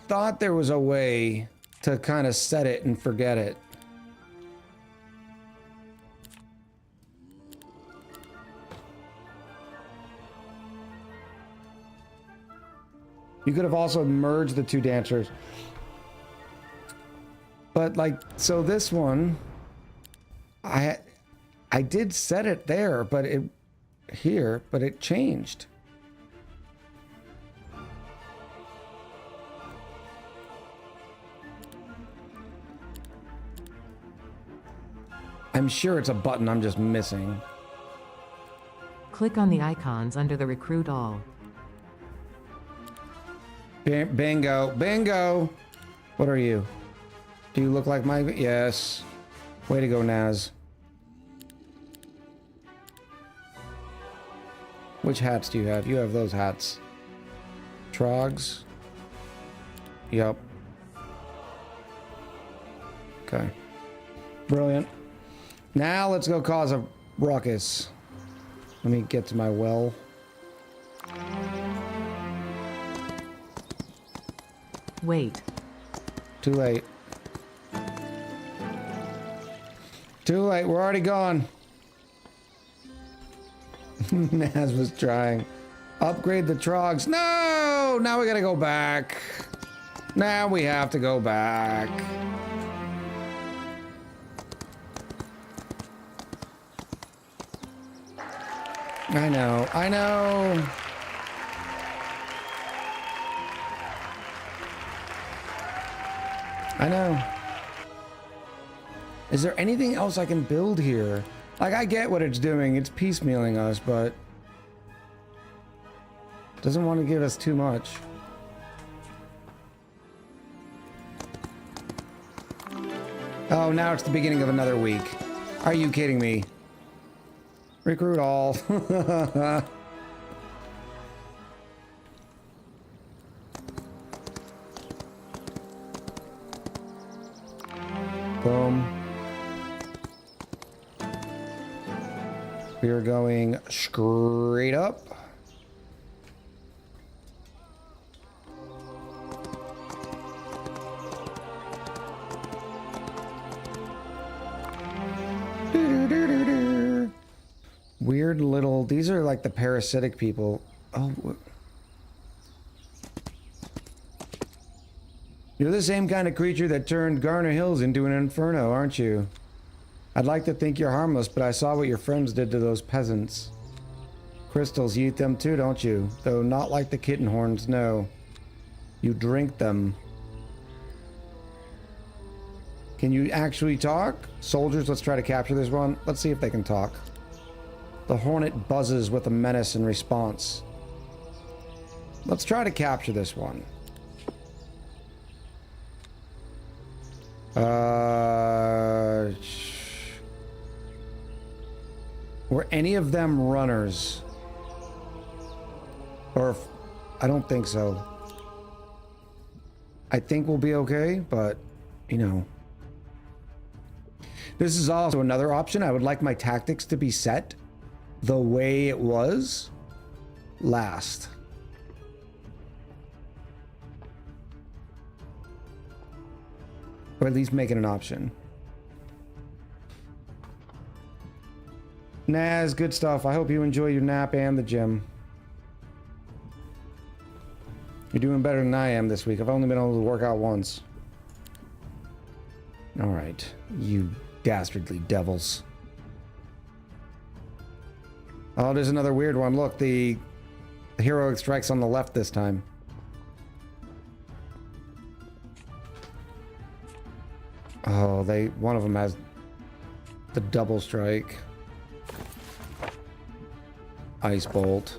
thought there was a way to kind of set it and forget it. You could have also merged the two dancers. But like, so this one, I did set it there, but it here, but it changed. I'm sure it's a button I'm just missing. Click on the icons under the Recruit All. Bingo, bingo. What are you? Do you look like my... Yes. Way to go, Naz. Which hats do you have? You have those hats. Trogs. Yep. Okay. Brilliant. Now let's go cause a ruckus. Let me get to my well. Wait. Too late. Too late. We're already gone. Naz was trying. Upgrade the trogs. No! Now we gotta go back. Now we have to go back. I know. I know. I know. Is there anything else I can build here? Like, I get what it's doing. It's piecemealing us, but... doesn't want to give us too much. Oh, now it's the beginning of another week. Are you kidding me? Recruit all. Boom. We are going straight up. Weird little... These are like the parasitic people. Oh... You're the same kind of creature that turned Garner Hills into an inferno, aren't you? I'd like to think you're harmless, but I saw what your friends did to those peasants. Crystals, you eat them too, don't you? Though not like the kitten horns, no. You drink them. Can you actually talk? Soldiers, let's try to capture this one. Let's see if they can talk. The hornet buzzes with a menace in response. Let's try to capture this one. Were any of them runners? Or I don't think so. I think we'll be okay, but you know. This is also another option. I would like my tactics to be set the way it was last. Or at least make it an option. Naz, good stuff. I hope you enjoy your nap and the gym. You're doing better than I am this week. I've only been able to work out once. Alright, you dastardly devils. Oh, there's another weird one. Look, the heroic strike's on the left this time. Oh, one of them has the double strike. Ice bolt.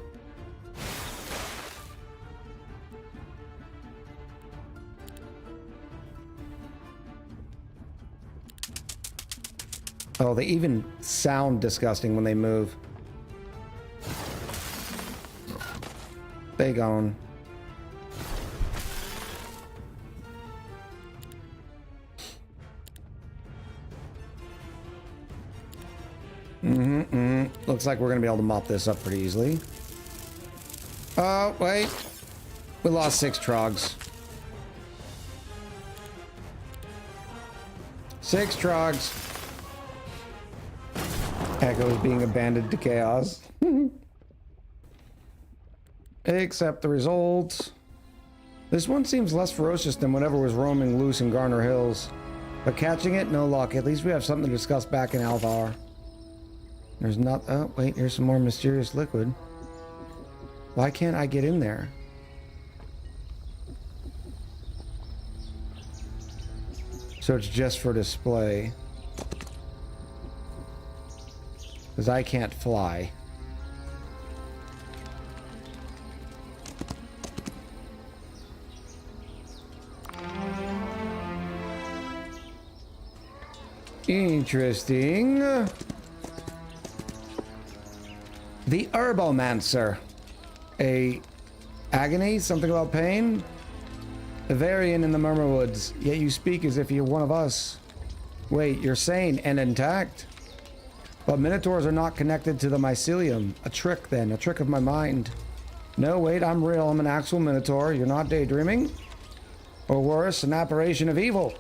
Oh, they even sound disgusting when they move. They gone. Looks like we're gonna be able to mop this up pretty easily. Oh, wait. We lost 6 trogs. 6 trogs. Echoes being abandoned to chaos. Accept the results. This one seems less ferocious than whatever was roaming loose in Garner Hills. But catching it, no luck. At least we have something to discuss back in Alvar. There's not... Oh, wait, here's some more mysterious liquid. Why can't I get in there? So it's just for display. Because I can't fly. Interesting. The Herbomancer. A agony? Something about pain? A variant in the Murmurwoods. Yet you speak as if you're one of us. Wait, you're sane and intact? But Minotaurs are not connected to the mycelium. A trick then, a trick of my mind. No, wait, I'm real. I'm an actual Minotaur. You're not daydreaming? Or worse, an apparition of evil.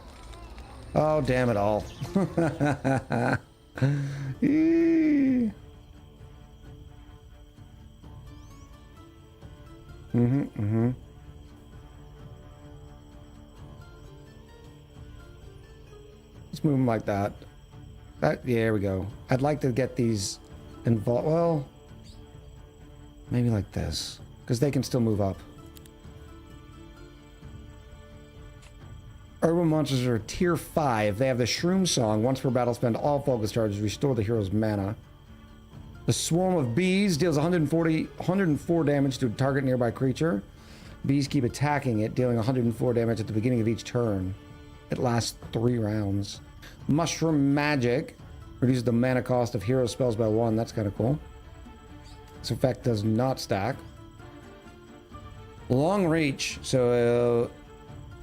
Oh, damn it all. Let's move them like that. Yeah, there we go. I'd like to get these involved. Well, maybe like this, because they can still move up. Urban monsters are tier 5. They have the Shroom Song. Once per battle, spend all focus charges. Restore the hero's mana. The Swarm of Bees deals 104 damage to a target nearby creature. Bees keep attacking it, dealing 104 damage at the beginning of each turn. It lasts 3 rounds. Mushroom Magic reduces the mana cost of hero spells by 1. That's kind of cool. This effect does not stack. Long Reach. So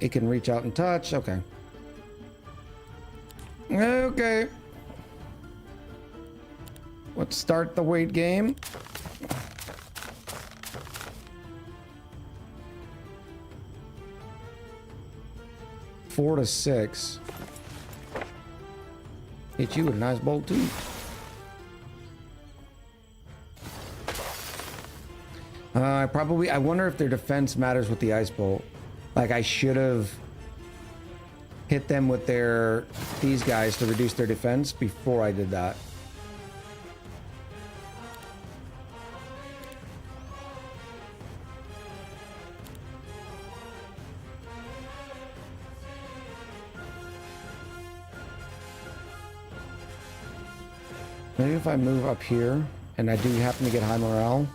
it can reach out and touch. Okay. Okay. Let's start the weight game. Four to 6. Hit you with a nice bolt too. I wonder if their defense matters with the ice bolt. Like I should have hit them with these guys to reduce their defense before I did that. Maybe if I move up here and I do happen to get high morale.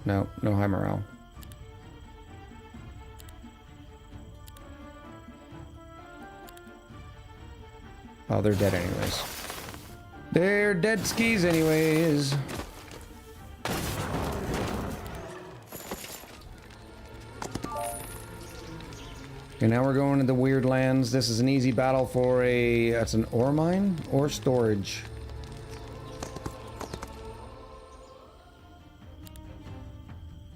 No high morale. Oh, they're dead anyways. They're dead skis anyways. And now we're going to the weird lands. This is an easy battle for that's an ore mine or storage.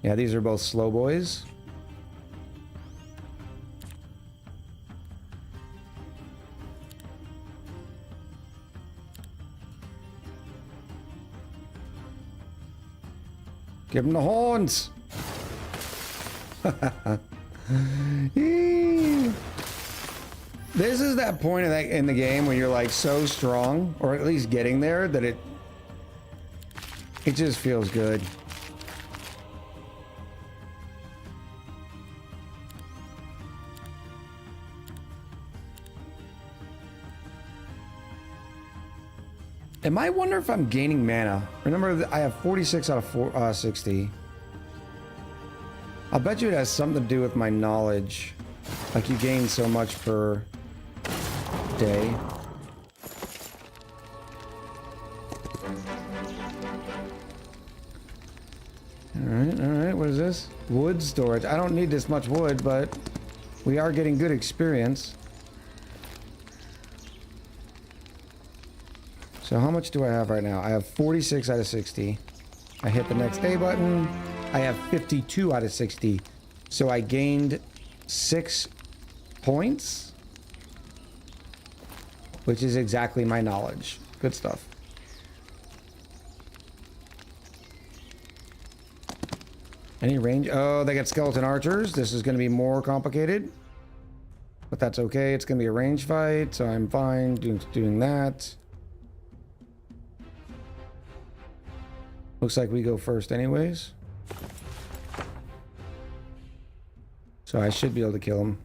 Yeah, these are both slow boys. Give them the horns. This is that point in the game where you're like so strong, or at least getting there, that it just feels good. I wonder if I'm gaining mana. Remember, I have 46 out of 60. I'll bet you it has something to do with my knowledge. Like you gain so much per day. All right, what is this? Wood storage. I don't need this much wood, but we are getting good experience. So how much do I have right now? I have 46 out of 60. I hit the next day button. I have 52 out of 60. So I gained 6 points, which is exactly my knowledge. Good stuff. Any range? Oh, they got skeleton archers. This is going to be more complicated, but that's okay. It's going to be a range fight, so I'm fine doing that. Looks like we go first anyways. So I should be able to kill him.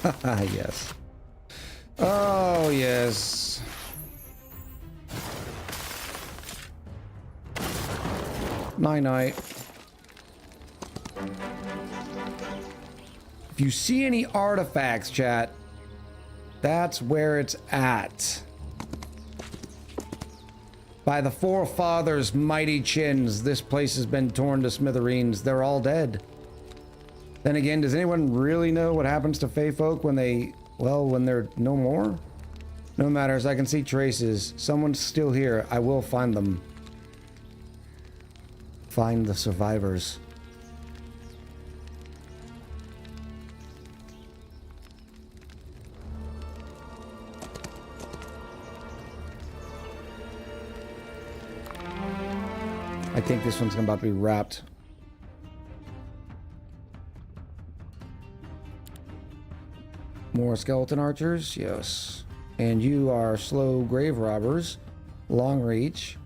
Haha, yes. Oh, yes. Night-night. If you see any artifacts, chat, that's where it's at. By the forefathers' mighty chins, this place has been torn to smithereens. They're all dead. Then again, does anyone really know what happens to Fey folk when they, well, when they're no more? No matters, I can see traces. Someone's still here. I will find them. Find the survivors. I think this one's about to be wrapped. More skeleton archers, yes. And you are slow grave robbers. Long reach.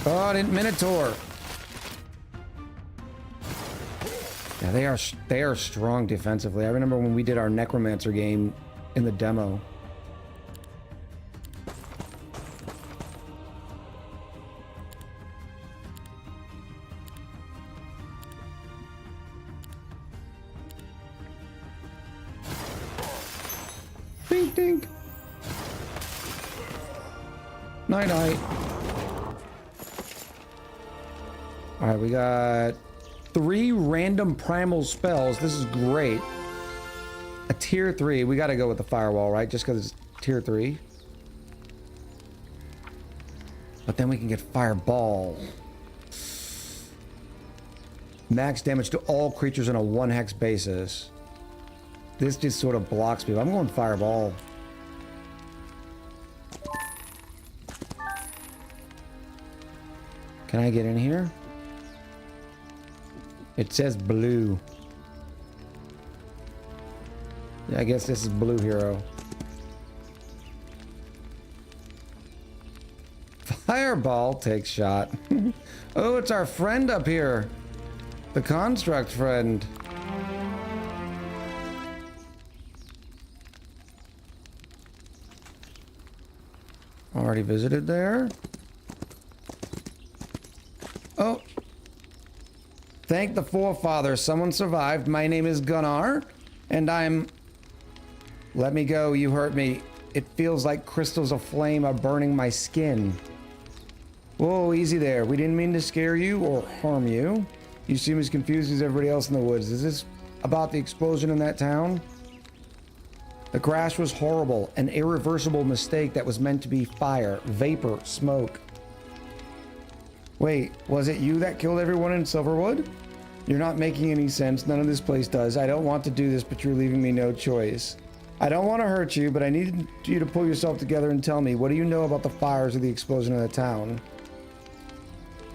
Oh, Minotaur. Yeah, they are strong defensively. I remember when we did our Necromancer game in the demo. Dink dink. Night night. All right, we got 3 random primal spells. This is great. A tier 3. We got to go with the firewall, right? Just because it's tier 3. But then we can get fireball. Max damage to all creatures on a 1 hex basis. This just sort of blocks people. I'm going fireball. Can I get in here? It says blue. Yeah, I guess this is blue hero. Fireball takes shot. Oh, it's our friend up here. The construct friend. Already visited there. Oh. Thank the forefathers. Someone survived. My name is Gunnar, and I'm... Let me go. You hurt me. It feels like crystals of flame are burning my skin. Whoa, easy there. We didn't mean to scare you or harm you. You seem as confused as everybody else in the woods. Is this about the explosion in that town? The crash was horrible. An irreversible mistake that was meant to be fire, vapor, smoke. Wait, was it you that killed everyone in Silverwood? You're not making any sense. None of this place does. I don't want to do this, but you're leaving me no choice. I don't want to hurt you, but I need you to pull yourself together and tell me, what do you know about the fires of the explosion in the town?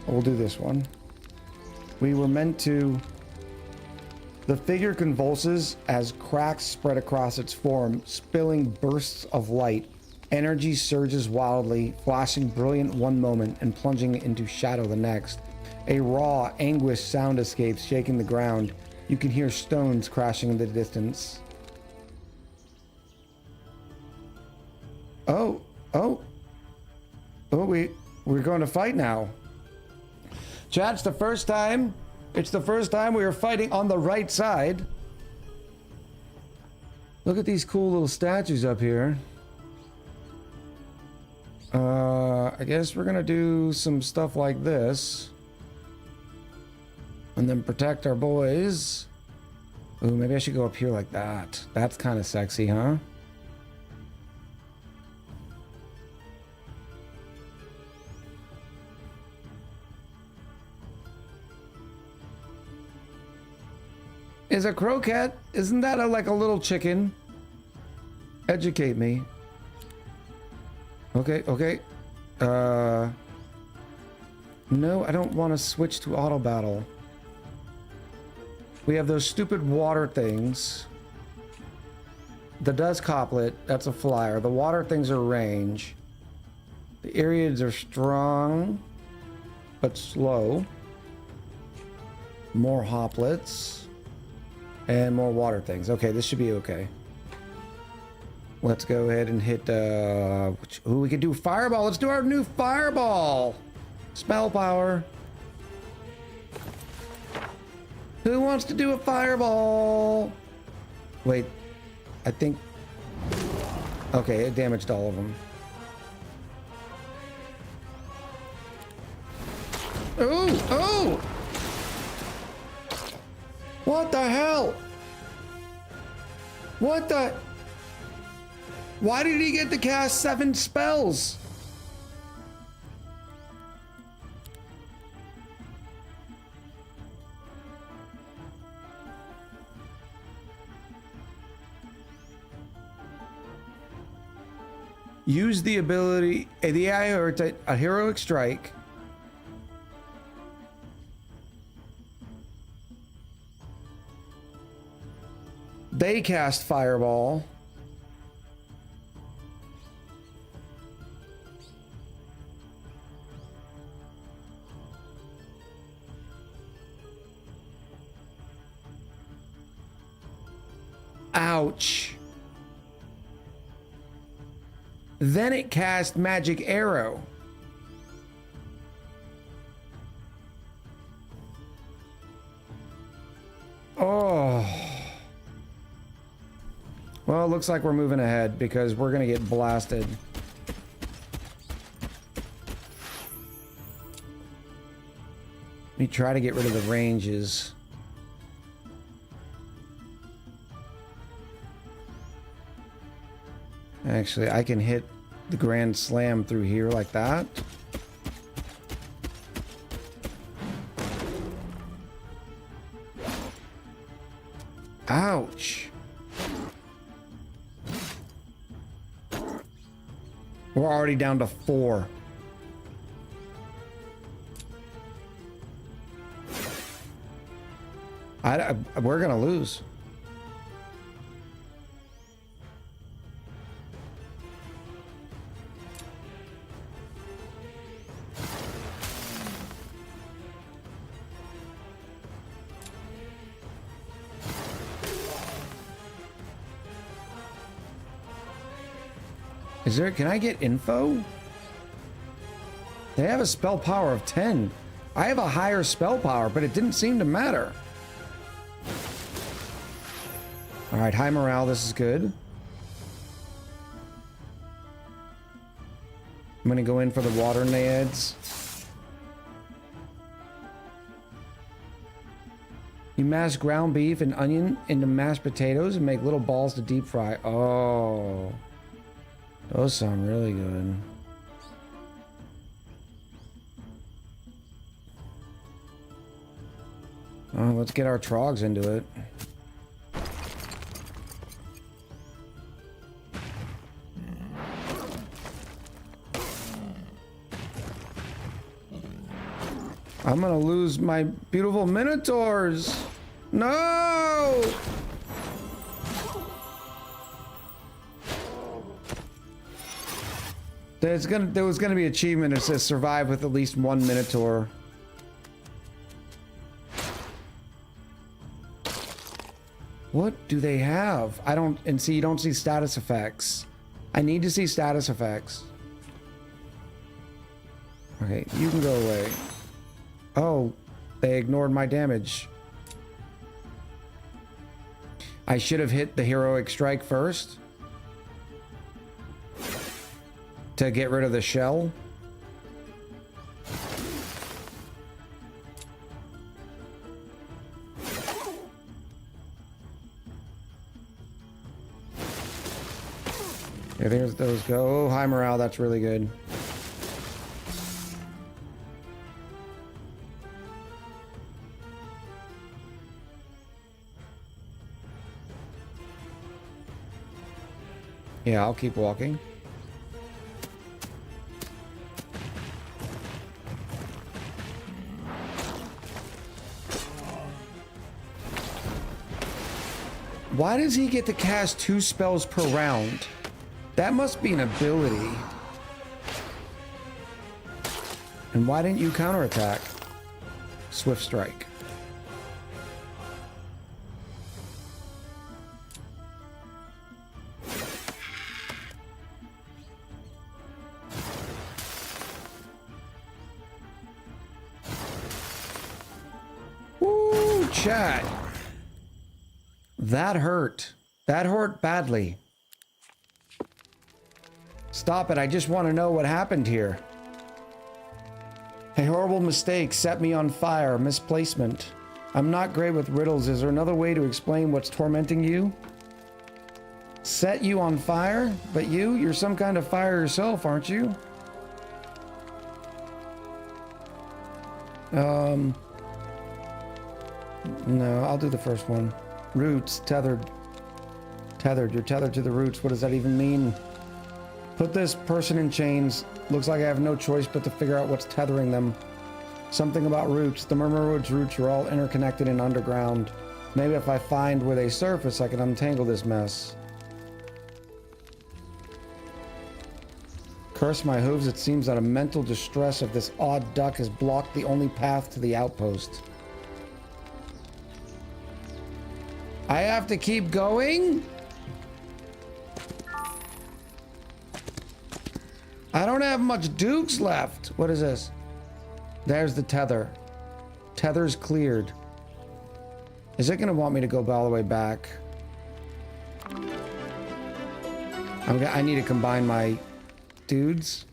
We'll do this one. We were meant to... The figure convulses as cracks spread across its form, spilling bursts of light. Energy surges wildly, flashing brilliant one moment and plunging into shadow the next. A raw, anguished sound escapes, shaking the ground. You can hear stones crashing in the distance. Oh, we're going to fight now. Chat, it's the first time we are fighting on the right side. Look at these cool little statues up here. I guess we're gonna do some stuff like this. And then protect our boys. Ooh, maybe I should go up here like that. That's kind of sexy, huh? Is a croquette? Isn't that like a little chicken? Educate me. Okay, okay. No, I don't want to switch to auto battle. We have those stupid water things. The dust coplet, that's a flyer. The water things are range. The Ariads are strong, but slow. More hoplets. And more water things. Okay, this should be okay. Let's go ahead and hit, ooh, we could do fireball. Let's do our new fireball. Spell power. Who wants to do a fireball? Wait, I think, okay, it damaged all of them. Ooh, oh! What the hell? What the? Why did he get to cast 7 spells? Use the ability, the AI or a heroic strike. They cast fireball. Ouch. Then it cast magic arrow. Oh. Well, it looks like we're moving ahead because we're gonna get blasted. Let me try to get rid of the ranges. Actually, I can hit the Grand Slam through here like that. Ouch. We're already down to 4. We're gonna lose. Is there, can I get info? They have a spell power of 10. I have a higher spell power, but it didn't seem to matter. All right, high morale, this is good. I'm gonna go in for the water naiads. You mash ground beef and onion into mashed potatoes and make little balls to deep fry. Oh. Those sound really good. Oh, let's get our trogs into it. I'm gonna lose my beautiful minotaurs. No! There was gonna be an achievement that says survive with at least 1 minotaur. What do they have? I don't, and see, you don't see status effects. I need to see status effects. Okay, you can go away. Oh, they ignored my damage. I should have hit the heroic strike first to get rid of the shell. Yeah, there's those go. Oh, high morale. That's really good. Yeah, I'll keep walking. Why does he get to cast 2 spells per round? That must be an ability. And why didn't you counterattack? Swift Strike. Woo, chat. That hurt. That hurt badly. Stop it. I just want to know what happened here. A horrible mistake set me on fire. Misplacement. I'm not great with riddles. Is there another way to explain what's tormenting you? Set you on fire? But you're some kind of fire yourself, aren't you? No, I'll do the first one. Roots, tethered. Tethered. You're tethered to the roots. What does that even mean? Put this person in chains. Looks like I have no choice but to figure out what's tethering them. Something about roots. The Murmurwood's roots are all interconnected and underground. Maybe if I find where they surface, I can untangle this mess. Curse my hooves, it seems that a mental distress of this odd duck has blocked the only path to the outpost. I have to keep going? I don't have much dukes left. What is this? There's the tether. Tether's cleared. Is it going to want me to go all the way back? I need to combine my dudes.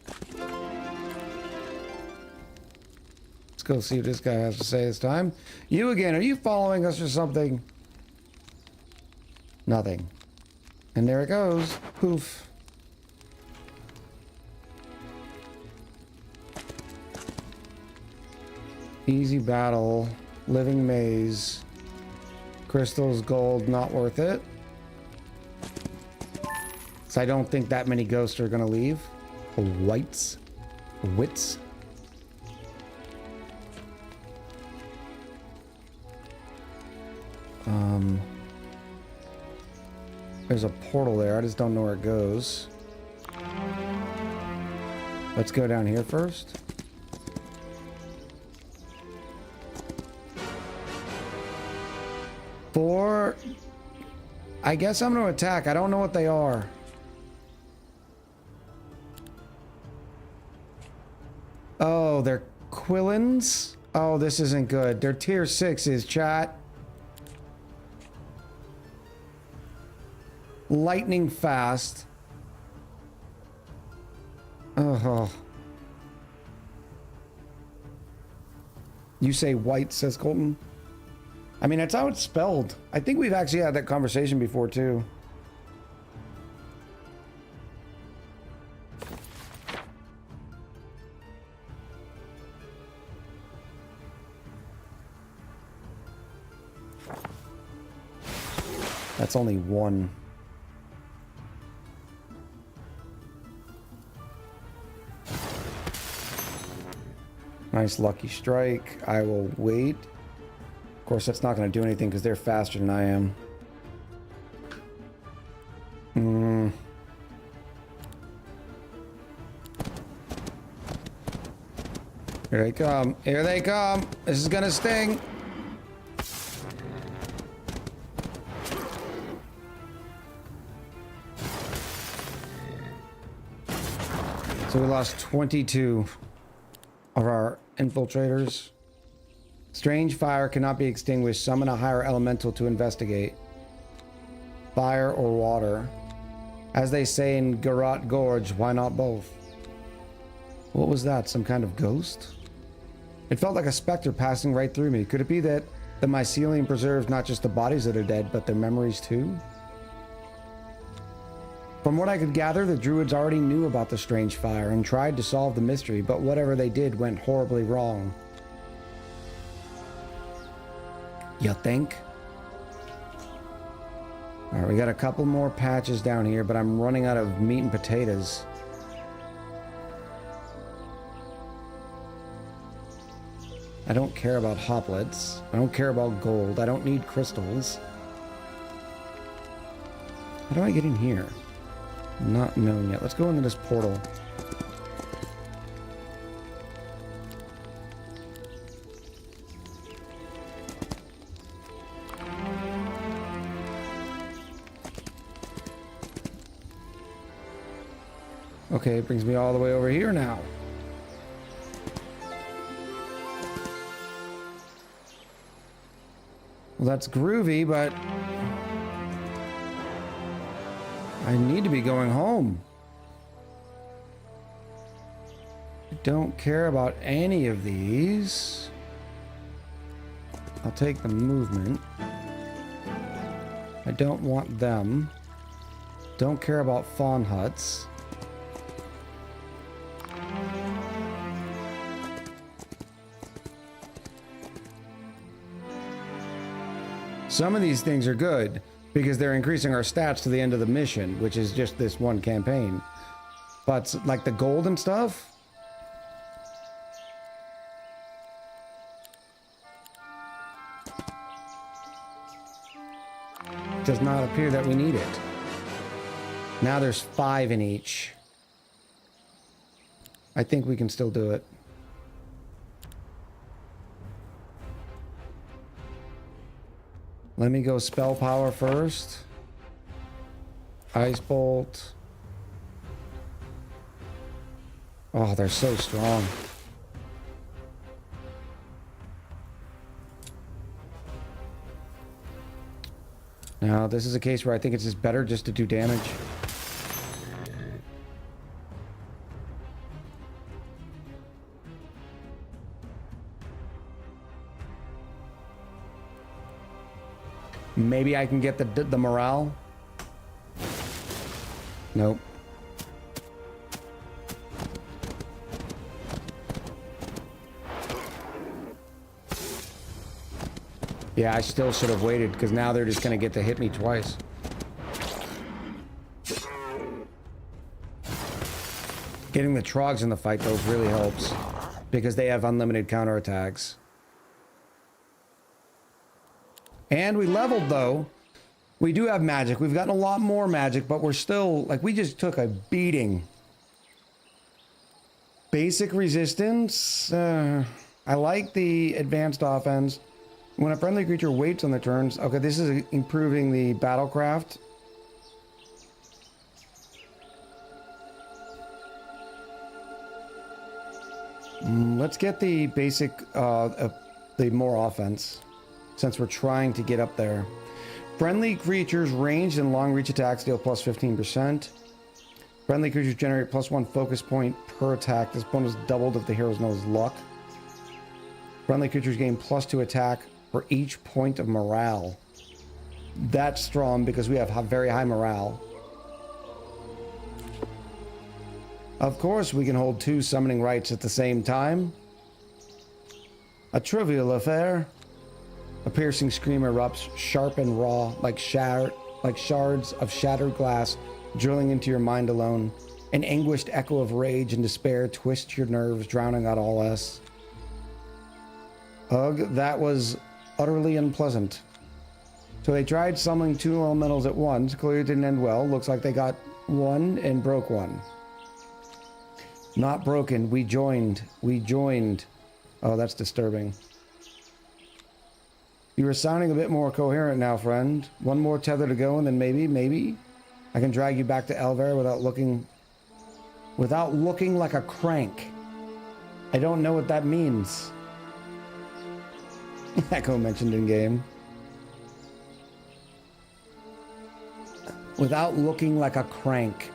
Let's go see what this guy has to say this time. You again, are you following us or something? Nothing. And there it goes. Poof. Easy battle. Living maze. Crystals, gold, not worth it. So I don't think that many ghosts are gonna leave. Whites. Wits. There's a portal there. I just don't know where it goes. Let's go down here first. Four. I guess I'm going to attack. I don't know what they are. Oh, they're Quillins? Oh, this isn't good. They're tier 6s, chat. Lightning fast. Oh. You say white, says Colton. I mean, that's how it's spelled. I think we've actually had that conversation before, too. That's only one. Nice lucky strike. I will wait. Of course, that's not going to do anything because they're faster than I am. Here they come. Here they come. This is going to sting. So we lost 22 of our infiltrators. Strange fire cannot be extinguished. Summon a higher elemental to investigate. Fire or water? As they say in Garrote Gorge, why not both? What was that? Some kind of ghost? It felt like a specter passing right through me. Could it be that the mycelium preserves not just the bodies that are dead, but their memories too? From what I could gather, the druids already knew about the strange fire and tried to solve the mystery, but whatever they did went horribly wrong. You think? Alright, we got a couple more patches down here, but I'm running out of meat and potatoes. I don't care about hoplets. I don't care about gold. I don't need crystals. How do I get in here? Not known yet. Let's go into this portal. Okay, it brings me all the way over here now. Well, that's groovy, but I need to be going home. I don't care about any of these. I'll take the movement. I don't want them. Don't care about fawn huts. Some of these things are good because they're increasing our stats to the end of the mission, which is just this one campaign. But like the gold and stuff, does not appear that we need it. Now there's 5 in each. I think we can still do it. Let me go spell power first. Ice bolt. Oh, they're so strong. Now, this is a case where I think it's just better just to do damage. Maybe I can get the morale. Nope. Yeah, I still should have waited because now they're just gonna get to hit me twice. Getting the trogs in the fight though really helps because they have unlimited counterattacks. And we leveled though. We do have magic. We've gotten a lot more magic, but we're still like, we just took a beating. Basic resistance. I like the advanced offense. When a friendly creature waits on their turns. Okay, this is improving the battlecraft. Let's get the basic, the more offense. Since we're trying to get up there. Friendly creatures ranged and long reach attacks deal plus 15%. Friendly creatures generate +1 focus point per attack. This bonus doubled if the hero knows luck. Friendly creatures gain +2 attack for each point of morale. That's strong because we have very high morale. Of course, we can hold 2 summoning rites at the same time. A trivial affair. A piercing scream erupts, sharp and raw, like shards of shattered glass, drilling into your mind alone. An anguished echo of rage and despair twists your nerves, drowning out all else. Ugh, that was utterly unpleasant. So they tried summoning 2 elementals at once. Clearly didn't end well. Looks like they got one and broke one. Not broken. We joined. We joined. Oh, that's disturbing. You are sounding a bit more coherent now, friend. One more tether to go, and then maybe, I can drag you back to Elver without looking like a crank. I don't know what that means. Echo mentioned in game. without looking like a crank.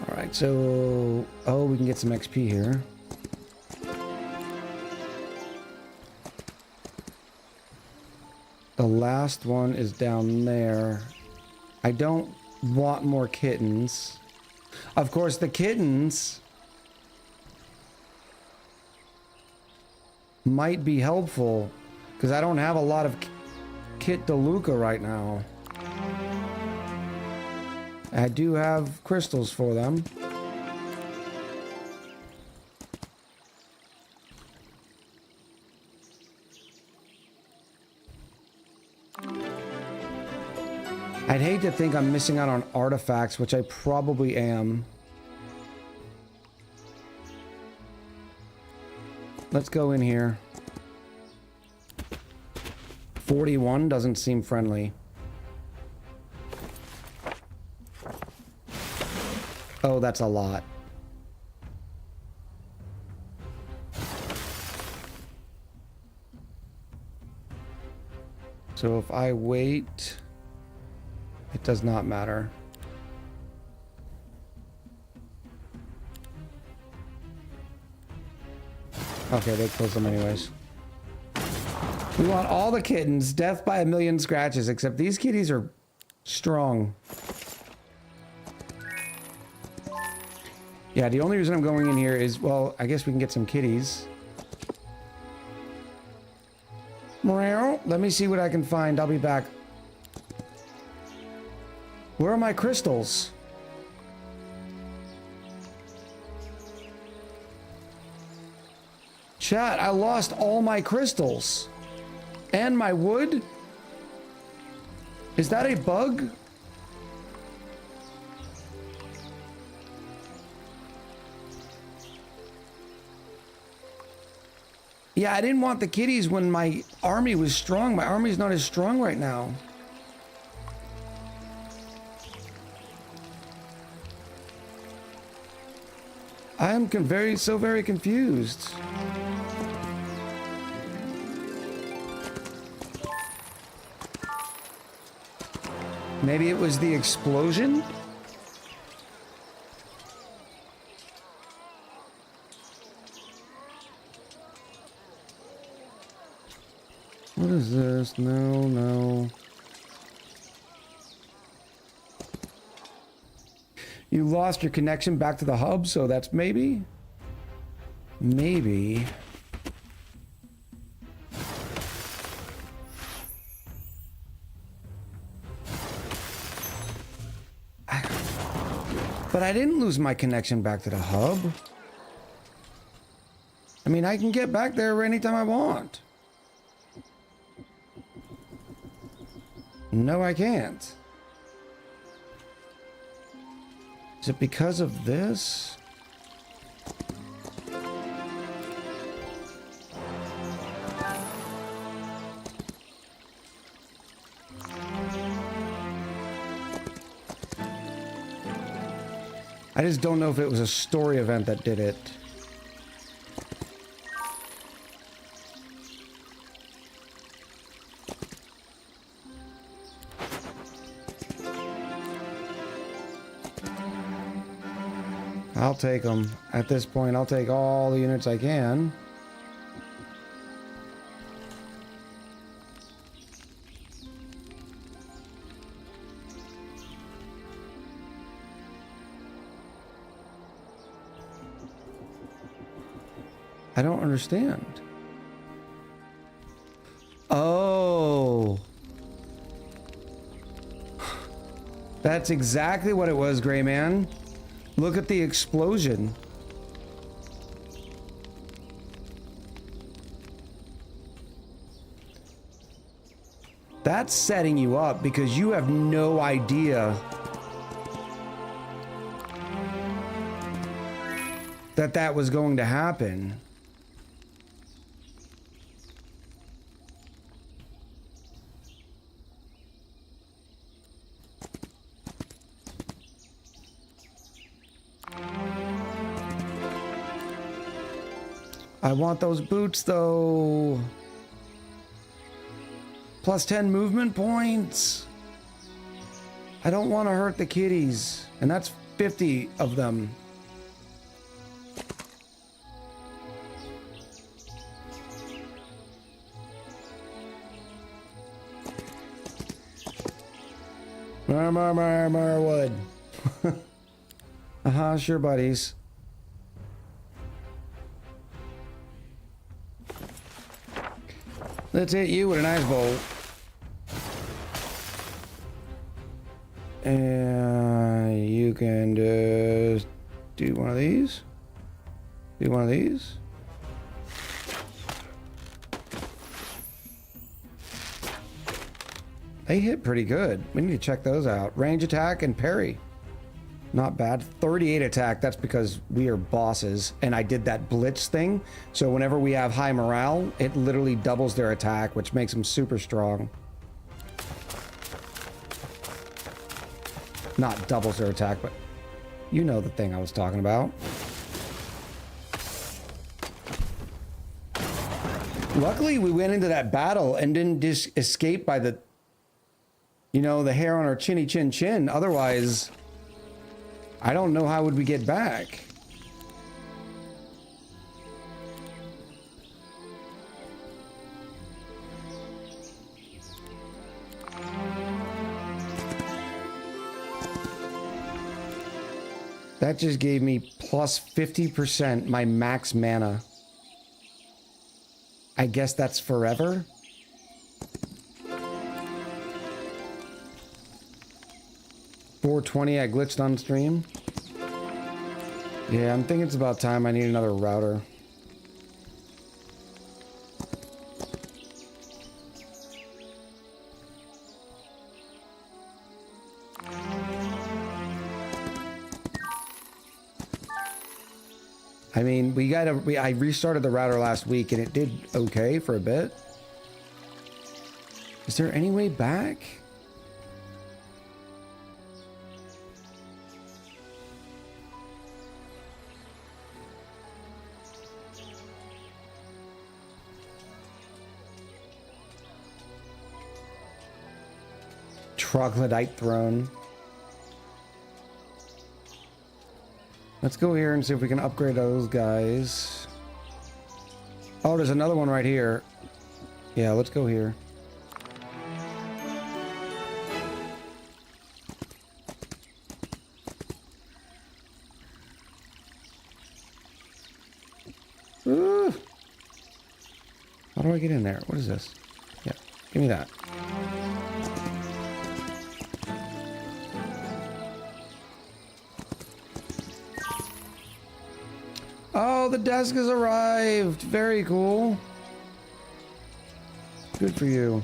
All right, so we can get some XP here. The last one is down there. I don't want more kittens. Of course, the kittens might be helpful because I don't have a lot of Kit DeLuca right now. I do have crystals for them. I'd hate to think I'm missing out on artifacts, which I probably am. Let's go in here. 41 doesn't seem friendly. Oh, that's a lot. So if I wait, it does not matter. Okay, they close them anyways. We want all the kittens, death by a million scratches, except these kitties are strong. Yeah, the only reason I'm going in here is, well, I guess we can get some kitties. Meow. Let me see what I can find. I'll be back. Where are my crystals? Chat, I lost all my crystals. And my wood? Is that a bug? Yeah, I didn't want the kitties when my army was strong. My army's not as strong right now. I am very confused. Maybe it was the explosion? What is this? No. You lost your connection back to the hub, so that's maybe. But I didn't lose my connection back to the hub. I mean, I can get back there anytime I want. No, I can't. Is it because of this? I just don't know if it was a story event that did it. I'll take them. At this point, I'll take all the units I can. I don't understand. Oh. That's exactly what it was, Gray Man. Look at the explosion. That's setting you up because you have no idea that that was going to happen. I want those boots, though. Plus 10 movement points. I don't want to hurt the kitties. And that's 50 of them. More wood. Sure, buddies. Let's hit you with an ice bolt. And you can just do one of these. Do one of these. They hit pretty good. We need to check those out. Range attack and parry. Not bad. 38 attack. That's because we are bosses. And I did that blitz thing. So whenever we have high morale, it literally doubles their attack, which makes them super strong. Not doubles their attack, but you know the thing I was talking about. Luckily, we went into that battle and didn't just escape by the, you know, the hair on our chinny chin chin. Otherwise, I don't know how would we get back. That just gave me plus 50% my max mana. I guess that's forever. $420, I glitched on stream. Yeah, I'm thinking it's about time I need another router. I mean, I restarted the router last week and it did okay for a bit. Is there any way back? Troglodyte throne. Let's go here and see if we can upgrade those guys. Oh, there's another one right here. Yeah, let's go here. Ooh. How do I get in there? What is this? Yeah, give me that. Oh, the desk has arrived. Very cool. Good for you.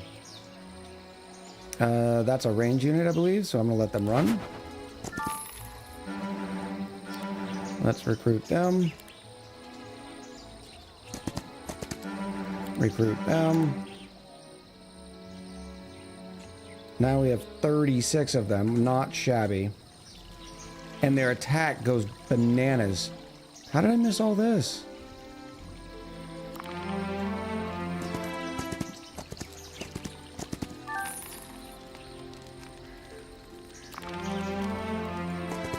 That's a range unit, I believe, so I'm gonna let them run. Let's recruit them. Recruit them. Now we have 36 of them, not shabby. And their attack goes bananas. How did I miss all this?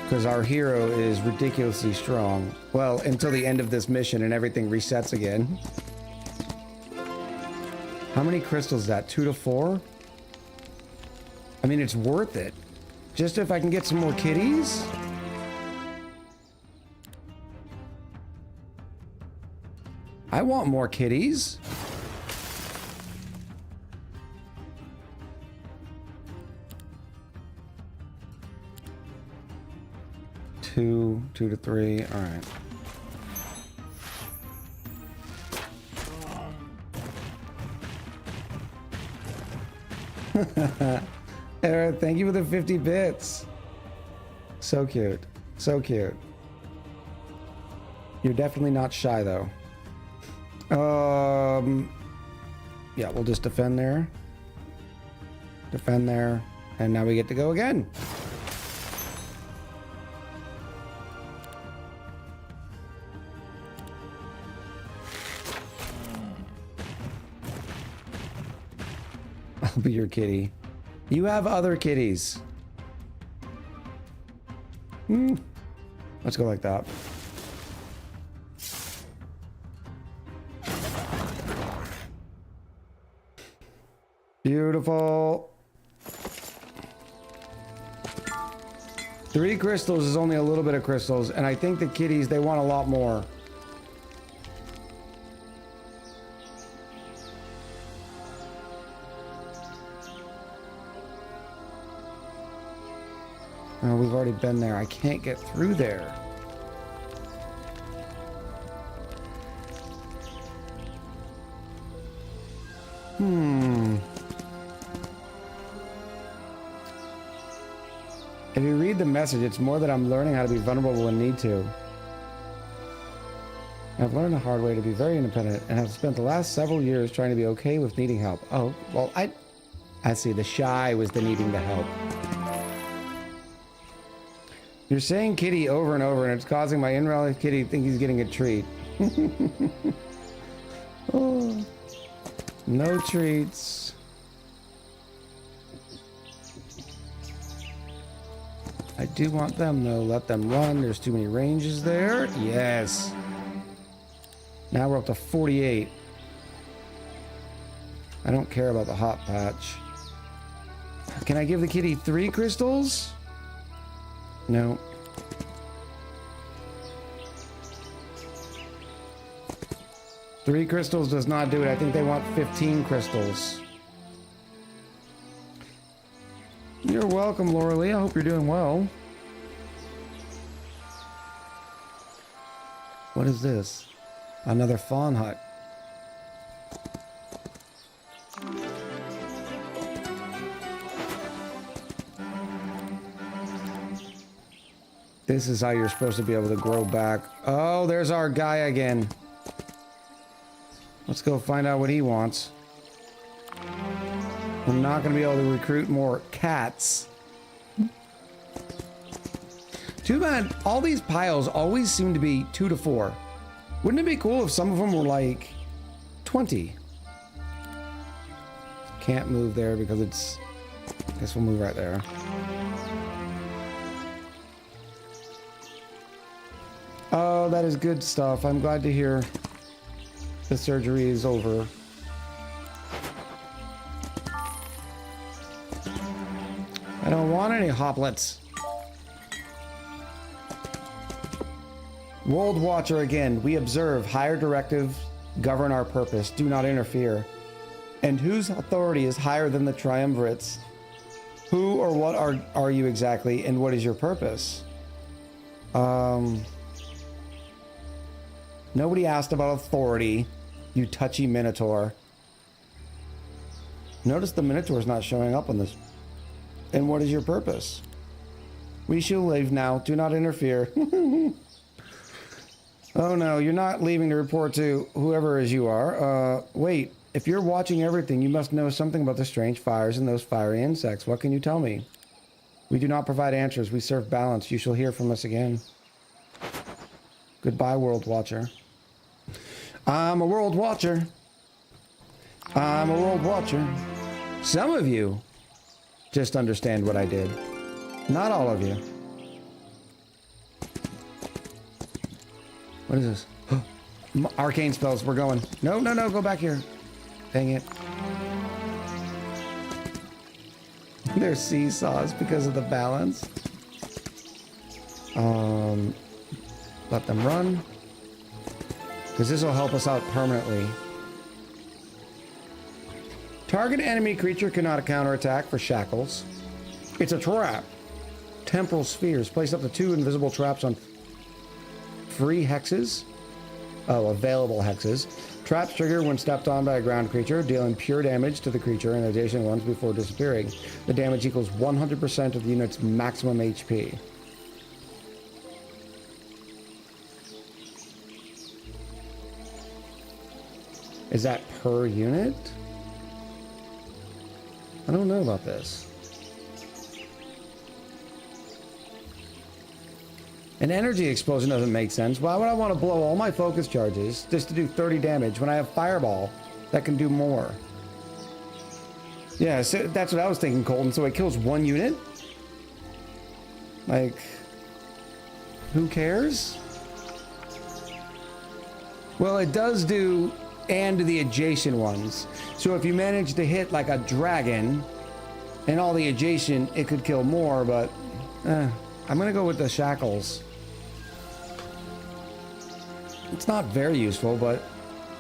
Because our hero is ridiculously strong. Well, until the end of this mission and everything resets again. How many crystals is that? 2 to 4? I mean, it's worth it. Just if I can get some more kitties? I want more kitties. Two to 3. All right. Eric, thank you for the 50 bits. So cute. So cute. You're definitely not shy, though. Yeah, we'll just defend there. Defend there. And now we get to go again. I'll be your kitty. You have other kitties. Let's go like that. Beautiful. 3 crystals is only a little bit of crystals, and I think the kitties, they want a lot more. Oh, we've already been there. I can't get through there. If you read the message, it's more that I'm learning how to be vulnerable when need to. I've learned the hard way to be very independent and have spent the last several years trying to be okay with needing help. Oh, well, I see. The shy was the needing the help. You're saying kitty over and over, and it's causing my in-real kitty to think he's getting a treat. Oh, no treats. I do want them, though. Let them run. There's too many ranges there. Yes. Now we're up to 48. I don't care about the hot patch. Can I give the kitty 3 crystals? No. Three crystals does not do it. I think they want 15 crystals. You're welcome, Laura Lee. I hope you're doing well. What is this? Another fawn hut. This is how you're supposed to be able to grow back. Oh, there's our guy again. Let's go find out what he wants. We're not going to be able to recruit more cats. Too bad all these piles always seem to be 2 to 4. Wouldn't it be cool if some of them were like 20? Can't move there because it's... I guess we'll move right there. Oh, that is good stuff. I'm glad to hear the surgery is over. I don't want any hoplets. World Watcher again. We observe. Higher directive. Govern our purpose. Do not interfere. And whose authority is higher than the triumvirates? Who or what are you exactly, and what is your purpose? Nobody asked about authority, you touchy Minotaur. Notice the Minotaur's not showing up on this. And what is your purpose? We shall leave now. Do not interfere. Oh no, you're not leaving to report to whoever as you are. Wait, if you're watching everything, you must know something about the strange fires and those fiery insects. What can you tell me? We do not provide answers. We serve balance. You shall hear from us again. Goodbye, World Watcher. I'm a World Watcher. I'm a World Watcher. Some of you just understand what I did. Not all of you. What is this? Arcane spells. We're going. No, no, no. Go back here. Dang it. They're seesaws because of the balance. Let them run. Because this will help us out permanently. Target enemy creature cannot counterattack for shackles. It's a trap. Temporal spheres. Place up to 2 invisible traps on free hexes. Oh, available hexes. Traps trigger when stepped on by a ground creature, dealing pure damage to the creature and adjacent ones before disappearing. The damage equals 100% of the unit's maximum HP. Is that per unit? I don't know about this. An energy explosion doesn't make sense. Why would I want to blow all my focus charges just to do 30 damage when I have Fireball that can do more? Yeah, so that's what I was thinking, Colton. So it kills one unit? Like, who cares? Well, it does do and to the adjacent ones. So if you manage to hit like a dragon and all the adjacent, it could kill more, but I'm gonna go with the shackles. It's not very useful, but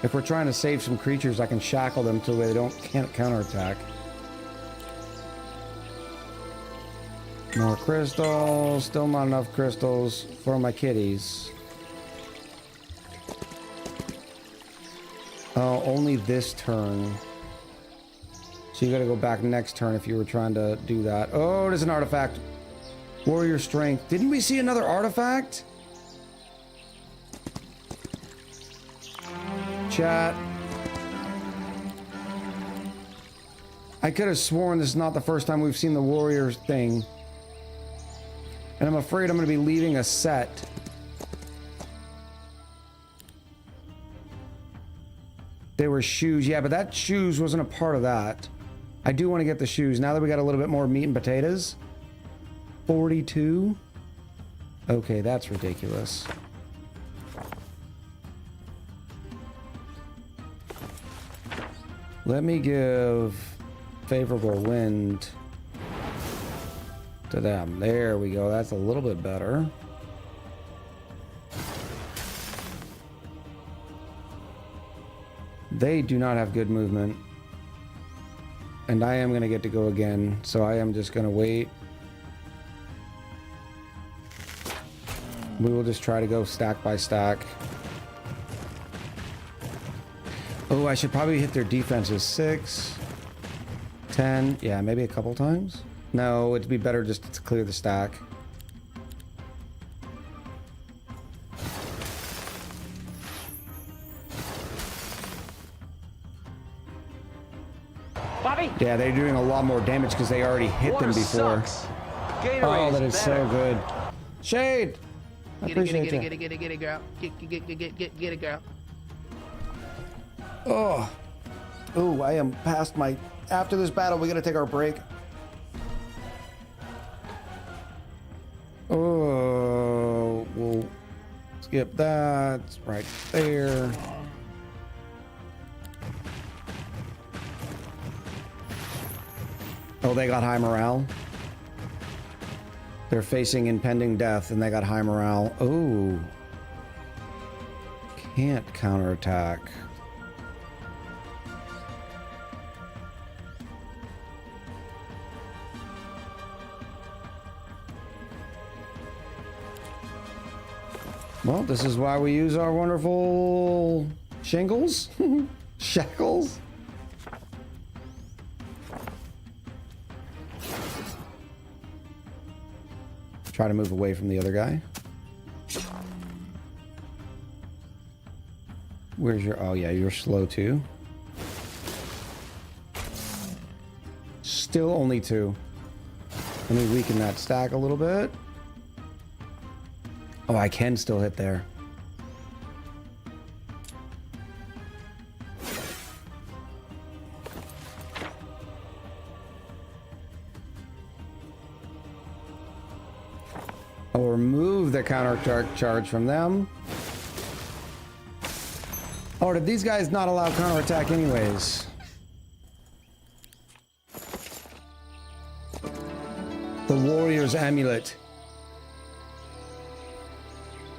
if we're trying to save some creatures, I can shackle them till they can't counterattack. More crystals. Still not enough crystals for my kitties. Oh, only this turn. So you gotta go back next turn if you were trying to do that. Oh, there's an artifact. Warrior strength. Didn't we see another artifact? Chat. I could have sworn this is not the first time we've seen the warrior thing. And I'm afraid I'm going to be leaving a set. They were shoes. Yeah, but that shoes wasn't a part of that. I do want to get the shoes. Now that we got a little bit more meat and potatoes. 42. Okay, that's ridiculous. Let me give favorable wind to them. There we go. That's a little bit better. They do not have good movement. And I am going to get to go again. So I am just going to wait. We will just try to go stack by stack. Oh, I should probably hit their defenses. 6, 10. Yeah, maybe a couple times. No, it'd be better just to clear the stack. Bobby! Yeah, they're doing a lot more damage because they already hit them before. Sucks. Gatorade Oh, that is so good. Shade! I Get appreciate it, you. get it, girl. Get it, girl. Oh. Oh, I am past my... After this battle, we gotta take our break. Oh, we'll skip that. It's right there. Oh, they got high morale. They're facing impending death and they got high morale. Oh. Can't counterattack. Well, this is why we use our wonderful shingles. Shackles. Try to move away from the other guy. Where's your... Oh, yeah, you're slow too. Still only 2. Let me weaken that stack a little bit. Oh, I can still hit there. I'll remove the counter charge from them. Oh, did these guys not allow counterattack anyways? The Warrior's Amulet.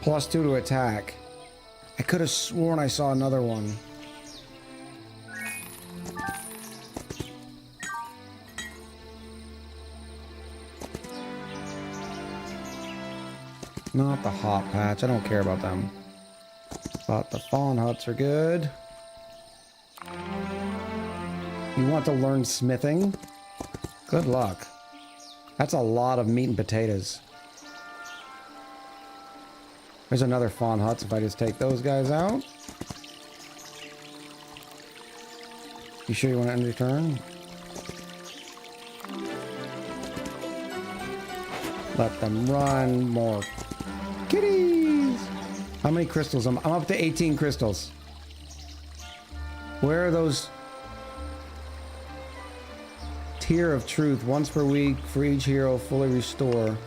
+2 to attack. I could have sworn I saw another one. Not the hot patch. I don't care about them. But the fawn huts are good. You want to learn smithing? Good luck. That's a lot of meat and potatoes. There's another fawn huts if I just take those guys out. You sure you want to end your turn? Let them run. More kitties. How many crystals? I'm up to 18 crystals. Where are those? Tear of Truth, once per week for each hero, fully restore.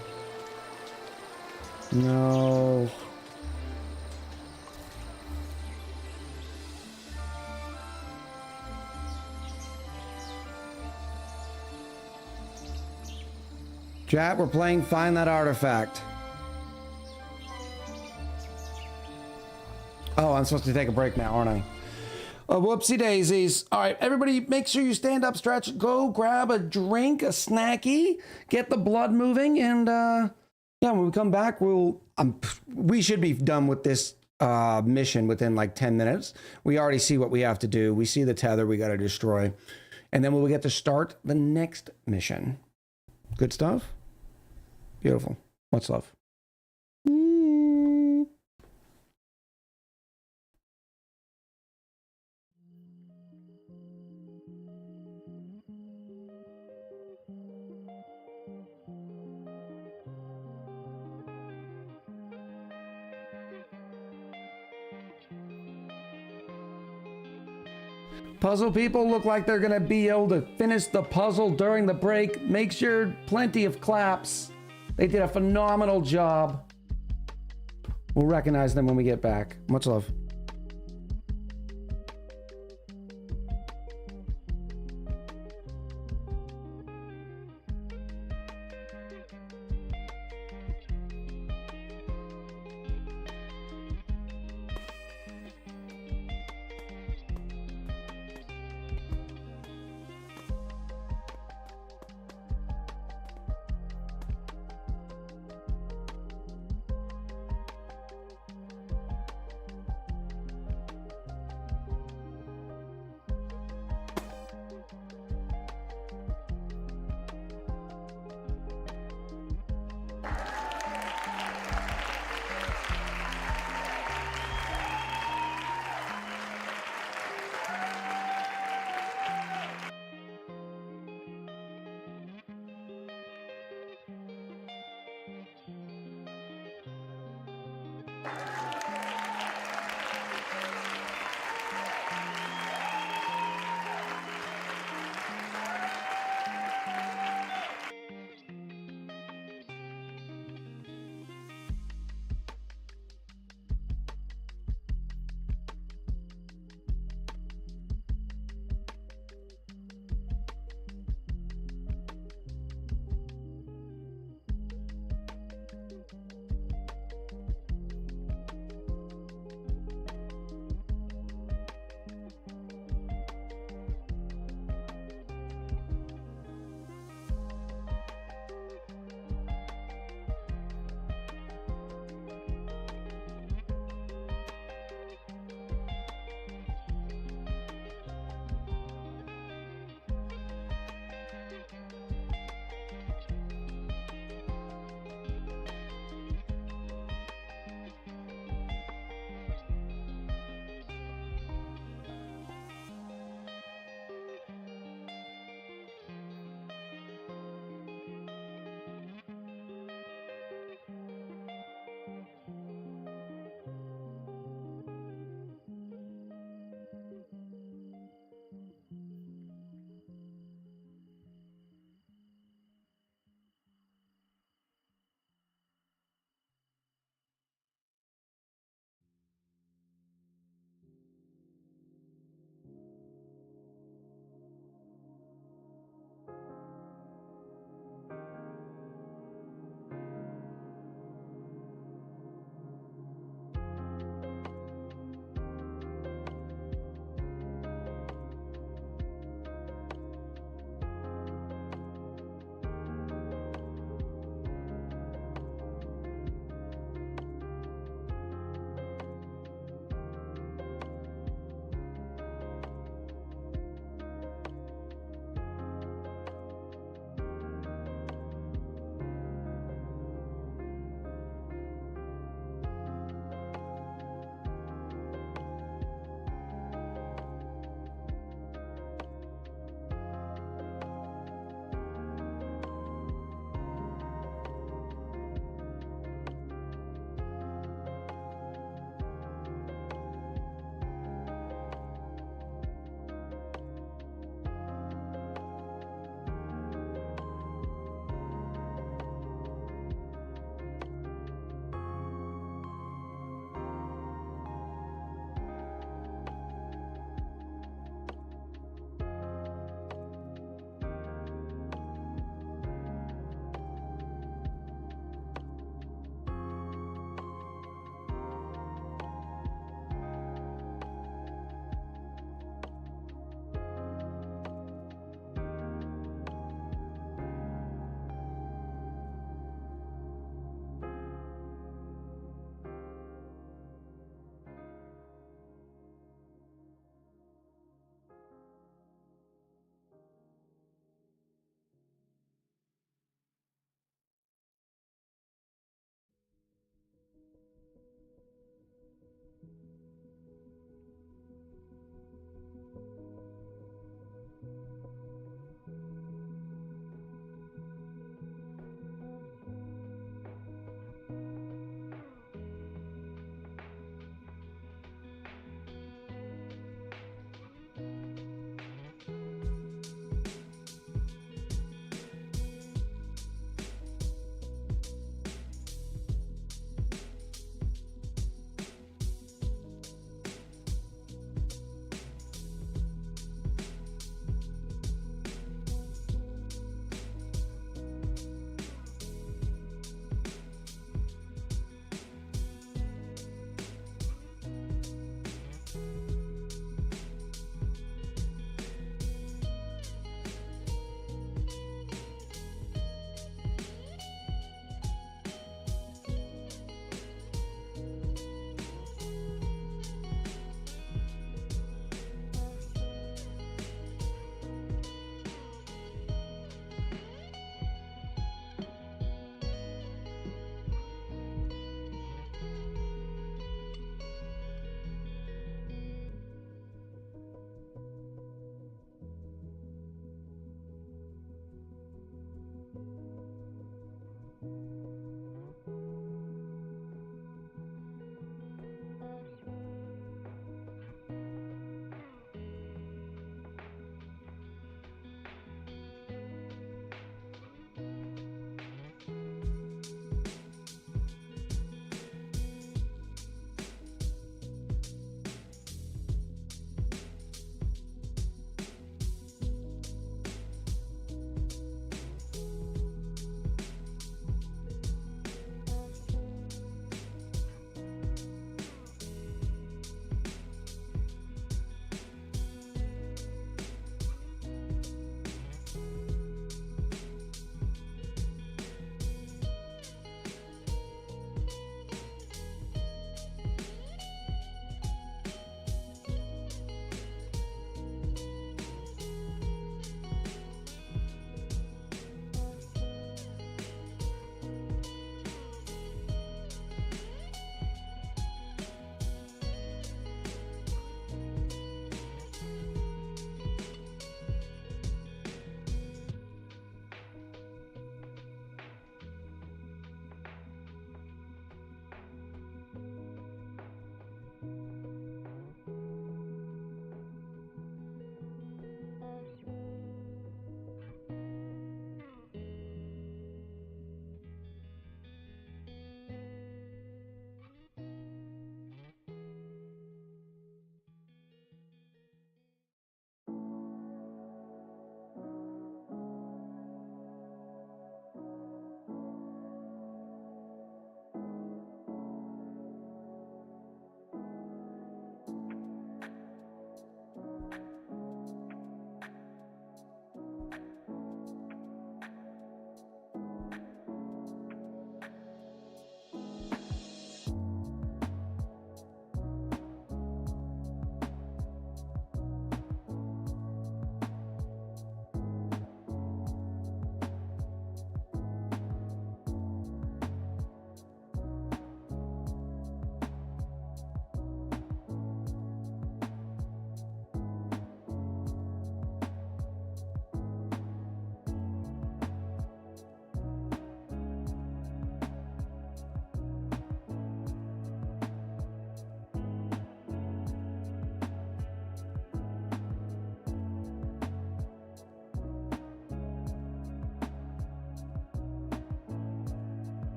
No. Chat, we're playing Find That Artifact. Oh, I'm supposed to take a break now, aren't I? Oh, whoopsie daisies. All right, everybody, make sure you stand up, stretch, go grab a drink, a snacky, get the blood moving, and yeah, when we come back, we should be done with this mission within like 10 minutes. We already see what we have to do. We see the tether we got to destroy, and then we'll get to start the next mission. Good stuff. Beautiful. Much love. Puzzle people look like they're gonna be able to finish the puzzle during the break. Make sure plenty of claps. They did a phenomenal job. We'll recognize them when we get back. Much love.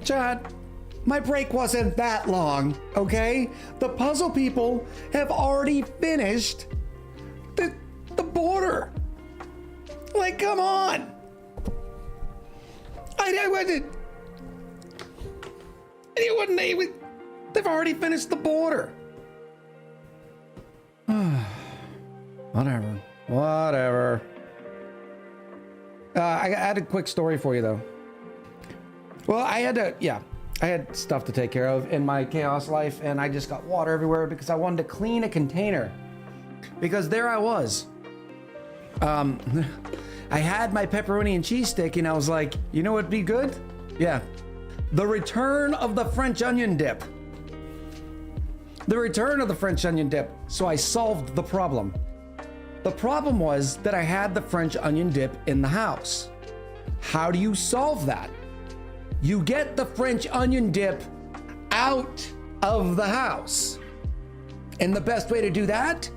Chad, my break wasn't that long, okay? The puzzle people have already finished the border. Like, come on. They've already finished the border. Whatever. I had a quick story for you though. Well, I had stuff to take care of in my chaos life, and I just got water everywhere because I wanted to clean a container. Because there I was. I had my pepperoni and cheese stick, and I was like, you know what'd be good? Yeah. The return of the French onion dip. The return of the French onion dip. So I solved the problem. The problem was that I had the French onion dip in the house. How do you solve that? You get the French onion dip out of the house. And the best way to do that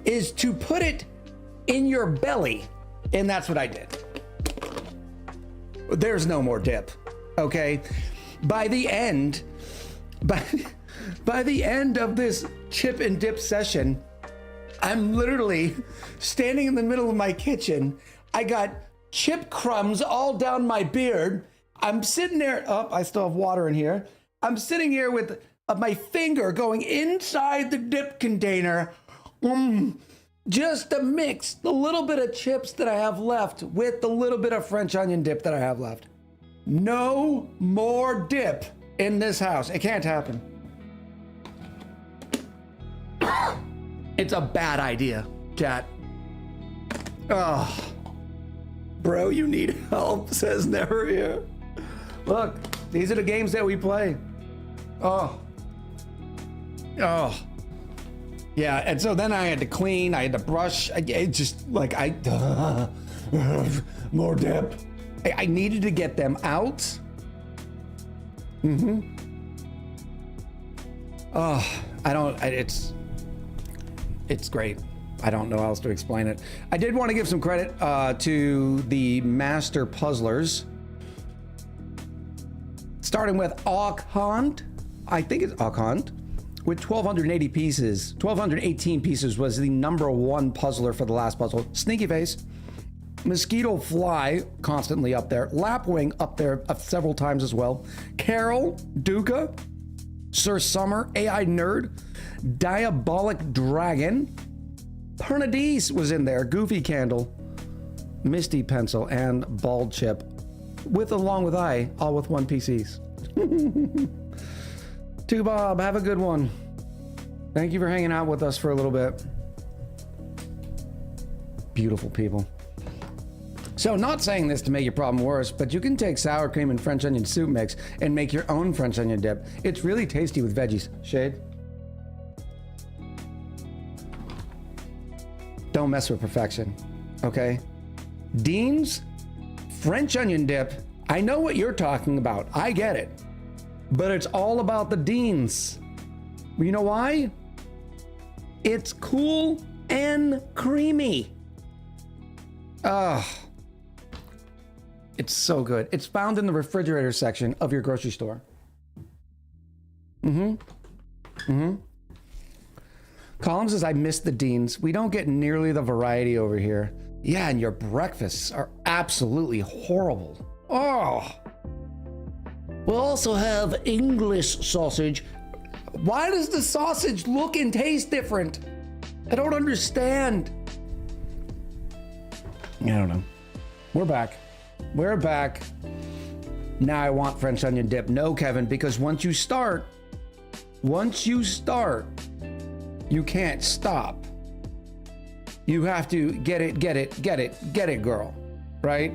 is to put it in your belly. And that's what I did. There's no more dip, okay? By the end of this chip and dip session, I'm literally standing in the middle of my kitchen. I got chip crumbs all down my beard. I'm sitting there, I still have water in here. I'm sitting here with my finger going inside the dip container, just to mix the little bit of chips that I have left with the little bit of French onion dip that I have left. No more dip in this house. It can't happen. It's a bad idea, chat. Oh, bro, you need help, says Never Here. Look, these are the games that we play. Oh. Yeah, and so then I had to clean, I had to brush. More dip. I needed to get them out. It's great. I don't know how else to explain it. I did want to give some credit to the master puzzlers. Starting with Aukhand. I think it's Aukhand. With 1,280 pieces. 1,218 pieces was the #1 puzzler for the last puzzle. Sneaky Face. Mosquito Fly, constantly up there. Lapwing up there several times as well. Carol, Duca, Sir Summer, AI Nerd, Diabolic Dragon, Pernadise was in there, Goofy Candle, Misty Pencil, and Bald Chip, along with I, all with 1 PCs. To Bob, have a good one. Thank you for hanging out with us for a little bit. Beautiful people. So, not saying this to make your problem worse, but you can take sour cream and French onion soup mix and make your own French onion dip. It's really tasty with veggies. Shade? Don't mess with perfection, okay? Dean's French onion dip, I know what you're talking about. I get it. But it's all about the Dean's. You know why? It's cool and creamy. It's so good. It's found in the refrigerator section of your grocery store. Colin says, I miss the Dean's. We don't get nearly the variety over here. Yeah, and your breakfasts are absolutely horrible. Oh. We'll also have English sausage. Why does the sausage look and taste different? I don't understand. I don't know. We're back. We're back. Now I want French onion dip. No, Kevin, because once you start, you can't stop. You have to get it, girl. Right?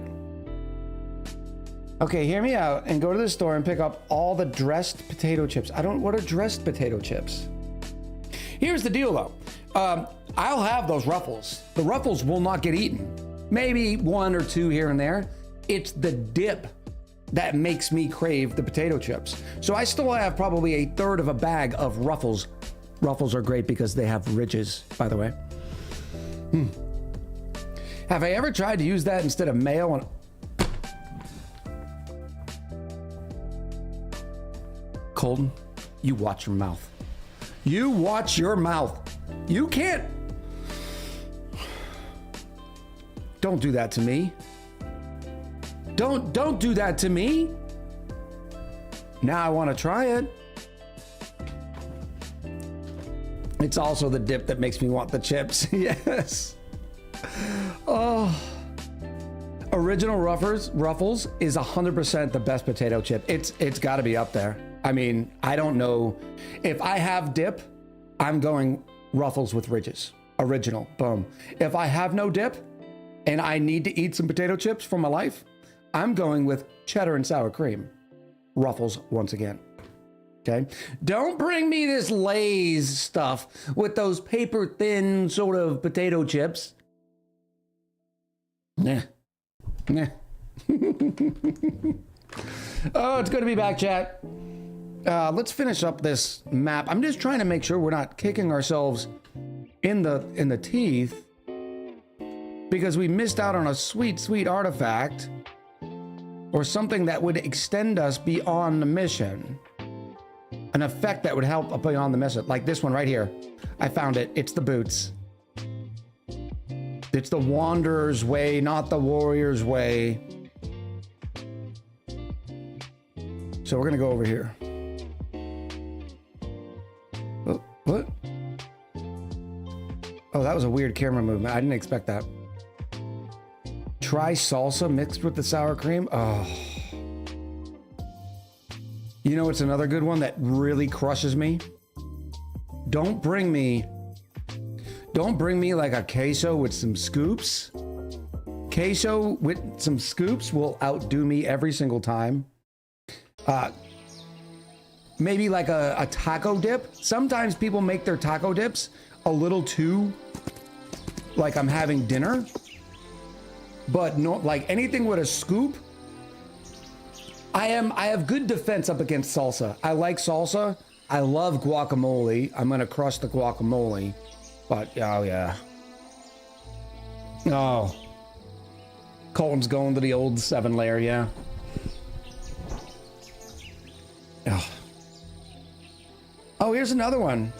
Okay, hear me out and go to the store and pick up all the dressed potato chips. What are dressed potato chips? Here's the deal though. I'll have those Ruffles. The Ruffles will not get eaten. Maybe 1 or 2 here and there. It's the dip that makes me crave the potato chips. So I still have probably 1/3 of a bag of Ruffles. Ruffles are great because they have ridges, by the way. Have I ever tried to use that instead of mayo on... Colton, you watch your mouth. You watch your mouth. You can't. Don't do that to me. Don't do that to me. Now I want to try it. It's also the dip that makes me want the chips. Yes. Oh. Original Ruffles is 100% the best potato chip. It's got to be up there. I mean, I don't know. If I have dip, I'm going Ruffles with ridges. Original. Boom. If I have no dip and I need to eat some potato chips for my life, I'm going with cheddar and sour cream. Ruffles once again. Okay? Don't bring me this Lay's stuff with those paper thin sort of potato chips. Nah. Nah. Oh, it's good to be back, chat. Let's finish up this map. I'm just trying to make sure we're not kicking ourselves in the teeth because we missed out on a sweet artifact or something that would extend us beyond the mission. An effect that would help beyond the mission, like this one right here. I found it. It's the boots. It's the Wanderer's way, not the Warrior's way. So we're gonna go over here. Oh, what? Oh, that was a weird camera movement. I didn't expect that. Try salsa mixed with the sour cream. Oh. You know, it's another good one that really crushes me. Don't bring me like a queso with some scoops. Queso with some scoops will outdo me every single time. Maybe like a taco dip. Sometimes people make their taco dips a little too like I'm having dinner. But no, like anything with a scoop. I have good defense up against salsa. I like salsa. I love guacamole. I'm gonna crush the guacamole. But oh yeah. Oh. Colton's going to the old 7-layer, yeah. Oh. Oh, here's another one.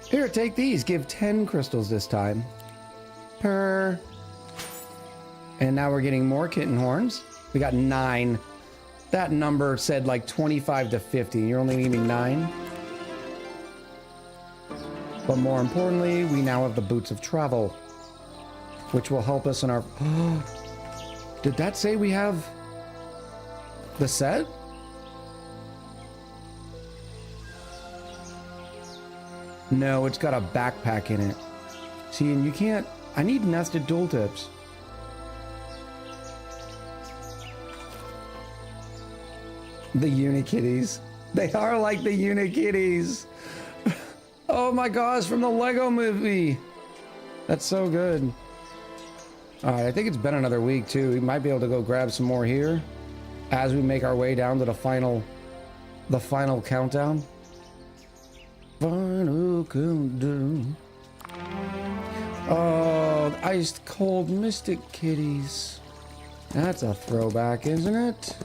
Here, take these. Give 10 crystals this time. Per. And now we're getting more kitten horns. We got 9. That number said like 25 to 50. You're only needing 9. But more importantly, we now have the boots of travel, which will help us in our... Did that say we have the set? No, it's got a backpack in it. See, and you can't... I need nested tooltips. The Unikitties. They are like the Unikitties. Oh my gosh, from the Lego movie. That's so good. All right, I think it's been another week too. We might be able to go grab some more here as we make our way down to the final countdown. Final countdown. Oh, iced cold mystic kitties. That's a throwback, isn't it?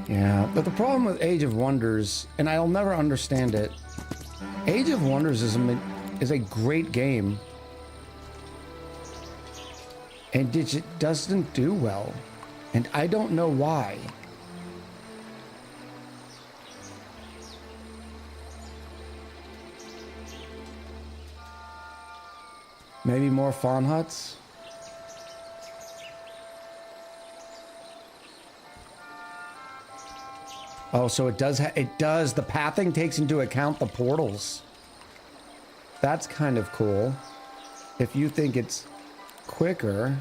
Yeah, but the problem with Age of Wonders, and I'll never understand it, Age of Wonders is a great game, and it doesn't do well, and I don't know why. Maybe more fawn huts? Oh, so it does, the pathing takes into account the portals. That's kind of cool. If you think it's quicker.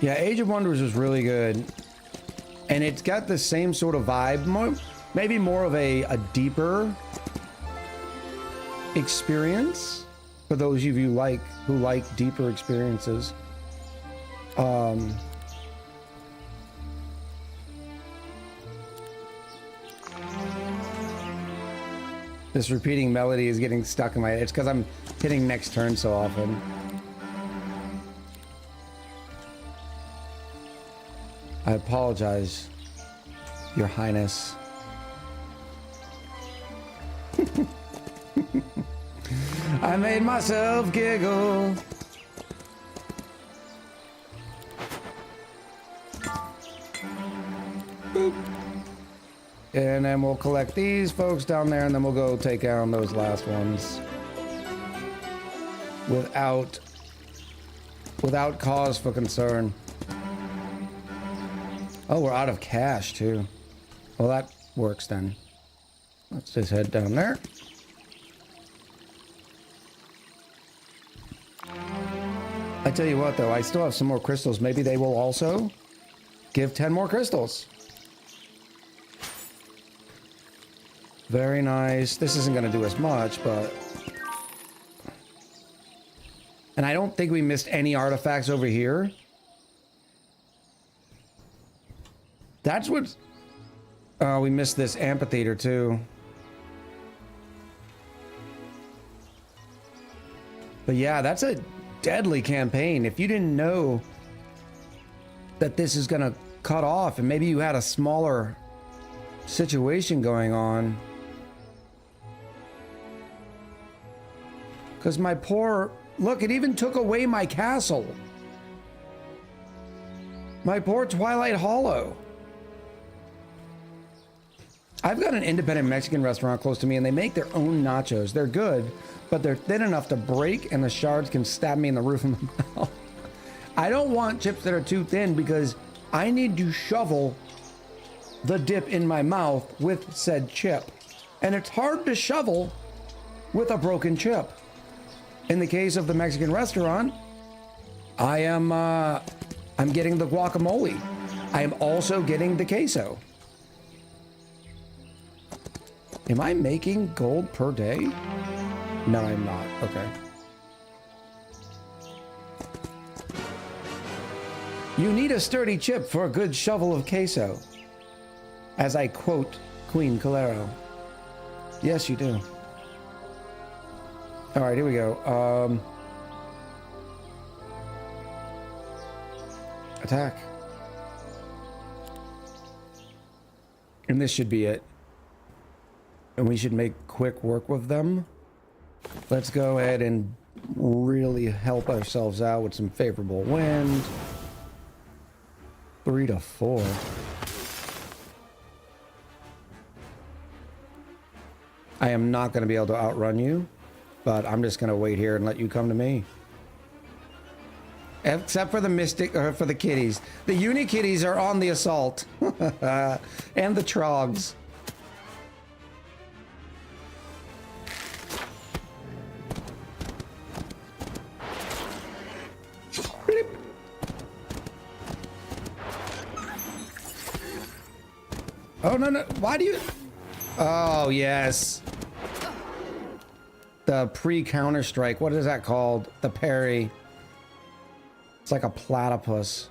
Yeah, Age of Wonders was really good. And it's got the same sort of vibe, maybe more of a deeper experience for those of you who like deeper experiences. This repeating melody is getting stuck in my head. It's because I'm hitting next turn so often. I apologize, Your Highness. I made myself giggle. Boop. And then we'll collect these folks down there, and then we'll go take down those last ones without cause for concern. Oh, we're out of cash too. Well, that works then. Let's just head down there. I tell you what though, I still have some more crystals. Maybe they will also give 10 more crystals. Very nice. This isn't going to do as much, but... And I don't think we missed any artifacts over here. That's what... Oh, we missed this amphitheater too. But yeah, that's a deadly campaign. If you didn't know that this is going to cut off, and maybe you had a smaller situation going on... Because my poor... Look, it even took away my castle. My poor Twilight Hollow. I've got an independent Mexican restaurant close to me, and they make their own nachos. They're good, but they're thin enough to break, and the shards can stab me in the roof of my mouth. I don't want chips that are too thin, because I need to shovel the dip in my mouth with said chip. And it's hard to shovel with a broken chip. In the case of the Mexican restaurant, I'm getting the guacamole. I am also getting the queso. Am I making gold per day? No, I'm not. Okay. You need a sturdy chip for a good shovel of queso. As I quote Queen Calero. Yes, you do. All right, here we go. Attack. And this should be it. And we should make quick work with them. Let's go ahead and really help ourselves out with some favorable wind. 3 to 4. I am not going to be able to outrun you. But I'm just gonna wait here and let you come to me. Except for the mystic, or for the kitties. The uni-kitties are on the assault. And the trogs. Bleep. Oh, no, no. Why do you... Oh, yes. The pre-counter strike. What is that called? The parry. It's like a platypus.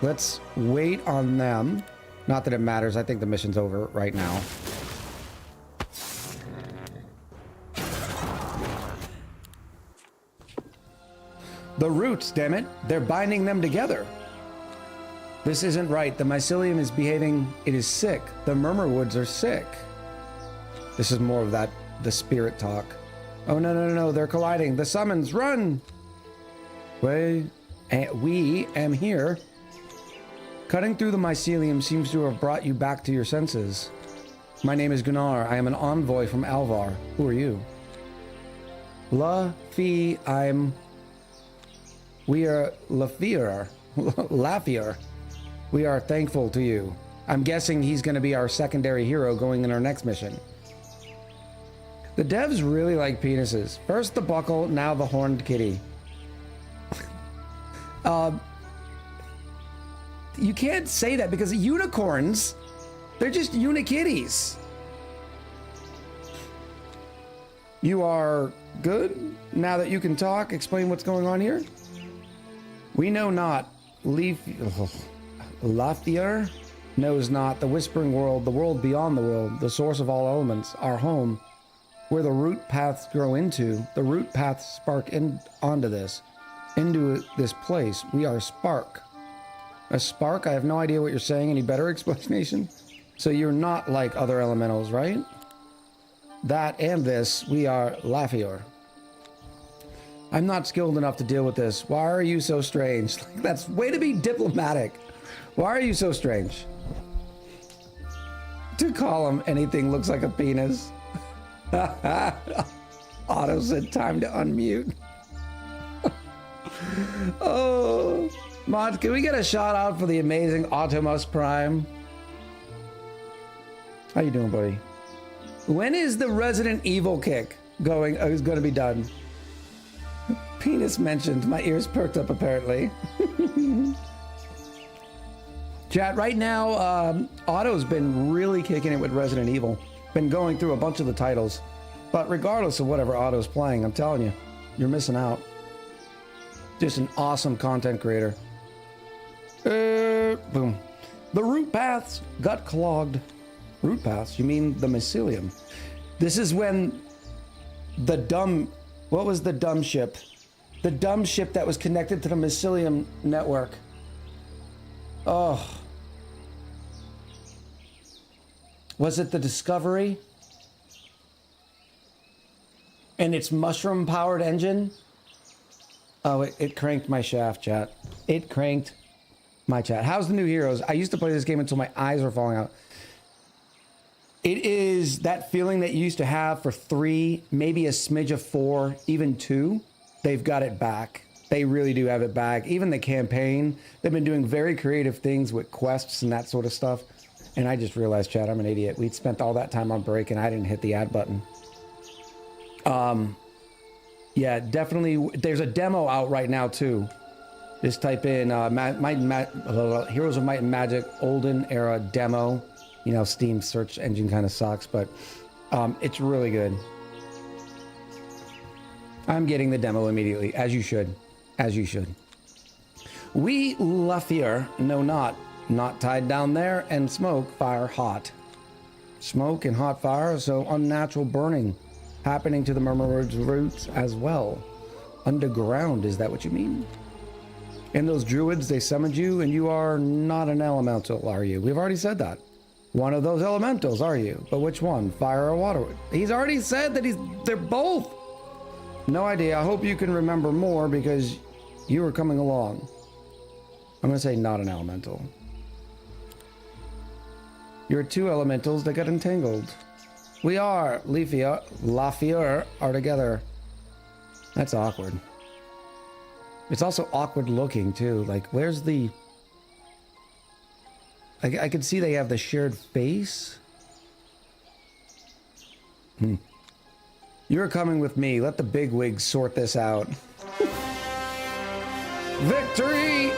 Let's wait on them. Not that it matters. I think the mission's over right now. The roots, damn it. They're binding them together. This isn't right. The mycelium is behaving. It is sick. The murmurwoods are sick. This is more of that, the spirit talk. Oh, no, no, no, no, they're colliding. The summons, run! We am here. Cutting through the mycelium seems to have brought you back to your senses. My name is Gunnar. I am an envoy from Alvar. Who are you? We are Lafier. We are thankful to you. I'm guessing he's going to be our secondary hero going in our next mission. The devs really like penises. First the buckle, now the horned kitty. You can't say that because unicorns, they're just unikitties. You are good? Now that you can talk, explain what's going on here? We know not. Lafier? knows not the whispering world, the world beyond the world, the source of all elements, our home, where the root paths grow into, the root paths spark in onto this, into this place. We are spark. A spark? I have no idea what you're saying. Any better explanation? So you're not like other elementals, right? That and this, we are Lafior. I'm not skilled enough to deal with this. Why are you so strange? That's way to be diplomatic. Why are you so strange? To call him anything looks like a penis. Otto said time to unmute. Oh, Mod, can we get a shout out for the amazing Automus Prime? How you doing, buddy? When is the Resident Evil kick is going to be done? Penis mentioned. My ears perked up apparently. Chat, right now, Otto's been really kicking it with Resident Evil. Been going through a bunch of the titles. But regardless of whatever Otto's playing, I'm telling you, you're missing out. Just an awesome content creator. Boom. The root paths got clogged. Root paths? You mean the mycelium? This is when the dumb... What was the dumb ship? The dumb ship that was connected to the mycelium network. Oh. Was it the Discovery? And its mushroom-powered engine? Oh, it cranked my shaft, chat. It cranked my chat. How's the new Heroes? I used to play this game until my eyes were falling out. It is that feeling that you used to have for 3, maybe a smidge of 4, even 2. They've got it back. They really do have it back. Even the campaign, they've been doing very creative things with quests and that sort of stuff. And I just realized, chat, I'm an idiot. We'd spent all that time on break and I didn't hit the add button. Yeah, definitely. There's a demo out right now too. Just type in Heroes of Might and Magic Olden era demo. You know, Steam search engine kind of sucks, but it's really good. I'm getting the demo immediately, as you should. As you should. We Lafier know not tied down there, and smoke fire hot. Smoke and hot fire, so unnatural burning happening to the Murmurer's roots as well. Underground, is that what you mean? And those druids, they summoned you, and you are not an elemental, are you? We've already said that. One of those elementals, are you? But which one? Fire or water? He's already said that they're both. No idea. I hope you can remember more because you were coming along. I'm gonna say not an elemental. You're 2 elementals that got entangled. We are Lafier are together. That's awkward. It's also awkward looking too. Like, where's the... I can see they have the shared face. You're coming with me. Let the bigwigs sort this out. Victory!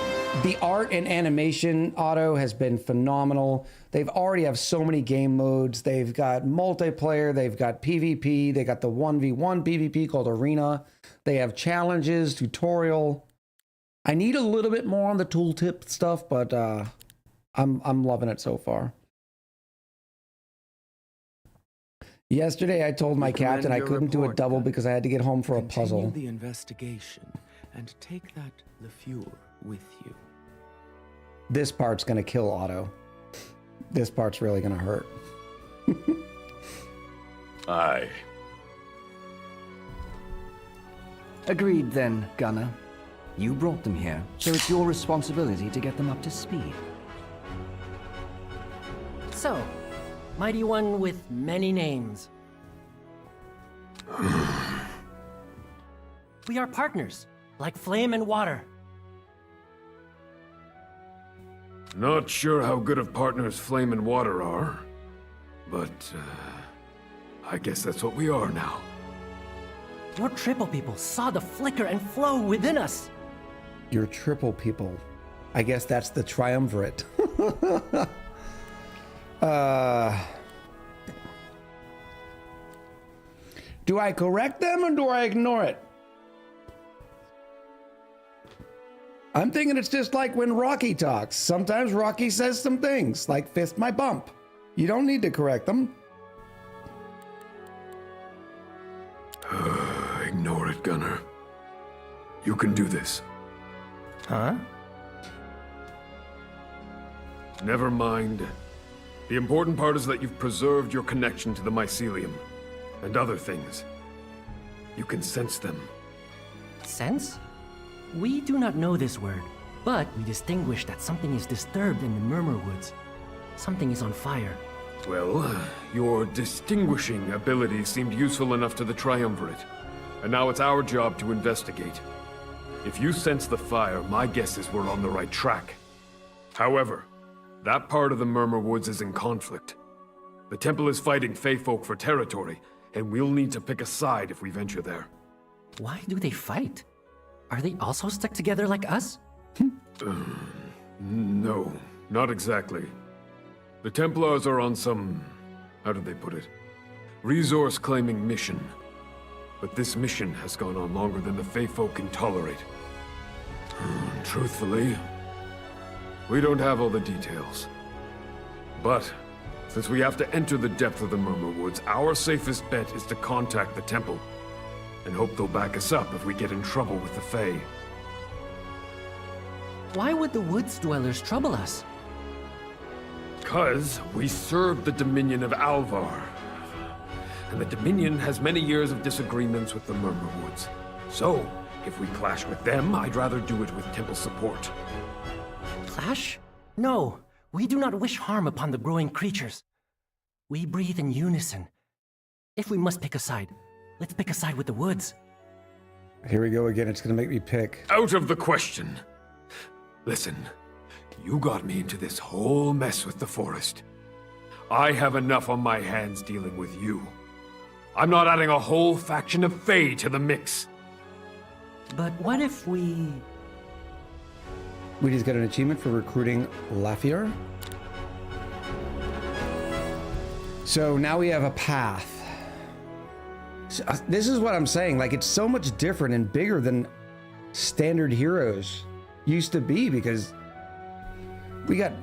The art and animation, Otto, has been phenomenal. They've already have so many game modes. They've got multiplayer. They've got PvP. They got the 1v1 PvP called Arena. They have challenges, tutorial. I need a little bit more on the tooltip stuff, but I'm loving it so far. Yesterday, I told my captain I couldn't do a double because I had to get home for a puzzle. Continue the investigation and take that LeFleur with you. This part's gonna kill Otto. This part's really gonna hurt. Aye. Agreed then, Gunner. You brought them here, so it's your responsibility to get them up to speed. So, mighty one with many names. We are partners, like flame and water. Not sure how good of partners Flame and Water are, but I guess that's what we are now. Your triple people saw the flicker and flow within us. Your triple people. I guess that's the triumvirate. Do I correct them or do I ignore it? I'm thinking it's just like when Rocky talks. Sometimes Rocky says some things, like fist my bump. You don't need to correct them. Ignore it, Gunner. You can do this. Huh? Never mind. The important part is that you've preserved your connection to the mycelium and other things. You can sense them. Sense? We do not know this word, but we distinguish that something is disturbed in the Murmur Woods. Something is on fire. Well, your distinguishing ability seemed useful enough to the Triumvirate, and now it's our job to investigate. If you sense the fire, my guess is we're on the right track. However, that part of the Murmur Woods is in conflict. The temple is fighting Fey folk for territory, and we'll need to pick a side if we venture there. Why do they fight? Are they also stuck together like us? No, not exactly. The Templars are on some... how do they put it? Resource-claiming mission. But this mission has gone on longer than the Fey folk can tolerate. Truthfully, we don't have all the details. But, since we have to enter the depth of the Murmur Woods, our safest bet is to contact the temple, and hope they'll back us up if we get in trouble with the Fey. Why would the woods dwellers trouble us? 'Cause we serve the Dominion of Alvar. And the Dominion has many years of disagreements with the Murmur Woods. So, if we clash with them, I'd rather do it with temple support. Clash? No, we do not wish harm upon the growing creatures. We breathe in unison. If we must pick a side, let's pick a side with the woods. Here we go again. It's going to make me pick. Out of the question. Listen, you got me into this whole mess with the forest. I have enough on my hands dealing with you. I'm not adding a whole faction of Fey to the mix. But what if we... We just got an achievement for recruiting Lafier. So now we have a path. So, this is what I'm saying. Like, it's so much different and bigger than standard heroes used to be, because we got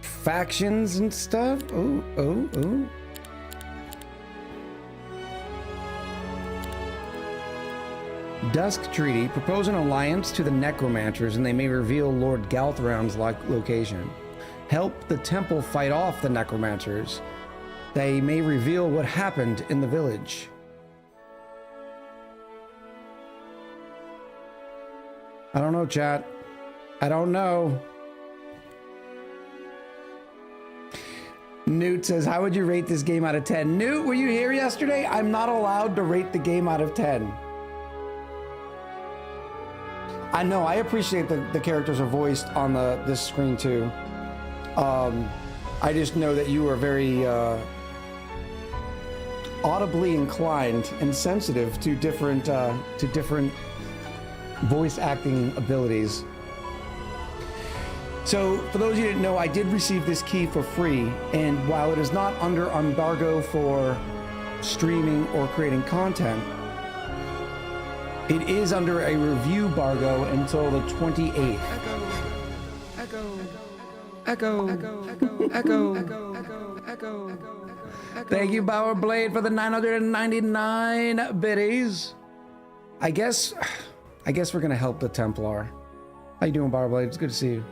factions and stuff. Oh. Dusk Treaty. Propose an alliance to the Necromancers and they may reveal Lord Galthround's location. Help the temple fight off the Necromancers. They may reveal what happened in the village. I don't know, chat. I don't know. Newt says, how would you rate this game out of 10? Newt, were you here yesterday? I'm not allowed to rate the game out of 10. I know, I appreciate the characters are voiced on this screen too. I just know that you are very audibly inclined and sensitive to different voice acting abilities. So, for those of you who didn't know, I did receive this key for free, and while it is not under embargo for streaming or creating content, it is under a review embargo until the 28th. Echo. Thank you, Bower Blade, for the 999 biddies. I guess we're gonna help the Templar. How you doing, Bower Blade? It's good to see you.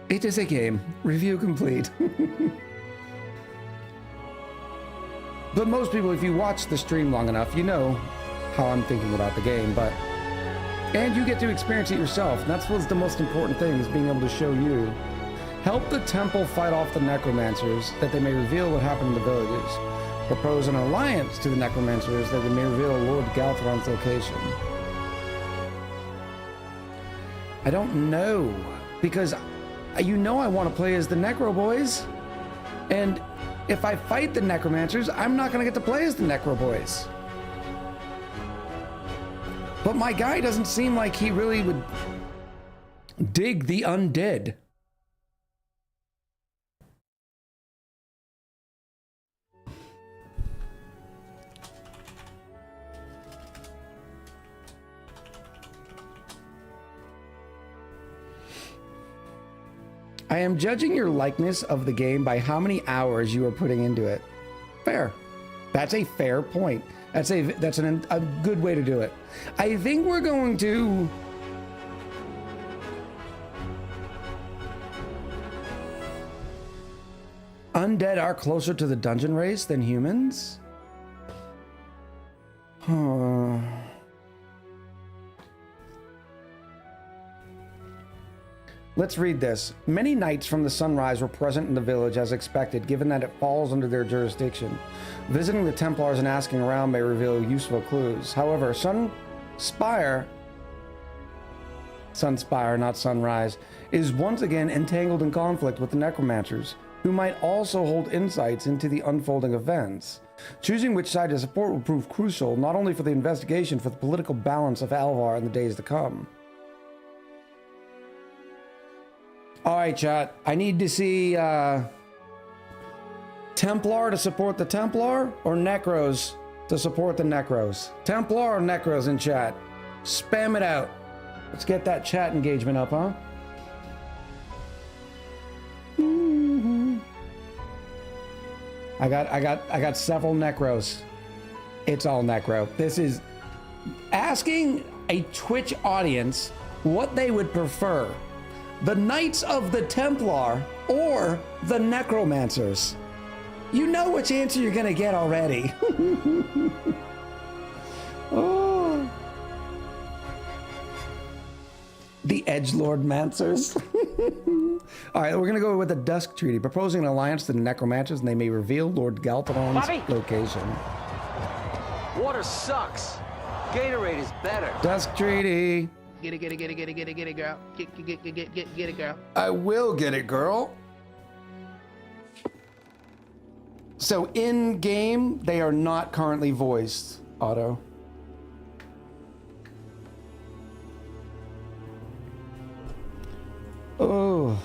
It is a game. Review complete. But most people, if you watch the stream long enough, you know how I'm thinking about the game, and you get to experience it yourself. And that's what's the most important thing, is being able to show you. Help the temple fight off the Necromancers, that they may reveal what happened in the villages. Propose an alliance to the Necromancers, that they may reveal Lord Galthron's location. I don't know, because you know I want to play as the Necro Boys, and if I fight the Necromancers, I'm not going to get to play as the Necro Boys. But my guy doesn't seem like he really would dig the undead. I am judging your likeness of the game by how many hours you are putting into it. Fair. That's a fair point. That's a good way to do it. I think we're going to... Undead are closer to the dungeon race than humans? Huh. Let's read this. Many knights from the Sunrise were present in the village as expected, given that it falls under their jurisdiction. Visiting the Templars and asking around may reveal useful clues. However, Sunspire, not Sunrise, is once again entangled in conflict with the Necromancers, who might also hold insights into the unfolding events. Choosing which side to support will prove crucial, not only for the investigation, for the political balance of Alvar in the days to come. Alright, chat. I need to see Templar to support the Templar, or Necros to support the Necros. Templar or Necros in chat? Spam it out. Let's get that chat engagement up, huh? I got several Necros. It's all Necro. This is asking a Twitch audience what they would prefer. The Knights of the Templar or the Necromancers. You know which answer you're gonna get already. Oh. The Edgelord Mancers. All right, we're gonna go with the Dusk Treaty, proposing an alliance to the Necromancers, and they may reveal Lord Galtheron's location. Water sucks. Gatorade is better. Dusk Treaty. Get it, girl. Get it, girl. I will get it, girl. So in game, they are not currently voiced, Otto. Oh.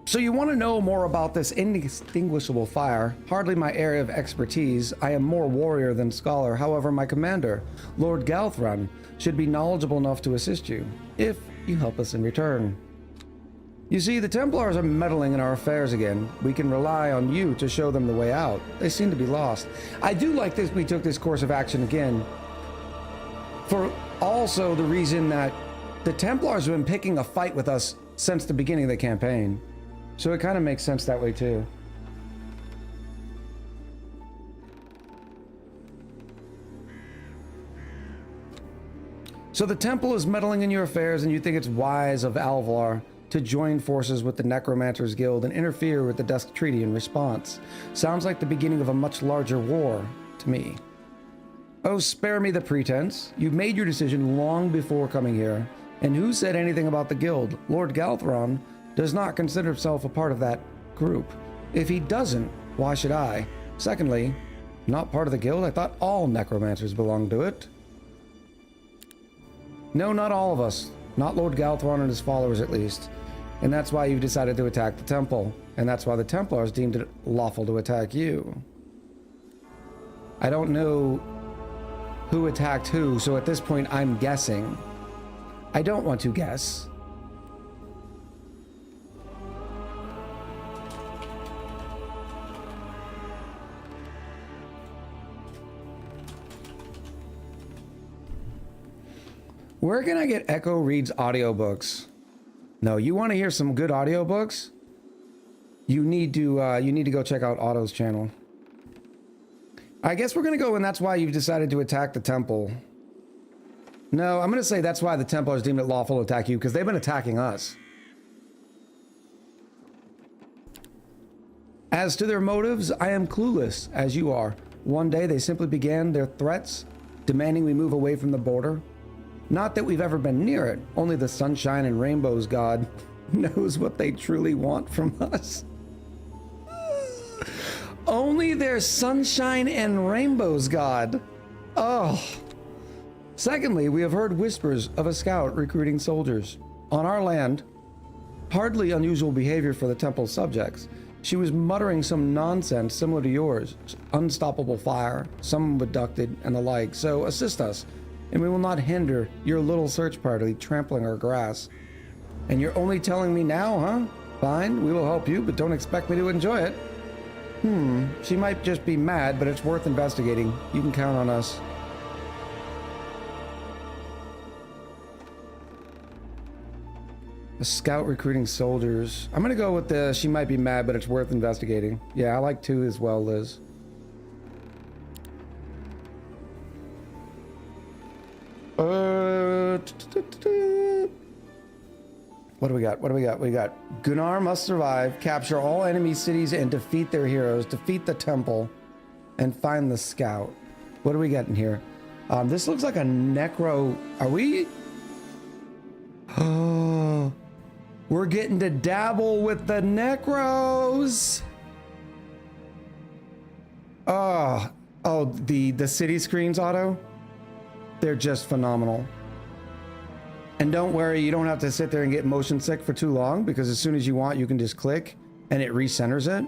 So you want to know more about this indistinguishable fire? Hardly my area of expertise. I am more warrior than scholar. However, my commander, Lord Galthron, should be knowledgeable enough to assist you, if you help us in return. You see, the Templars are meddling in our affairs again. We can rely on you to show them the way out. They seem to be lost. I do like this. We took this course of action again for also the reason that the Templars have been picking a fight with us since the beginning of the campaign. So it kind of makes sense that way too. So the temple is meddling in your affairs, and you think it's wise of Alvar to join forces with the Necromancers Guild and interfere with the Dusk Treaty in response. Sounds like the beginning of a much larger war to me. Oh, spare me the pretense. You've made your decision long before coming here. And who said anything about the guild? Lord Galtheron does not consider himself a part of that group. If he doesn't, why should I? Secondly, not part of the guild? I thought all necromancers belonged to it. No, not all of us. Not Lord Galtheron and his followers, at least. And that's why you've decided to attack the temple. And that's why the Templars deemed it lawful to attack you. I don't know who attacked who, so at this point I'm guessing. I don't want to guess. Where can I get Echo Reads audiobooks? No, you want to hear some good audiobooks? You need to go check out Otto's channel. I guess we're gonna go, and that's why you've decided to attack the temple. No, I'm gonna say that's why the Templars deemed it lawful to attack you, because they've been attacking us. As to their motives, I am clueless, as you are. One day they simply began their threats, demanding we move away from the border. Not that we've ever been near it, only the sunshine and rainbows god knows what they truly want from us. Only their sunshine and rainbows god. Oh. Secondly, we have heard whispers of a scout recruiting soldiers on our land. Hardly unusual behavior for the temple's subjects. She was muttering some nonsense similar to yours. Unstoppable fire, some abducted, and the like. So assist us, and we will not hinder your little search party trampling our grass. And you're only telling me now, huh? Fine, we will help you, but don't expect me to enjoy it. She might just be mad, but it's worth investigating. You can count on us. A scout recruiting soldiers. I'm gonna go with the she might be mad, but it's worth investigating. Yeah, I like 2 as well, Liz. What do we got? What do we got? We got Gunnar must survive, capture all enemy cities and defeat their heroes, defeat the temple, and find the scout. What do we got in here? This looks like a necro. Are we? Oh, we're getting to dabble with the necros. Oh, the city screens auto. They're just phenomenal. And don't worry, you don't have to sit there and get motion sick for too long, because as soon as you want, you can just click and it recenters it.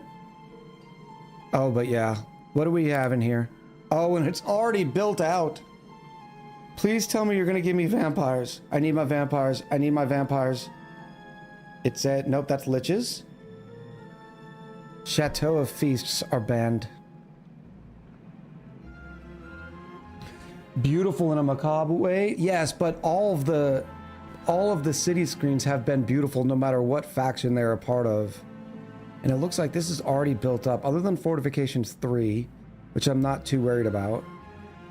Oh, but yeah. What do we have in here? Oh, and it's already built out. Please tell me you're going to give me vampires. I need my vampires. I need my vampires. It said, nope, that's liches. Chateau of Feasts are banned. Beautiful in a macabre way. Yes, but all of the city screens have been beautiful no matter what faction they're a part of. And it looks like this is already built up, other than Fortifications 3, which I'm not too worried about.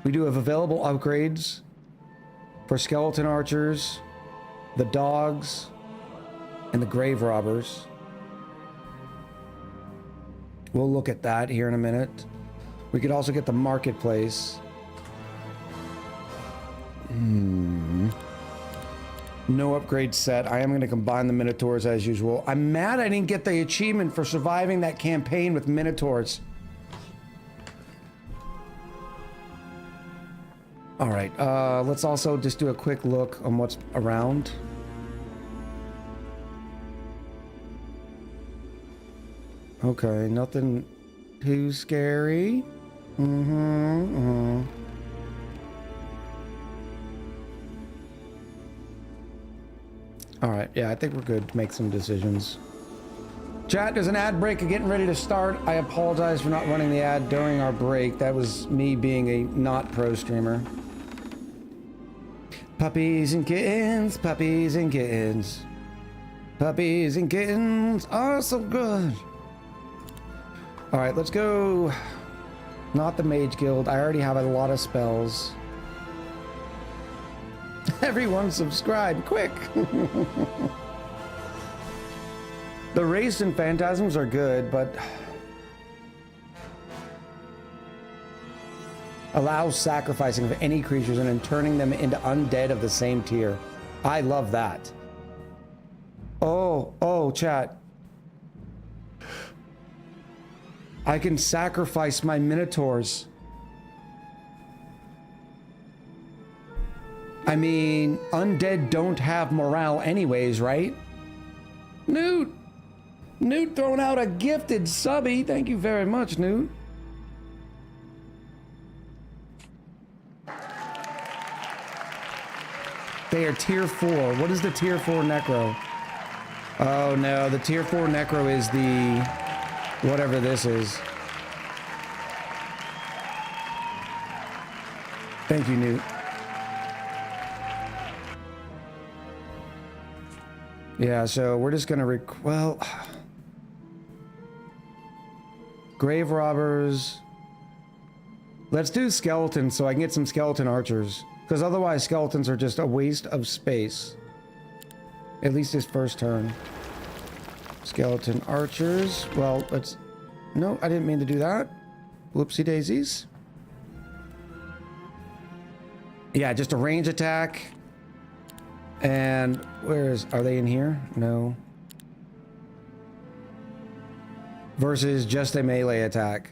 We do have available upgrades for skeleton archers, the dogs, and the grave robbers. We'll look at that here in a minute. We could also get the marketplace. No upgrade set. I am going to combine the Minotaurs as usual. I'm mad I didn't get the achievement for surviving that campaign with Minotaurs. All right, let's also just do a quick look on what's around. Okay, nothing too scary. All right, yeah, I think we're good to make some decisions. Chat, there's an ad break getting ready to start. I apologize for not running the ad during our break. That was me being a not pro streamer. Puppies and kittens, puppies and kittens. Puppies and kittens are so good. All right, let's go. Not the Mage Guild. I already have a lot of spells. Everyone subscribe, quick! The Wraiths and Phantasms are good, but allows sacrificing of any creatures and then turning them into undead of the same tier. I love that. Oh, chat. I can sacrifice my Minotaurs. I mean, undead don't have morale anyways, right? Newt! Newt throwing out a gifted subby. Thank you very much, Newt. They are tier 4. What is the tier 4 necro? Oh no, the tier 4 necro is the whatever this is. Thank you, Newt. Yeah, so we're just gonna well, grave robbers. Let's do skeletons so I can get some skeleton archers, because otherwise skeletons are just a waste of space. At least his first turn. Skeleton archers. Well, let's. No, I didn't mean to do that. Whoopsie daisies. Yeah, just a range attack. And are they in here? No. Versus just a melee attack.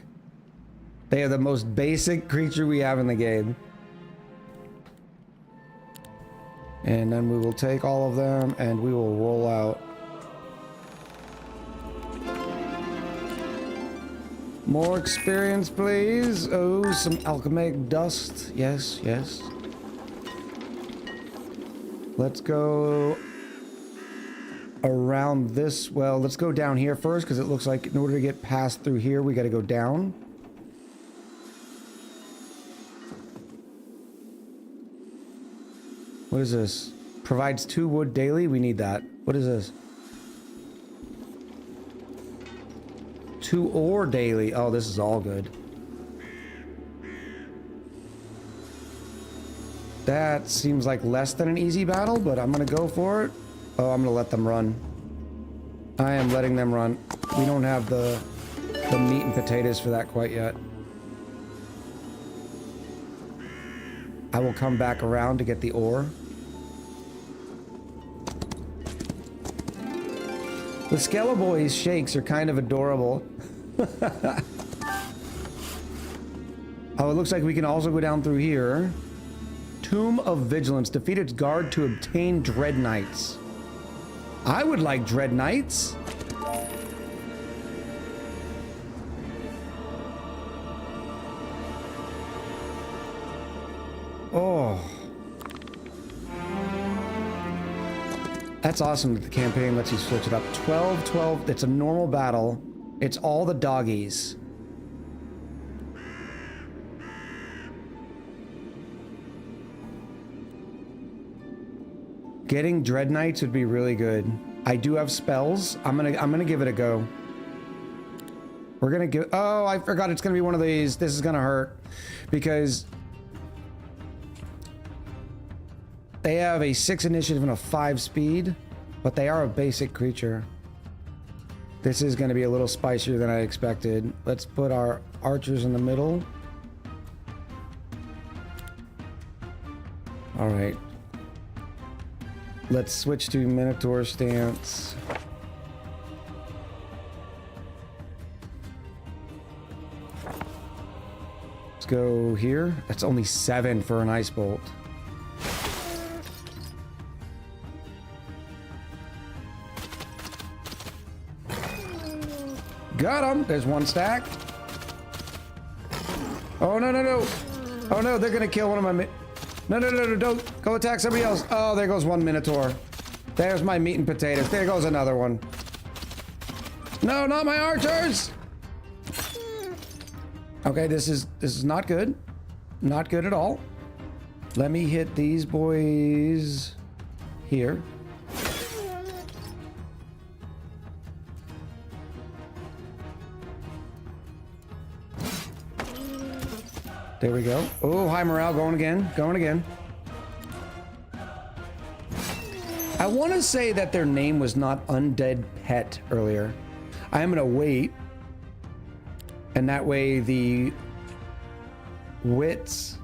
They are the most basic creature we have in the game. And then we will take all of them and we will roll out. More experience, please. Oh, some alchemic dust. Yes, yes. Let's go around this. Well, let's go down here first because it looks like in order to get past through here, we got to go down. What is this? Provides 2 wood daily. We need that. What is this? 2 ore daily. Oh, this is all good. That seems like less than an easy battle, but I'm gonna go for it. Oh, I'm gonna let them run. I am letting them run. We don't have the meat and potatoes for that quite yet. I will come back around to get the ore. The Skelebor's shakes are kind of adorable. Oh, it looks like we can also go down through here. Tomb of Vigilance. Defeat its guard to obtain Dread Knights. I would like Dread Knights. Oh. That's awesome that the campaign lets you switch it up. 12. It's a normal battle. It's all the doggies. Getting Dread Knights would be really good. I do have spells. I'm gonna give it a go. We're gonna give. Oh, I forgot it's gonna be one of these. This is gonna hurt because they have a 6 initiative and a 5 speed, but they are a basic creature. This is gonna be a little spicier than I expected. Let's put our archers in the middle. All right. Let's switch to Minotaur stance. Let's go here. That's only 7 for an ice bolt. Got him. There's 1 stack. Oh, no, no, no. Oh, no, they're going to kill one of my... No, don't go attack somebody else. Oh, there goes 1 Minotaur. There's my meat and potatoes. There goes another one. No, not my archers. Okay, this is not good. Not good at all. Let me hit these boys here. There we go. Oh, high morale, going again. I want to say that their name was not Undead Pet earlier. I am going to wait. And that way the wits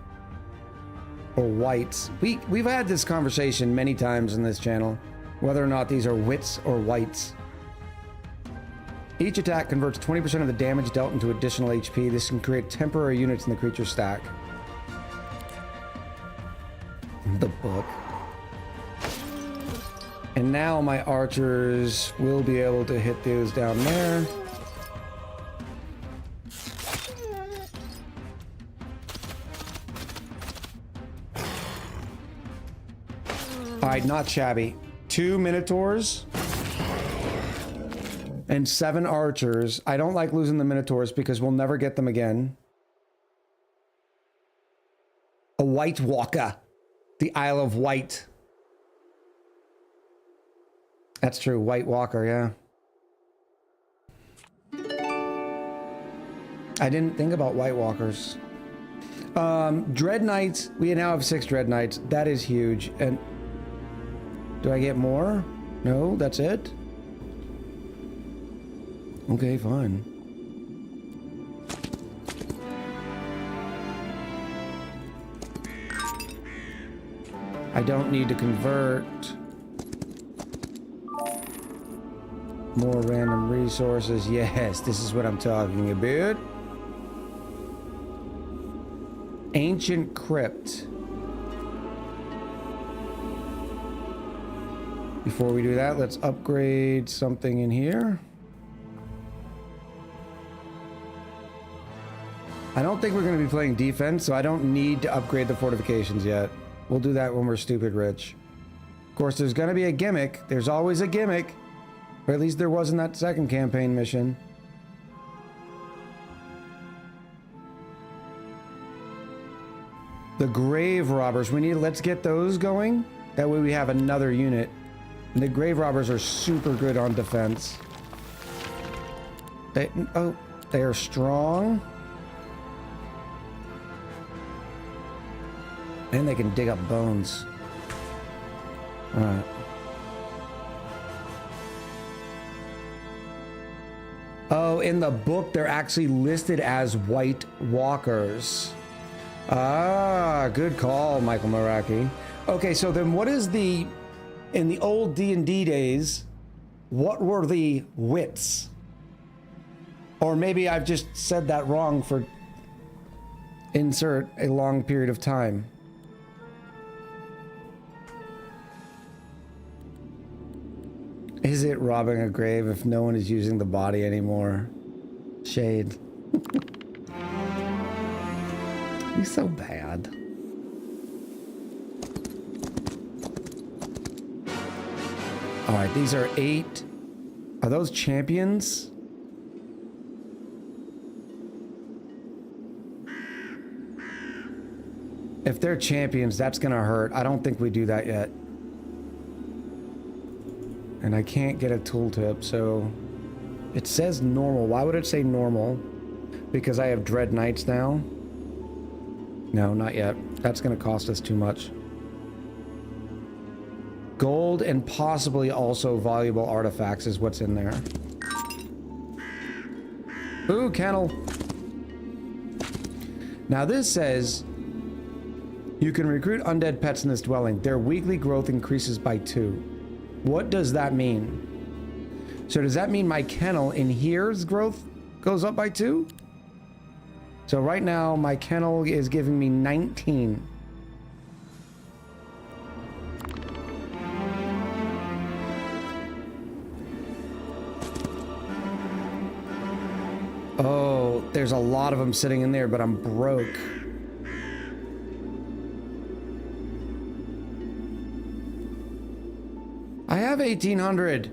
or whites. We've had this conversation many times in this channel, whether or not these are wits or whites. Each attack converts 20% of the damage dealt into additional HP. This can create temporary units in the creature stack. The book. And now my archers will be able to hit those down there. Alright, not shabby. 2 Minotaurs. And 7 archers. I don't like losing the Minotaurs because we'll never get them again. A White Walker. The Isle of Wight. That's true. White Walker, yeah. I didn't think about White Walkers. Dread Knights. We now have 6 Dread Knights. That is huge. And do I get more? No, that's it? Okay, fine. I don't need to convert more random resources. Yes, this is what I'm talking about. Ancient Crypt. Before we do that, let's upgrade something in here. I don't think we're going to be playing defense, so I don't need to upgrade the fortifications yet. We'll do that when we're stupid rich. Of course, there's going to be a gimmick. There's always a gimmick. Or at least there was in that second campaign mission. The grave robbers. Let's get those going. That way we have another unit. And the grave robbers are super good on defense. They are strong. And they can dig up bones. Alright. Oh, in the book, they're actually listed as White Walkers. Ah, good call, Michael Maraki. Okay, so then what is in the old D&D days, what were the wits? Or maybe I've just said that wrong for insert a long period of time. Is it robbing a grave if no one is using the body anymore? Shade. He's so bad. All right, these are 8. Are those champions? If they're champions, that's gonna hurt. I don't think we do that yet. And I can't get a tooltip, so it says normal. Why would it say normal? Because I have Dread Knights now? No, not yet. That's going to cost us too much. Gold and possibly also valuable artifacts is what's in there. Ooh, kennel. Now this says you can recruit undead pets in this dwelling. Their weekly growth increases by 2. What does that mean? So does that mean my kennel in here's growth goes up by 2? So right now my kennel is giving me 19. Oh, there's a lot of them sitting in there, but I'm broke. I have 1,800.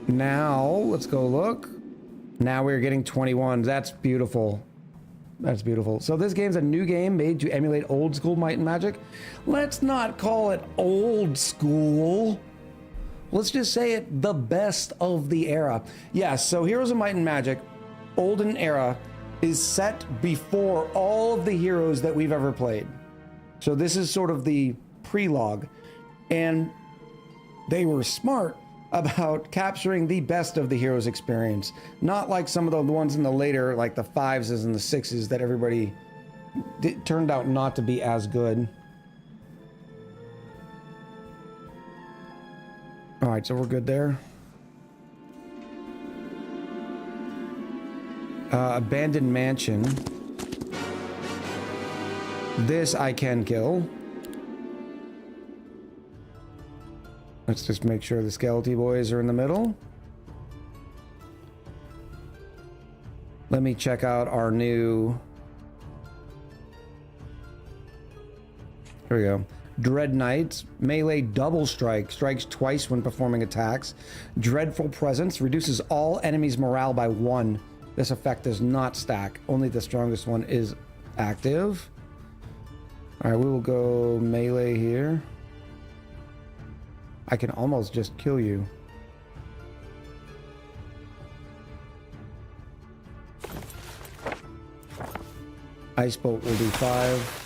Now, let's go look. Now we're getting 21. That's beautiful. That's beautiful. So this game's a new game made to emulate old school Might and Magic. Let's not call it old school. Let's just say it the best of the era. Yes, so Heroes of Might and Magic, Olden era, is set before all of the heroes that we've ever played. So this is sort of the prelogue. And they were smart about capturing the best of the heroes experience. Not like some of the ones in the later, like the 5s and the 6s that everybody turned out not to be as good. All right, so we're good there. Abandoned mansion. This I can kill. Let's just make sure the skeleton boys are in the middle. Let me check out our new... Here we go. Dread Knights. Melee double strike. Strikes twice when performing attacks. Dreadful Presence. Reduces all enemies' morale by 1. This effect does not stack. Only the strongest one is active. Alright, we will go melee here. I can almost just kill you. Ice Bolt will do 5.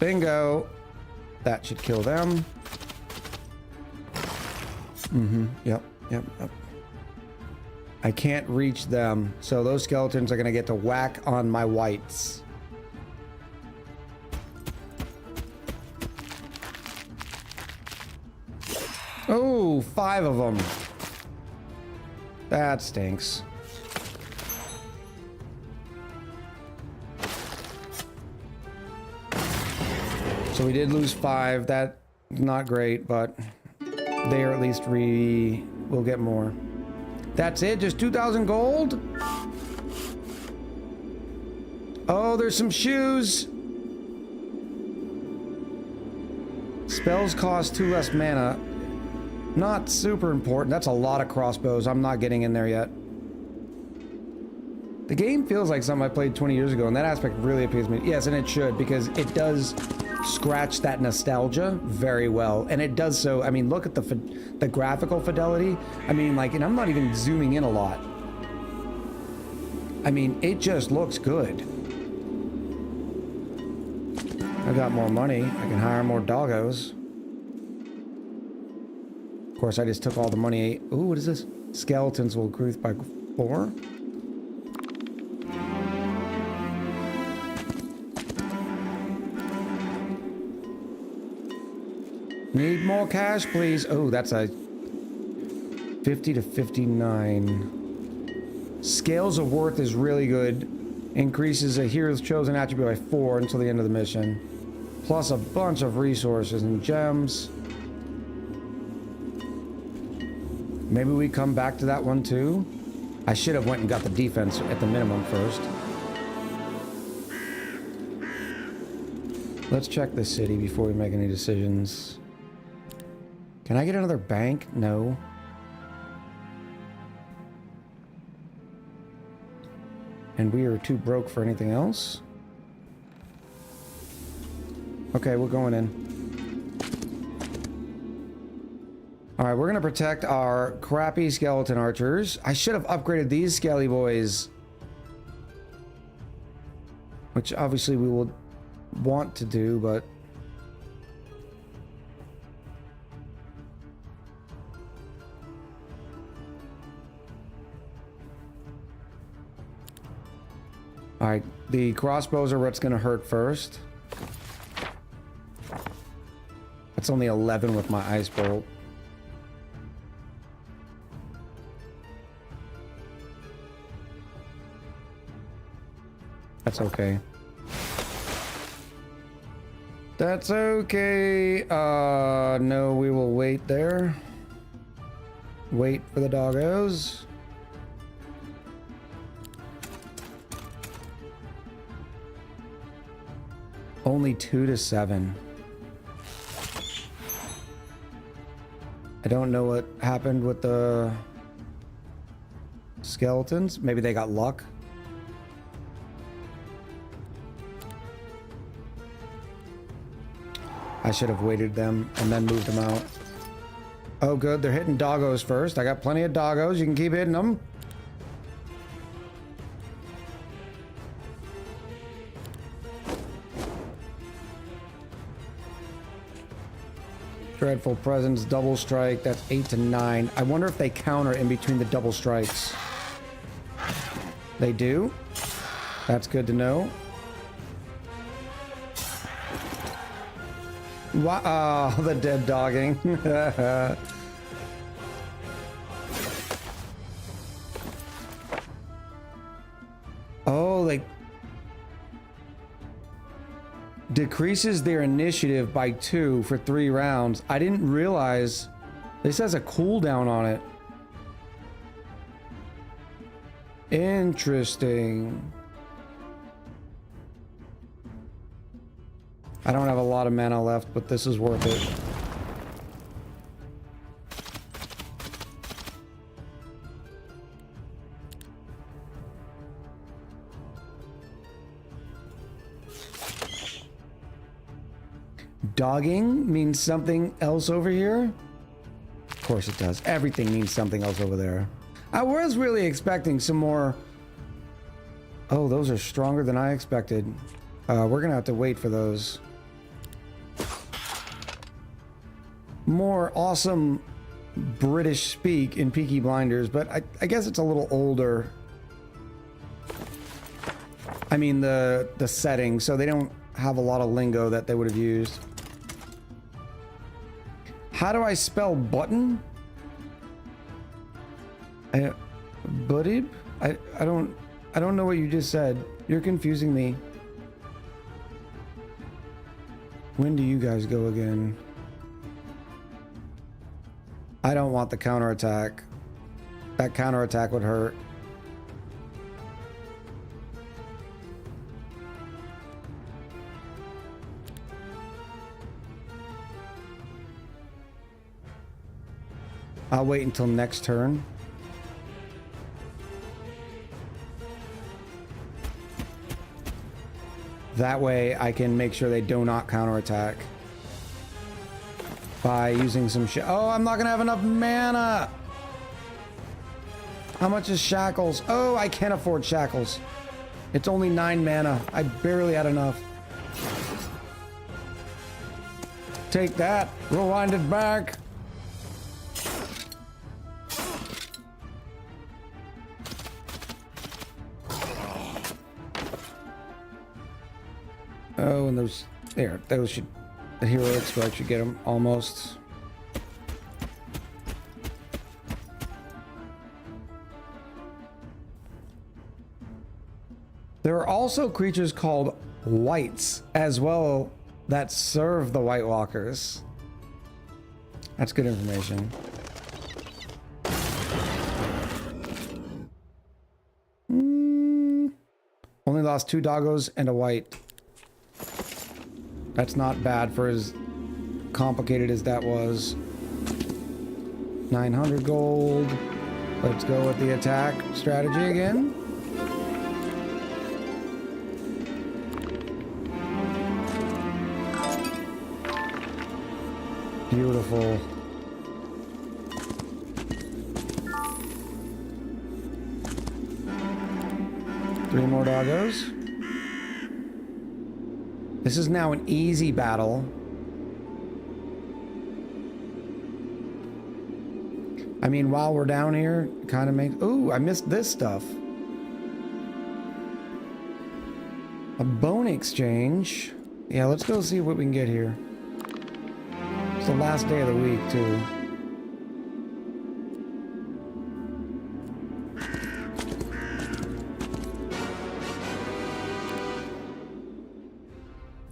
Bingo! That should kill them. Yep. I can't reach them, so those skeletons are gonna get to whack on my whites. Oh, 5 of them. That stinks. So we did lose 5. That's not great, but there at least we'll get more. That's it? Just 2,000 gold? Oh, there's some shoes. Spells cost 2 less mana. Not super important. That's a lot of crossbows. I'm not getting in there yet. The game feels like something I played 20 years ago, and that aspect really appeals to me. Yes, and it should, because it does scratch that nostalgia very well. And it does so, I mean, look at the graphical fidelity. I mean, like, and I'm not even zooming in a lot. I mean, it just looks good. I got more money. I can hire more doggos. Of course, I just took all the money. Ooh, what is this? Skeletons will increase by 4. Need more cash, please. Oh, that's a 50 to 59. Scales of Worth is really good. Increases a hero's chosen attribute by 4 until the end of the mission. Plus a bunch of resources and gems. Maybe we come back to that one too. I should have went and got the defense at the minimum first. Let's check the city before we make any decisions. Can I get another bank? No. And we are too broke for anything else? Okay, we're going in. Alright, we're gonna protect our crappy skeleton archers. I should have upgraded these skelly boys. Which obviously we will want to do, but... Alright, the crossbows are what's gonna hurt first. That's only 11 with my ice bolt. That's okay. That's okay. No, we will wait there. Wait for the doggos. Only 2 to 7. I don't know what happened with the skeletons. Maybe they got luck. I should have waited them and then moved them out. Oh, good. They're hitting doggos first. I got plenty of doggos. You can keep hitting them. Dreadful Presence, double strike. That's 8 to 9. I wonder if they counter in between the double strikes. They do. That's good to know. Wow, oh, the dead dogging. Oh, like decreases their initiative by 2 for 3 rounds. I didn't realize this has a cooldown on it. Interesting. I don't have a lot of mana left, but this is worth it. Dogging means something else over here? Of course it does. Everything means something else over there. I was really expecting some more... Oh, those are stronger than I expected. We're gonna have to wait for those. More awesome British speak in Peaky Blinders, but I guess it's a little older. I mean the setting, so they don't have a lot of lingo that they would have used. How do I spell button? Budib? I don't know what you just said. You're confusing me. When do you guys go again? I don't want the counterattack. That counterattack would hurt. I'll wait until next turn. That way I can make sure they do not counterattack by using some oh, I'm not gonna have enough mana. How much is shackles? Oh, I can't afford shackles. It's only 9 mana. I barely had enough. Take that. Rewind it back. Oh, and those should, the heroic strike should get them almost. There are also creatures called whites as well that serve the White Walkers. That's good information. Only lost 2 doggos and a white. That's not bad for as complicated as that was. 900 gold. Let's go with the attack strategy again. Beautiful. Three more doggos. This is now an easy battle. I mean, while we're down here, kind of make... Ooh, I missed this stuff. A bone exchange. Yeah, let's go see what we can get here. It's the last day of the week, too.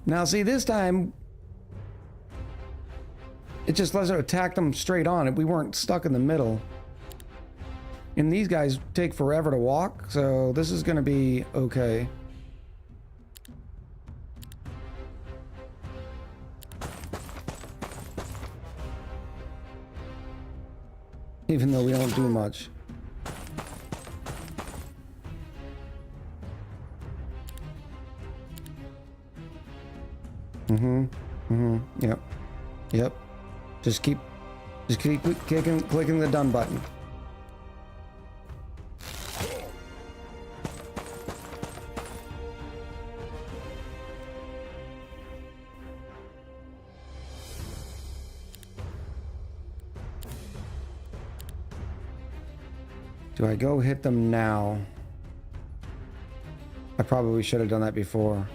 Now, see, this time, it just lets us attack them straight on. We weren't stuck in the middle. And these guys take forever to walk, so this is going to be okay. Even though we don't do much. Yep. Yep. Just keep clicking the done button. Do I go hit them now? I probably should have done that before.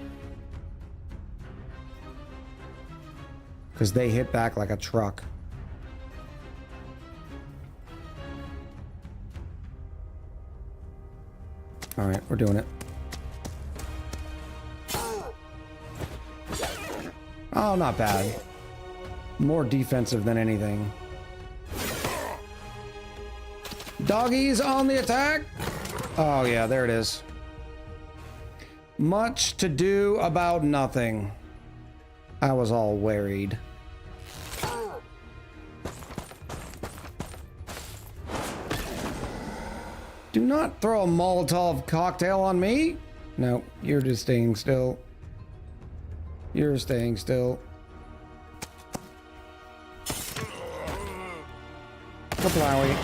Because they hit back like a truck. Alright, we're doing it. Oh, not bad. More defensive than anything. Doggies on the attack! Oh yeah, there it is. Much to do about nothing. I was all worried. Do not throw a Molotov cocktail on me. No, you're just staying still. You're staying still. Kaplowy.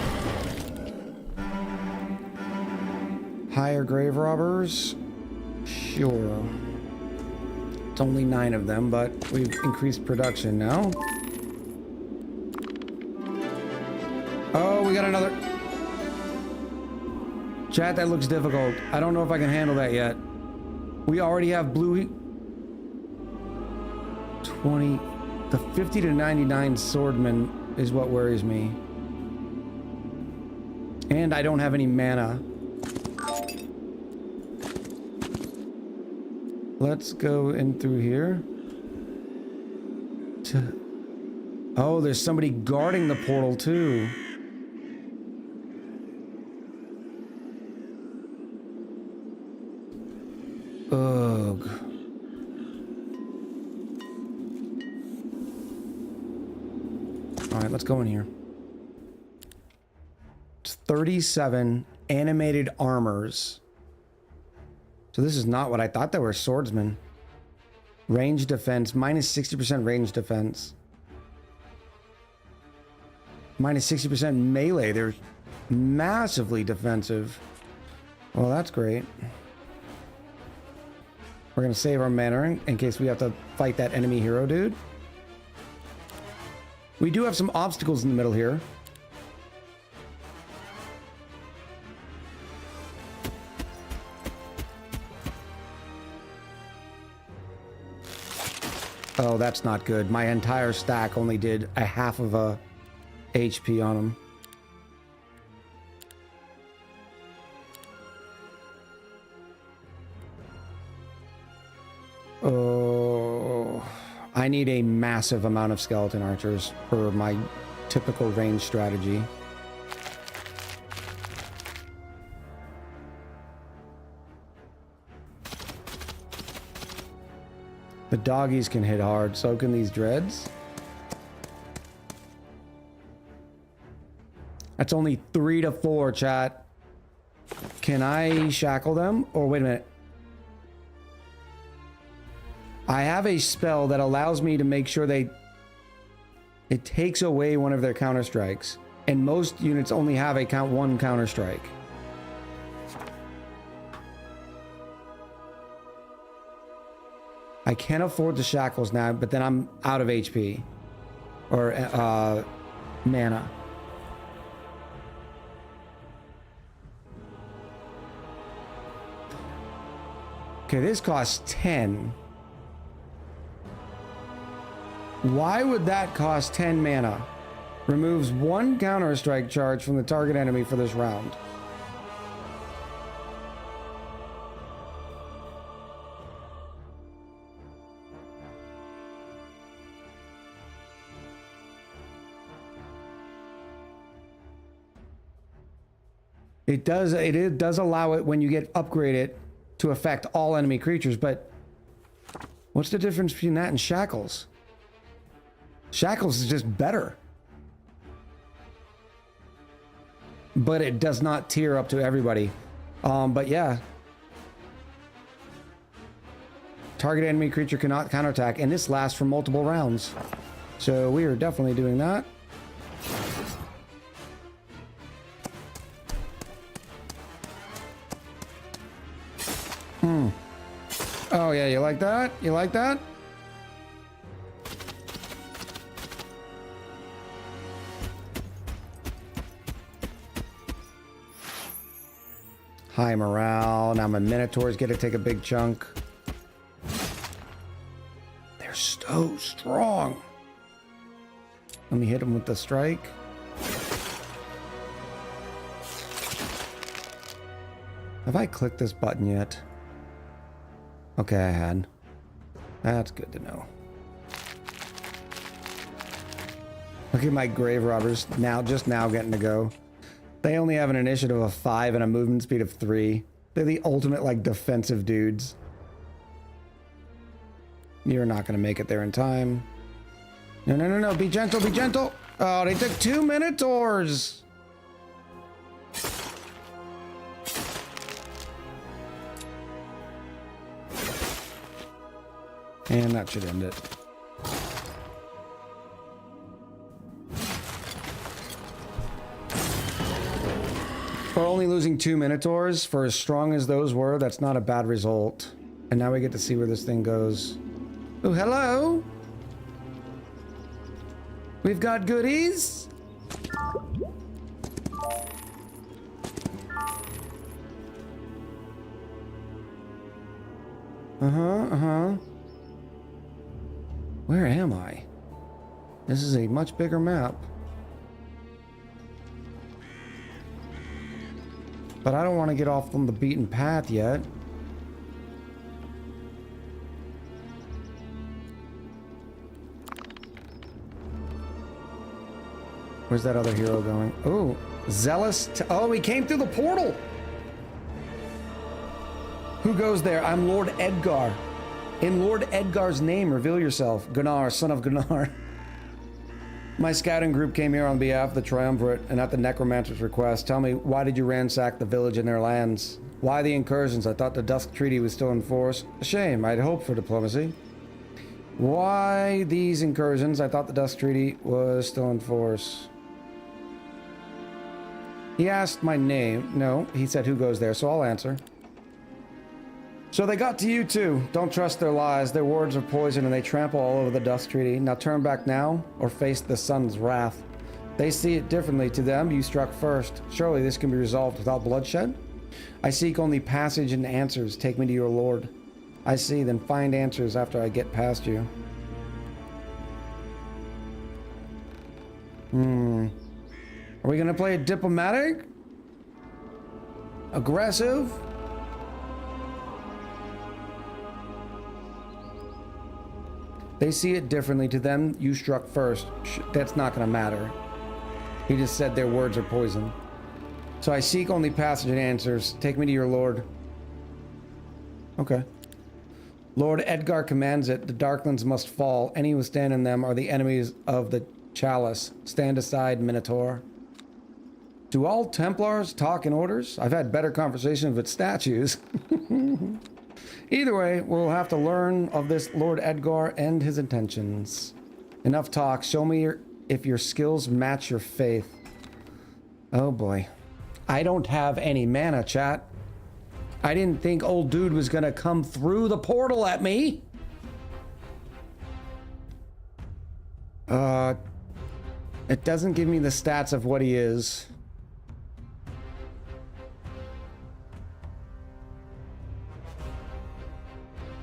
Higher grave robbers? Sure. It's only 9 of them, but we've increased production now. Oh, we got another... Chat, that looks difficult. I don't know if I can handle that yet. We already have blue... 20... The 50 to 99 swordman is what worries me. And I don't have any mana. Let's go in through here. Oh, there's somebody guarding the portal too. Ugh. All right, let's go in here. It's 37 animated armors. So this is not what I thought they were, swordsmen. Range defense, minus 60% range defense. Minus 60% melee. They're massively defensive. Well, that's great. We're gonna save our mana in case we have to fight that enemy hero dude. We do have some obstacles in the middle here. Oh, that's not good. My entire stack only did a half of a HP on him. Oh, I need a massive amount of skeleton archers for my typical range strategy. The doggies can hit hard, so can these dreads. That's only 3 to 4, chat. Can I shackle them? Or wait a minute. I have a spell that allows me to make sure it takes away one of their counter strikes. And most units only have a one counter strike. I can't afford the shackles now, but then I'm out of HP. Or mana. Okay, this costs 10. Why would that cost 10 mana? Removes 1 counter strike charge from the target enemy for this round. It does allow it when you get upgraded to affect all enemy creatures, but what's the difference between that and shackles? Shackles is just better. But it does not tier up to everybody. But yeah. Target enemy creature cannot counterattack, and this lasts for multiple rounds. So we are definitely doing that. Oh yeah, you like that? You like that? High morale. Now my Minotaurs get to take a big chunk. They're so strong. Let me hit them with the strike. Have I clicked this button yet? Okay, I had. That's good to know. Look at my grave robbers just now getting to go. They only have an initiative of 5 and a movement speed of 3. They're the ultimate like defensive dudes. You're not gonna make it there in time. No, no, no, no, be gentle, be gentle. Oh, they took 2 Minotaurs. And that should end it. We're only losing 2 Minotaurs. For as strong as those were, that's not a bad result. And now we get to see where this thing goes. Oh, hello! We've got goodies! Where am I? This is a much bigger map. But I don't want to get off on the beaten path yet. Where's that other hero going? Oh, zealous. Oh, he came through the portal. Who goes there? I'm Lord Edgar. In Lord Edgar's name, reveal yourself. Gunnar, son of Gunnar. My scouting group came here on behalf of the Triumvirate and at the Necromancer's request. Tell me, why did you ransack the village and their lands? Why the incursions? I thought the Dusk Treaty was still in force. A shame. I'd hoped for diplomacy. Why these incursions? I thought the Dusk Treaty was still in force. He asked my name. No, he said who goes there, so I'll answer. So they got to you too. Don't trust their lies. Their words are poison and they trample all over the Dusk Treaty. Now turn back now or face the sun's wrath. They see it differently. To them, you struck first. Surely this can be resolved without bloodshed? I seek only passage and answers. Take me to your lord. I see, then find answers after I get past you. Are we gonna play it diplomatic? Aggressive? They see it differently. To them, you struck first. That's not gonna matter. He just said their words are poison. So I seek only passage and answers. Take me to your lord. Okay. Lord Edgar commands it. The Darklands must fall. Any who stand in them are the enemies of the Chalice. Stand aside, Minotaur. Do all Templars talk in orders? I've had better conversations with statues. Either way, we'll have to learn of this Lord Edgar and his intentions. Enough talk. Show me if your skills match your faith. Oh boy. I don't have any mana, chat. I didn't think old dude was gonna come through the portal at me. It doesn't give me the stats of what he is.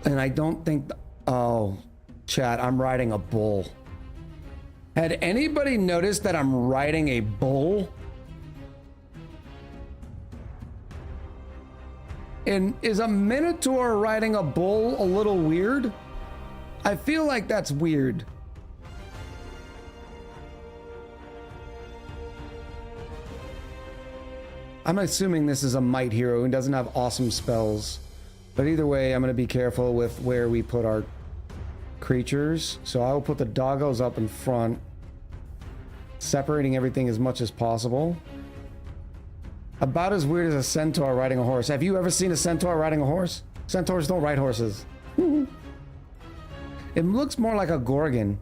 And I don't think... Oh, chat, I'm riding a bull. Had anybody noticed that I'm riding a bull? And is a Minotaur riding a bull a little weird? I feel like that's weird. I'm assuming this is a might hero who doesn't have awesome spells. But either way, I'm going to be careful with where we put our creatures. So I will put the doggos up in front, separating everything as much as possible. About as weird as a centaur riding a horse. Have you ever seen a centaur riding a horse? Centaurs don't ride horses. It looks more like a gorgon.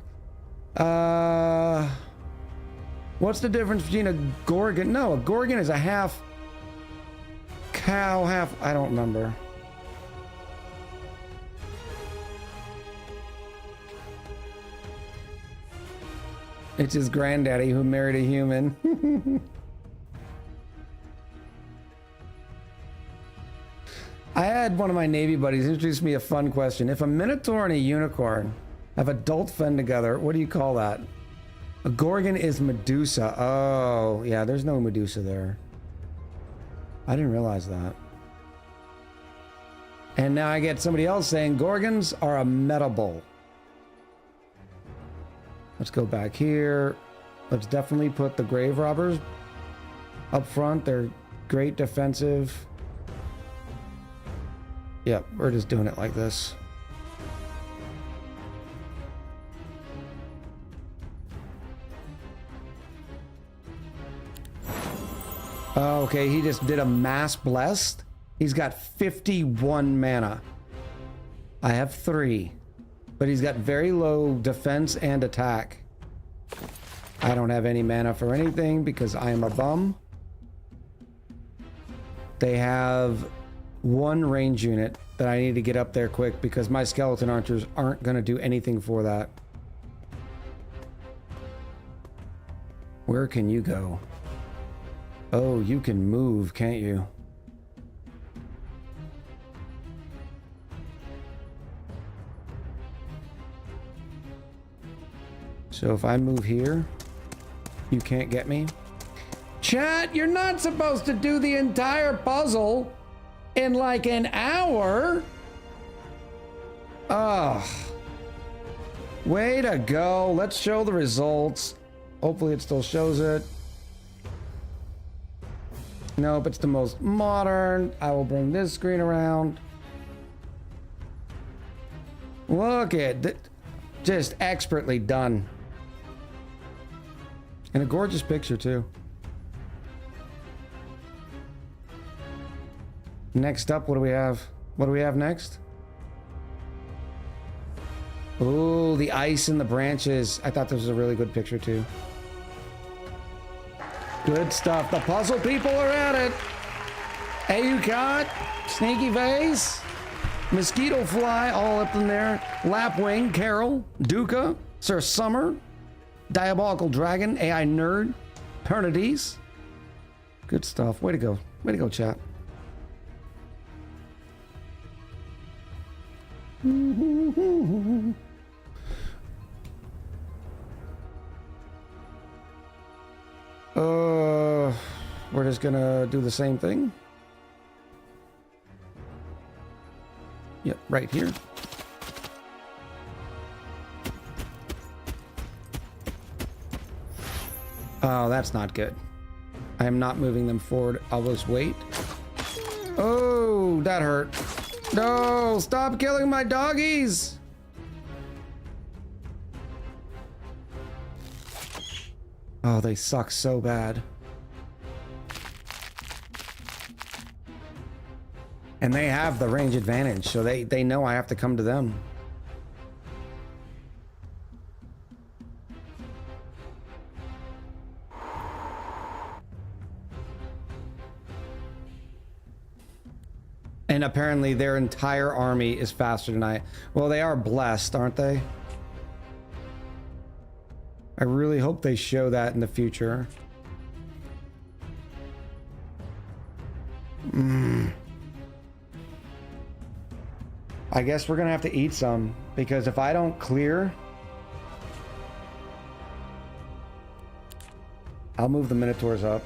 What's the difference between a gorgon? No, a gorgon is a half cow, half... I don't remember. It's his granddaddy who married a human. I had one of my Navy buddies introduce me a fun question. If a Minotaur and a unicorn have adult fend together, what do you call that? A gorgon is Medusa. Oh, yeah, there's no Medusa there. I didn't realize that. And now I get somebody else saying gorgons are a metabull. Let's go back here. Let's definitely put the grave robbers up front. They're great defensive. Yep, we're just doing it like this. Oh, okay, he just did a mass blessed. He's got 51 mana. I have 3. But he's got very low defense and attack. I don't have any mana for anything because I am a bum. They have 1 range unit that I need to get up there quick because my skeleton archers aren't going to do anything for that. Where can you go? Oh, you can move, can't you? So if I move here, you can't get me. Chat, you're not supposed to do the entire puzzle in like an hour. Ugh. Way to go. Let's show the results. Hopefully it still shows it. Nope, it's the most modern. I will bring this screen around. Look at that. Just expertly done. And a gorgeous picture too. Next up, what do we have? What do we have next? Oh, the ice in the branches. I thought this was a really good picture too. Good stuff. The puzzle people are at it. Aukot, Sneaky Vase, Mosquito Fly, all up in there. Lapwing, Carol, Duca, Sir Summer, Diabolical Dragon, AI Nerd, Pernides. Good stuff. Way to go. Way to go, chat. We're just gonna do the same thing. Yep, right here. Oh, that's not good. I am not moving them forward. I'll just wait. Oh, that hurt. No, stop killing my doggies. Oh, they suck so bad. And they have the range advantage, so they know I have to come to them. And apparently their entire army is faster than I. Well, they are blessed, aren't they? I really hope they show that in the future. I guess we're gonna have to eat some, because if I don't clear, I'll move the Minotaurs up.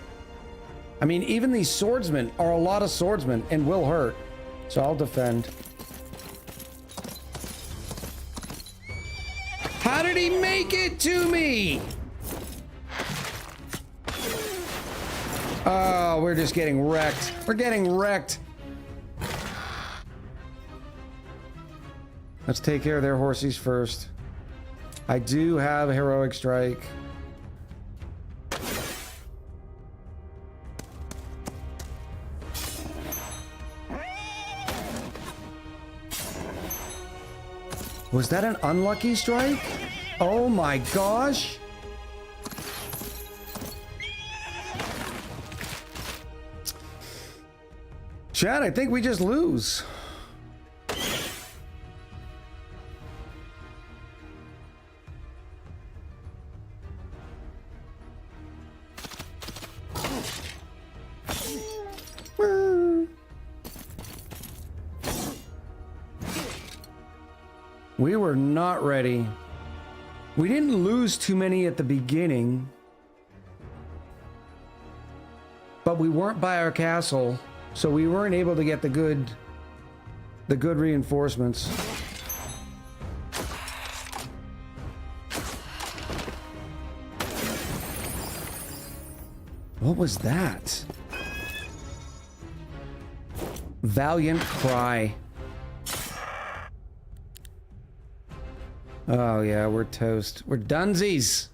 I mean, even these swordsmen are a lot of swordsmen and will hurt. So I'll defend. How did he make it to me? Oh, we're just getting wrecked. We're getting wrecked. Let's take care of their horsies first. I do have a heroic strike. Was that an unlucky strike? Oh my gosh. Chad, I think we just lose. We were not ready. We didn't lose too many at the beginning, but we weren't by our castle, so we weren't able to get the good reinforcements. What was that? Valiant Cry. Oh yeah, we're toast. We're dunsies.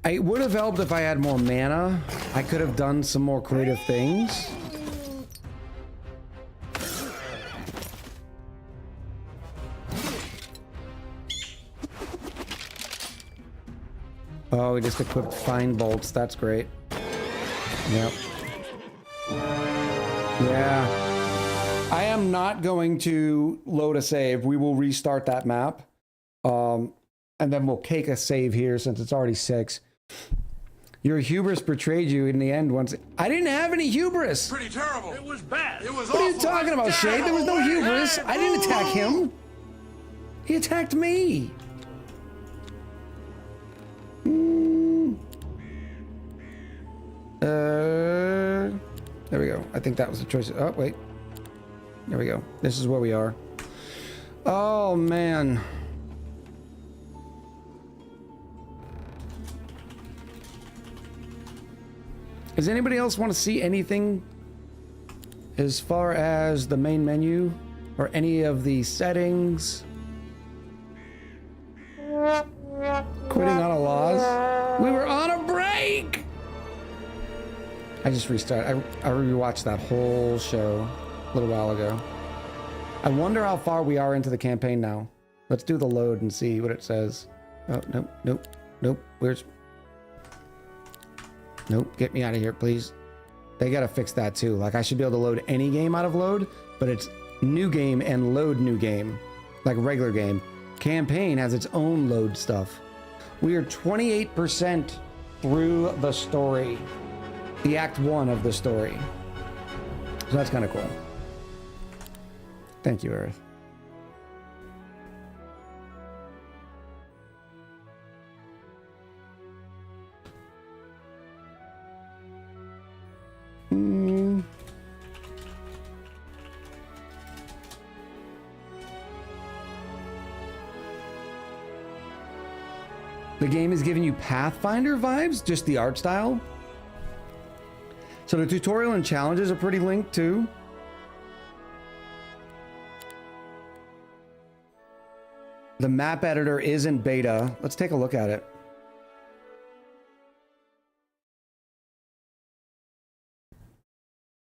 It would have helped if I had more mana. I could have done some more creative things. Oh, we just equipped fine bolts. That's great. Yep. Yeah. I am not going to load a save. We will restart that map. And then we'll take a save here since it's already 6. Your hubris betrayed you in the end once. I didn't have any hubris. Pretty terrible. It was bad. It was What are you talking about, Shade? There was no hubris. I didn't attack him. He attacked me. think that was the choice. Oh, wait. There we go. This is where we are. Oh, man. Does anybody else want to see anything as far as the main menu or any of the settings? Quitting on a loss? We were on a break! I just restarted. I rewatched that whole show a little while ago. I wonder how far we are into the campaign now. Let's do the load and see what it says. Oh, nope, nope, nope. Where's... Nope, get me out of here, please. They gotta fix that too. Like, I should be able to load any game out of load, but it's new game and load new game. Like regular game. Campaign has its own load stuff. We are 28% through the story. The act 1 of the story. So that's kind of cool. Thank you, Earth. The game is giving you Pathfinder vibes, just the art style. So the tutorial and challenges are pretty linked too. The map editor is in beta. Let's take a look at it.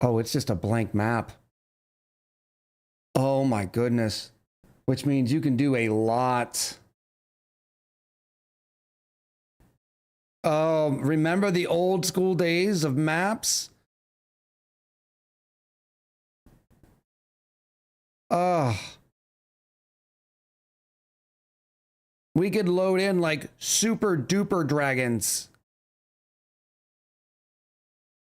Oh, it's just a blank map. Oh my goodness. Which means you can do a lot. Remember the old school days of maps? We could load in like super duper dragons.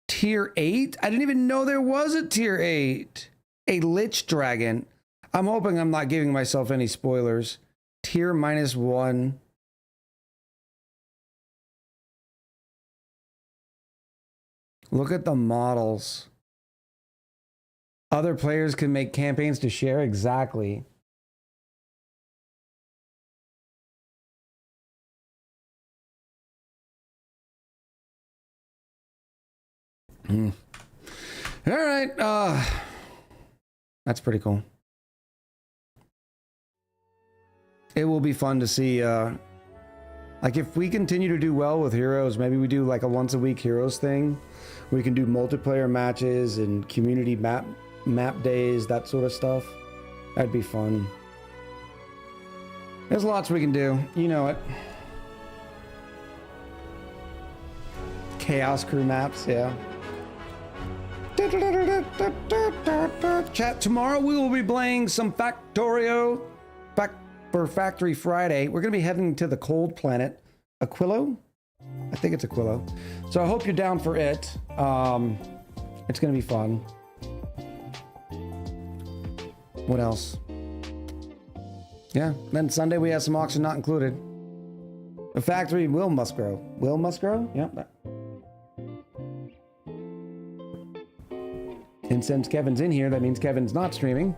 Tier 8? I didn't even know there was a tier 8. A lich dragon. I'm hoping I'm not giving myself any spoilers. Tier -1. Look at the models. Other players can make campaigns to share. Exactly. All right. That's pretty cool. It will be fun to see. Like if we continue to do well with heroes, maybe we do like a once a week heroes thing. We can do multiplayer matches and community map days, that sort of stuff. That'd be fun. There's lots we can do. You know it. Chaos crew maps, yeah. Chat, tomorrow we will be playing some Factorio for Factory Friday. We're going to be heading to the cold planet. Aquilo? I think it's Aquilo. So I hope you're down for it. It's going to be fun. What else? Yeah, then Sunday we have some auction not included. The factory must grow. Must grow? Yep. And since Kevin's in here, that means Kevin's not streaming.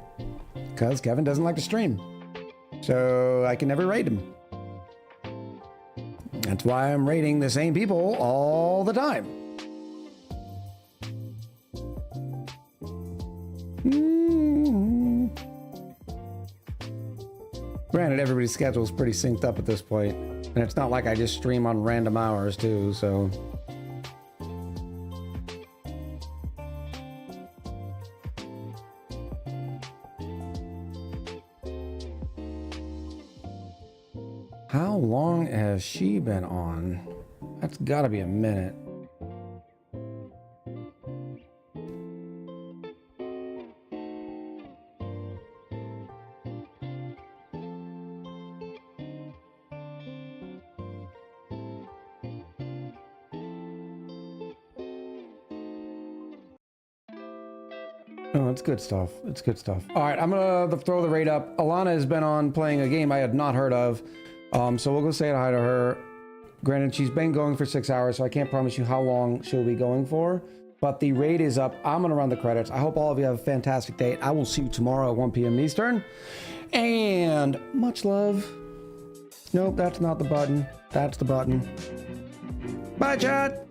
Because Kevin doesn't like to stream. So I can never raid him. That's why I'm raiding the same people all the time. Granted, everybody's schedule is pretty synced up at this point. And it's not like I just stream on random hours too, so... How long has she been on? That's gotta be a minute. Oh, it's good stuff. It's good stuff. All right, I'm gonna throw the raid up. Alana has been on playing a game I had not heard of. So we'll go say hi to her. Granted, she's been going for 6 hours, so I can't promise you how long she'll be going for. but the raid is up. I'm going to run the credits. I hope all of you have a fantastic day. I will see you tomorrow at 1 p.m. Eastern. And much love. Nope, that's not the button. That's the button. Bye, chat.